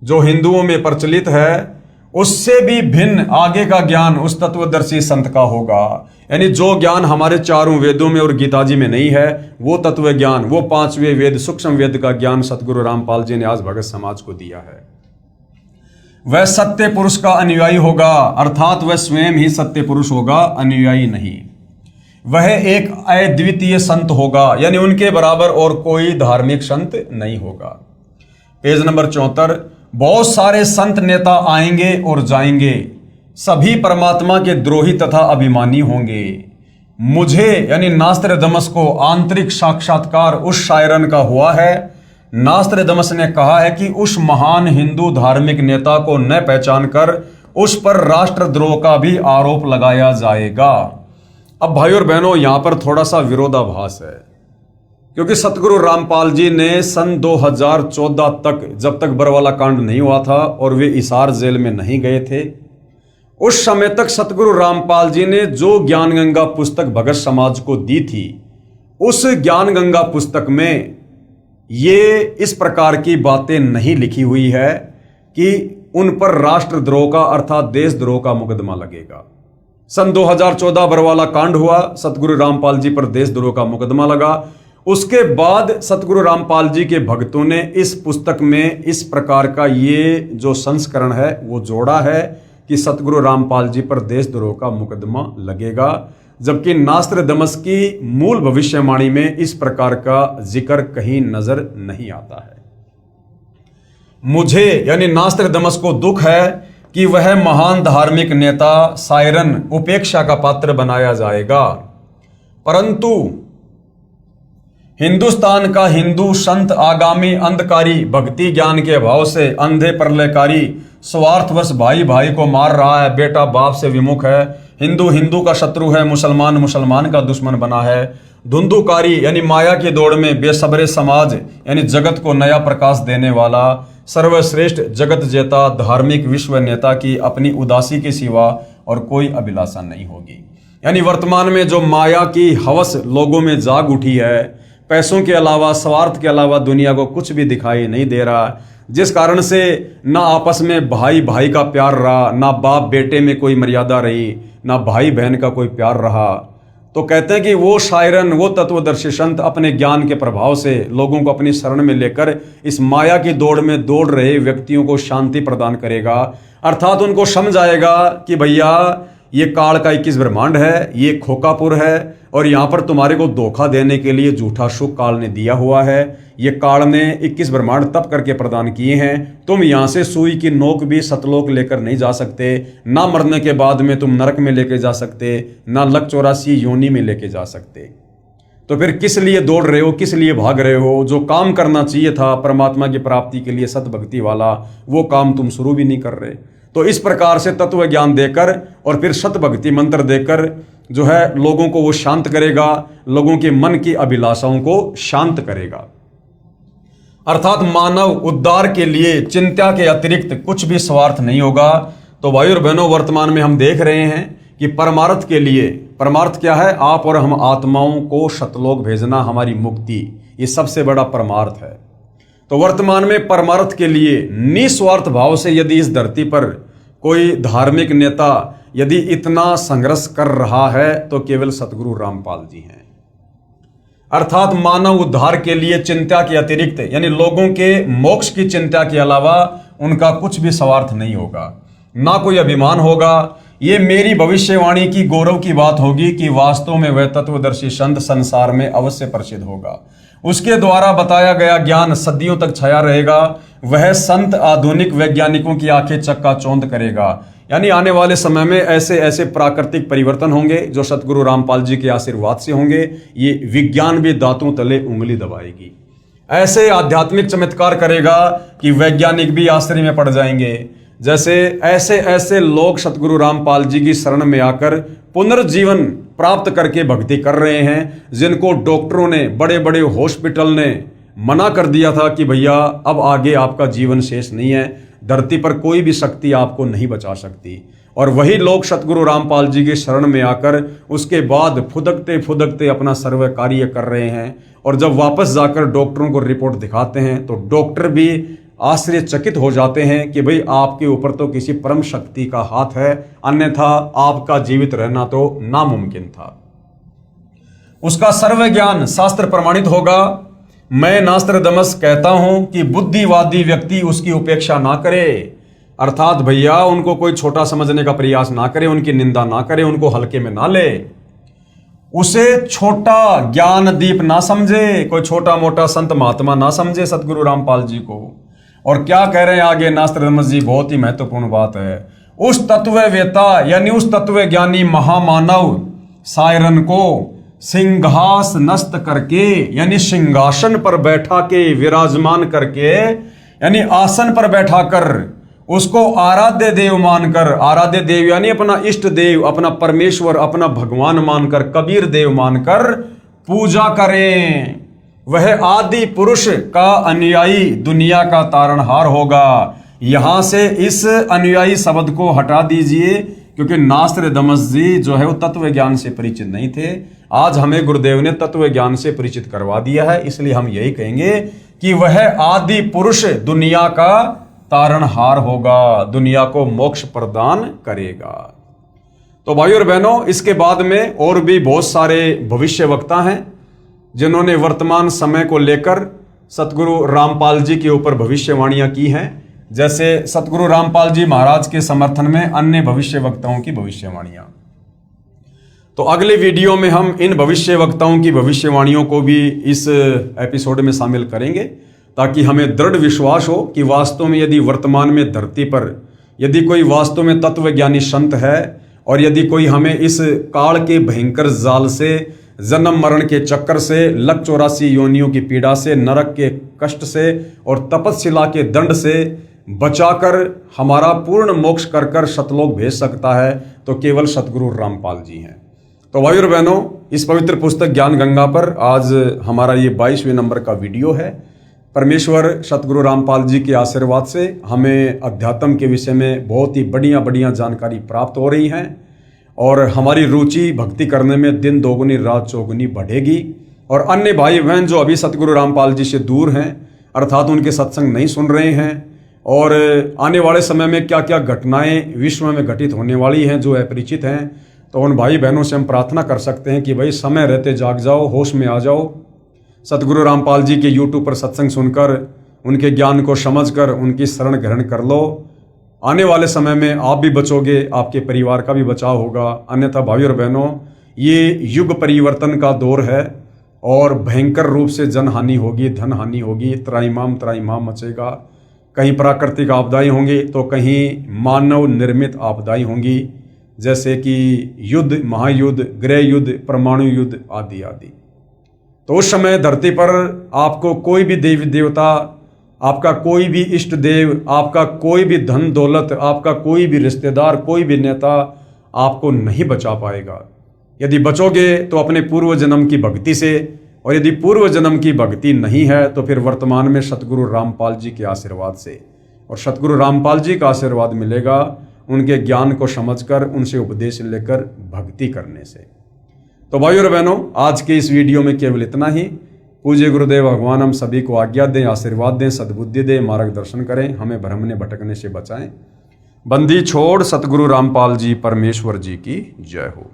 जो हिंदुओं में प्रचलित है उससे भी भिन्न आगे का ज्ञान उस तत्वदर्शी संत का होगा। यानी जो ज्ञान हमारे चारों वेदों में और गीता जी में नहीं है, वो तत्व ज्ञान, वो पांचवें वेद सूक्ष्म वेद का ज्ञान सतगुरु रामपाल जी ने आज भगत समाज को दिया है। वह सत्य पुरुष का अनुयायी होगा, अर्थात वह स्वयं ही सत्य पुरुष होगा, अनुयायी नहीं। वह एक अद्वितीय संत होगा, यानी उनके बराबर और कोई धार्मिक संत नहीं होगा। Page number 74। बहुत सारे संत नेता आएंगे और जाएंगे, सभी परमात्मा के द्रोही तथा अभिमानी होंगे। मुझे यानी नास्त्रदमस को आंतरिक साक्षात्कार उस शायरन का हुआ है। नास्त्रदमस ने कहा है कि उस महान हिंदू धार्मिक नेता को न पहचान कर उस पर राष्ट्रद्रोह का भी आरोप लगाया जाएगा। अब भाई और बहनों, यहां पर थोड़ा सा विरोधाभास है, क्योंकि सतगुरु रामपाल जी ने सन 2014 तक, जब तक बरवाला कांड नहीं हुआ था और वे हिसार जेल में नहीं गए थे, उस समय तक सतगुरु रामपाल जी ने जो ज्ञान गंगा पुस्तक भगत समाज को दी थी, उस ज्ञान गंगा पुस्तक में ये इस प्रकार की बातें नहीं लिखी हुई है कि उन पर राष्ट्रद्रोह का अर्थात देशद्रोह का मुकदमा लगेगा। सन 2014 बरवाला कांड हुआ, सतगुरु रामपाल जी पर देशद्रोह का मुकदमा लगा। उसके बाद सतगुरु रामपाल जी के भक्तों ने इस पुस्तक में इस प्रकार का ये जो संस्करण है वो जोड़ा है कि सतगुरु रामपाल जी पर देशद्रोह का मुकदमा लगेगा, जबकि नास्त्रदमस की मूल भविष्यवाणी में इस प्रकार का जिक्र कहीं नजर नहीं आता है। मुझे यानी नास्त्रदमस को दुख है कि वह महान धार्मिक नेता सायरन उपेक्षा का पात्र बनाया जाएगा, परंतु हिंदुस्तान का हिंदू संत आगामी अंधकारी भक्ति ज्ञान के अभाव से अंधे प्रलयकारी स्वार्थवश भाई भाई को मार रहा है, बेटा बाप से विमुख है, हिंदू हिंदू का शत्रु है, मुसलमान मुसलमान का दुश्मन बना है। धुंधुकारी यानी माया की दौड़ में बेसब्रे समाज यानी जगत को नया प्रकाश देने वाला सर्वश्रेष्ठ जगत जेता धार्मिक विश्व नेता की अपनी उदासी के सिवा और कोई अभिलाषा नहीं होगी। यानी वर्तमान में जो माया की हवस लोगों में जाग उठी है, पैसों के अलावा स्वार्थ के अलावा दुनिया को कुछ भी दिखाई नहीं दे रहा, जिस कारण से ना आपस में भाई भाई का प्यार रहा, ना बाप बेटे में कोई मर्यादा रही, ना भाई बहन का कोई प्यार रहा। तो कहते हैं कि वो शायरन, वो तत्वदर्शी संत अपने ज्ञान के प्रभाव से लोगों को अपनी शरण में लेकर इस माया की दौड़ में दौड़ रहे व्यक्तियों को शांति प्रदान करेगा। अर्थात उनको समझ आएगा कि भैया ये काल का 21 ब्रह्मांड है, ये खोकापुर है, और यहाँ पर तुम्हारे को धोखा देने के लिए झूठा सुख काल ने दिया हुआ है। ये काल ने 21 ब्रह्मांड तप करके प्रदान किए हैं। तुम यहाँ से सुई की नोक भी सतलोक लेकर नहीं जा सकते, ना मरने के बाद में तुम नरक में लेके जा सकते, ना लक 84 योनि में लेके जा सकते। तो फिर किस लिए दौड़ रहे हो, किस लिए भाग रहे हो? जो काम करना चाहिए था परमात्मा की प्राप्ति के लिए सतभक्ति वाला, वो काम तुम शुरू भी नहीं कर रहे। तो इस प्रकार से तत्व ज्ञान देकर और फिर सतभक्ति मंत्र देकर जो है लोगों को वो शांत करेगा, लोगों के मन की अभिलाषाओं को शांत करेगा। अर्थात मानव उद्धार के लिए चिंता के अतिरिक्त कुछ भी स्वार्थ नहीं होगा। तो भाई और बहनों, वर्तमान में हम देख रहे हैं कि परमार्थ के लिए, परमार्थ क्या है? आप और हम आत्माओं को सतलोक भेजना, हमारी मुक्ति, ये सबसे बड़ा परमार्थ है। तो वर्तमान में परमार्थ के लिए निस्वार्थ भाव से यदि इस धरती पर कोई धार्मिक नेता यदि इतना संघर्ष कर रहा है तो केवल सतगुरु रामपाल जी हैं। अर्थात मानव उद्धार के लिए चिंता के अतिरिक्त, यानी लोगों के मोक्ष की चिंता के अलावा उनका कुछ भी स्वार्थ नहीं होगा, ना कोई अभिमान होगा। ये मेरी भविष्यवाणी की गौरव की बात होगी कि वास्तव में वह तत्वदर्शी संत संसार में अवश्य प्रसिद्ध होगा। उसके द्वारा बताया गया ज्ञान सदियों तक छाया रहेगा। वह संत आधुनिक वैज्ञानिकों की आंखें चक्काचौंध करेगा। यानी आने वाले समय में ऐसे ऐसे प्राकृतिक परिवर्तन होंगे जो सतगुरु रामपाल जी के आशीर्वाद से होंगे। ये विज्ञान भी दांतों तले उंगली दबाएगी। ऐसे आध्यात्मिक चमत्कार करेगा कि वैज्ञानिक भी आश्चर्य में पड़ जाएंगे। जैसे ऐसे ऐसे लोग सतगुरु रामपाल जी की शरण में आकर पुनर्जीवन प्राप्त करके भक्ति कर रहे हैं, जिनको डॉक्टरों ने, बड़े बड़े हॉस्पिटल ने मना कर दिया था कि भैया अब आगे आपका जीवन शेष नहीं है, धरती पर कोई भी शक्ति आपको नहीं बचा सकती। और वही लोग सतगुरु रामपाल जी की शरण में आकर उसके बाद फुदकते फुदकते अपना सर्व कार्य कर रहे हैं। और जब वापस जाकर डॉक्टरों को रिपोर्ट दिखाते हैं तो डॉक्टर भी आश्चर्यचकित हो जाते हैं कि भाई आपके ऊपर तो किसी परम शक्ति का हाथ है, अन्यथा आपका जीवित रहना तो नामुमकिन था। उसका सर्व ज्ञान शास्त्र प्रमाणित होगा। मैं नास्त्रदमस कहता हूं कि बुद्धिवादी व्यक्ति उसकी उपेक्षा ना करे। अर्थात भैया उनको कोई छोटा समझने का प्रयास ना करे, उनकी निंदा ना करे, उनको हल्के में ना ले, उसे छोटा ज्ञान दीप ना समझे, कोई छोटा मोटा संत महात्मा ना समझे सतगुरु रामपाल जी को। और क्या कह रहे हैं आगे नास्त्रदमस जी, बहुत ही महत्वपूर्ण बात है। उस तत्ववेता यानी उस तत्व ज्ञानी महामानव सायरन को सिंहास नस्त करके, यानी सिंहासन पर बैठा के, विराजमान करके, यानी आसन पर बैठाकर उसको आराध्य देव मानकर, आराध्य देव यानी अपना इष्ट देव, अपना परमेश्वर, अपना भगवान मानकर, कबीर देव मानकर पूजा करें। वह आदि पुरुष का अनुयायी दुनिया का तारणहार होगा। यहां से इस अनुयायी शब्द को हटा दीजिए, क्योंकि नास्त्रदमस जी जो है वो तत्व ज्ञान से परिचित नहीं थे। आज हमें गुरुदेव ने तत्व ज्ञान से परिचित करवा दिया है, इसलिए हम यही कहेंगे कि वह आदि पुरुष दुनिया का तारणहार होगा, दुनिया को मोक्ष प्रदान करेगा। तो भाइयों और बहनों, इसके बाद में और भी बहुत सारे भविष्य वक्ता हैं जिन्होंने वर्तमान समय को लेकर सतगुरु रामपाल जी के ऊपर भविष्यवाणियां की हैं। जैसे सतगुरु रामपाल जी महाराज के समर्थन में अन्य भविष्य वक्ताओं की भविष्यवाणियां। तो अगले वीडियो में हम इन भविष्य वक्ताओं की भविष्यवाणियों को भी इस एपिसोड में शामिल करेंगे, ताकि हमें दृढ़ विश्वास हो कि वास्तव में यदि वर्तमान में धरती पर यदि कोई वास्तव में तत्वज्ञानी संत है, और यदि कोई हमें इस काल के भयंकर जाल से, जन्म मरण के चक्कर से, लक 84 योनियों की पीड़ा से, नरक के कष्ट से और तपस्शिला के दंड से बचाकर हमारा पूर्ण मोक्ष कर कर सतलोक भेज सकता है, तो केवल सतगुरु रामपाल जी हैं। तो भाइयों और बहनों, इस पवित्र पुस्तक ज्ञान गंगा पर आज हमारा ये 22वें नंबर का वीडियो है। परमेश्वर सतगुरु रामपाल जी के आशीर्वाद से हमें अध्यात्म के विषय में बहुत ही बढ़िया बढ़िया जानकारी प्राप्त हो रही हैं, और हमारी रुचि भक्ति करने में दिन दोगुनी रात चौगुनी बढ़ेगी। और अन्य भाई बहन जो अभी सतगुरु रामपाल जी से दूर हैं, अर्थात उनके सत्संग नहीं सुन रहे हैं, और आने वाले समय में क्या क्या घटनाएं विश्व में घटित होने वाली हैं जो अपरिचित हैं, तो उन भाई बहनों से हम प्रार्थना कर सकते हैं कि भाई समय रहते जाग जाओ, होश में आ जाओ। सतगुरु रामपाल जी के यूट्यूब पर सत्संग सुनकर, उनके ज्ञान को समझकर उनकी शरण ग्रहण कर लो। आने वाले समय में आप भी बचोगे, आपके परिवार का भी बचाव होगा। अन्यथा भाई और बहनों, ये युग परिवर्तन का दौर है और भयंकर रूप से जन हानि होगी, धन हानि होगी, त्राहिमाम मचेगा। कहीं प्राकृतिक आपदाएं होंगी तो कहीं मानव निर्मित आपदाएं होंगी, जैसे कि युद्ध, महायुद्ध, गृह युद्ध, परमाणु युद्ध आदि आदि। तो उस समय धरती पर आपको कोई भी देवी देवता, आपका कोई भी इष्ट देव, आपका कोई भी धन दौलत, आपका कोई भी रिश्तेदार, कोई भी नेता आपको नहीं बचा पाएगा। यदि बचोगे तो अपने पूर्व जन्म की भक्ति से, और यदि पूर्व जन्म की भक्ति नहीं है तो फिर वर्तमान में सतगुरु रामपाल जी के आशीर्वाद से। और सतगुरु रामपाल जी का आशीर्वाद मिलेगा उनके ज्ञान को समझकर, उनसे उपदेश लेकर भक्ति करने से। तो भाइयों और बहनों, आज के इस वीडियो में केवल इतना ही। पूज्य गुरुदेव भगवान हम सभी को आज्ञा दें, आशीर्वाद दें, सद्बुद्धि दें, मार्गदर्शन करें, हमें भ्रमने भटकने से बचाएं। बंदी छोड़ सतगुरु रामपाल जी परमेश्वर जी की जय हो।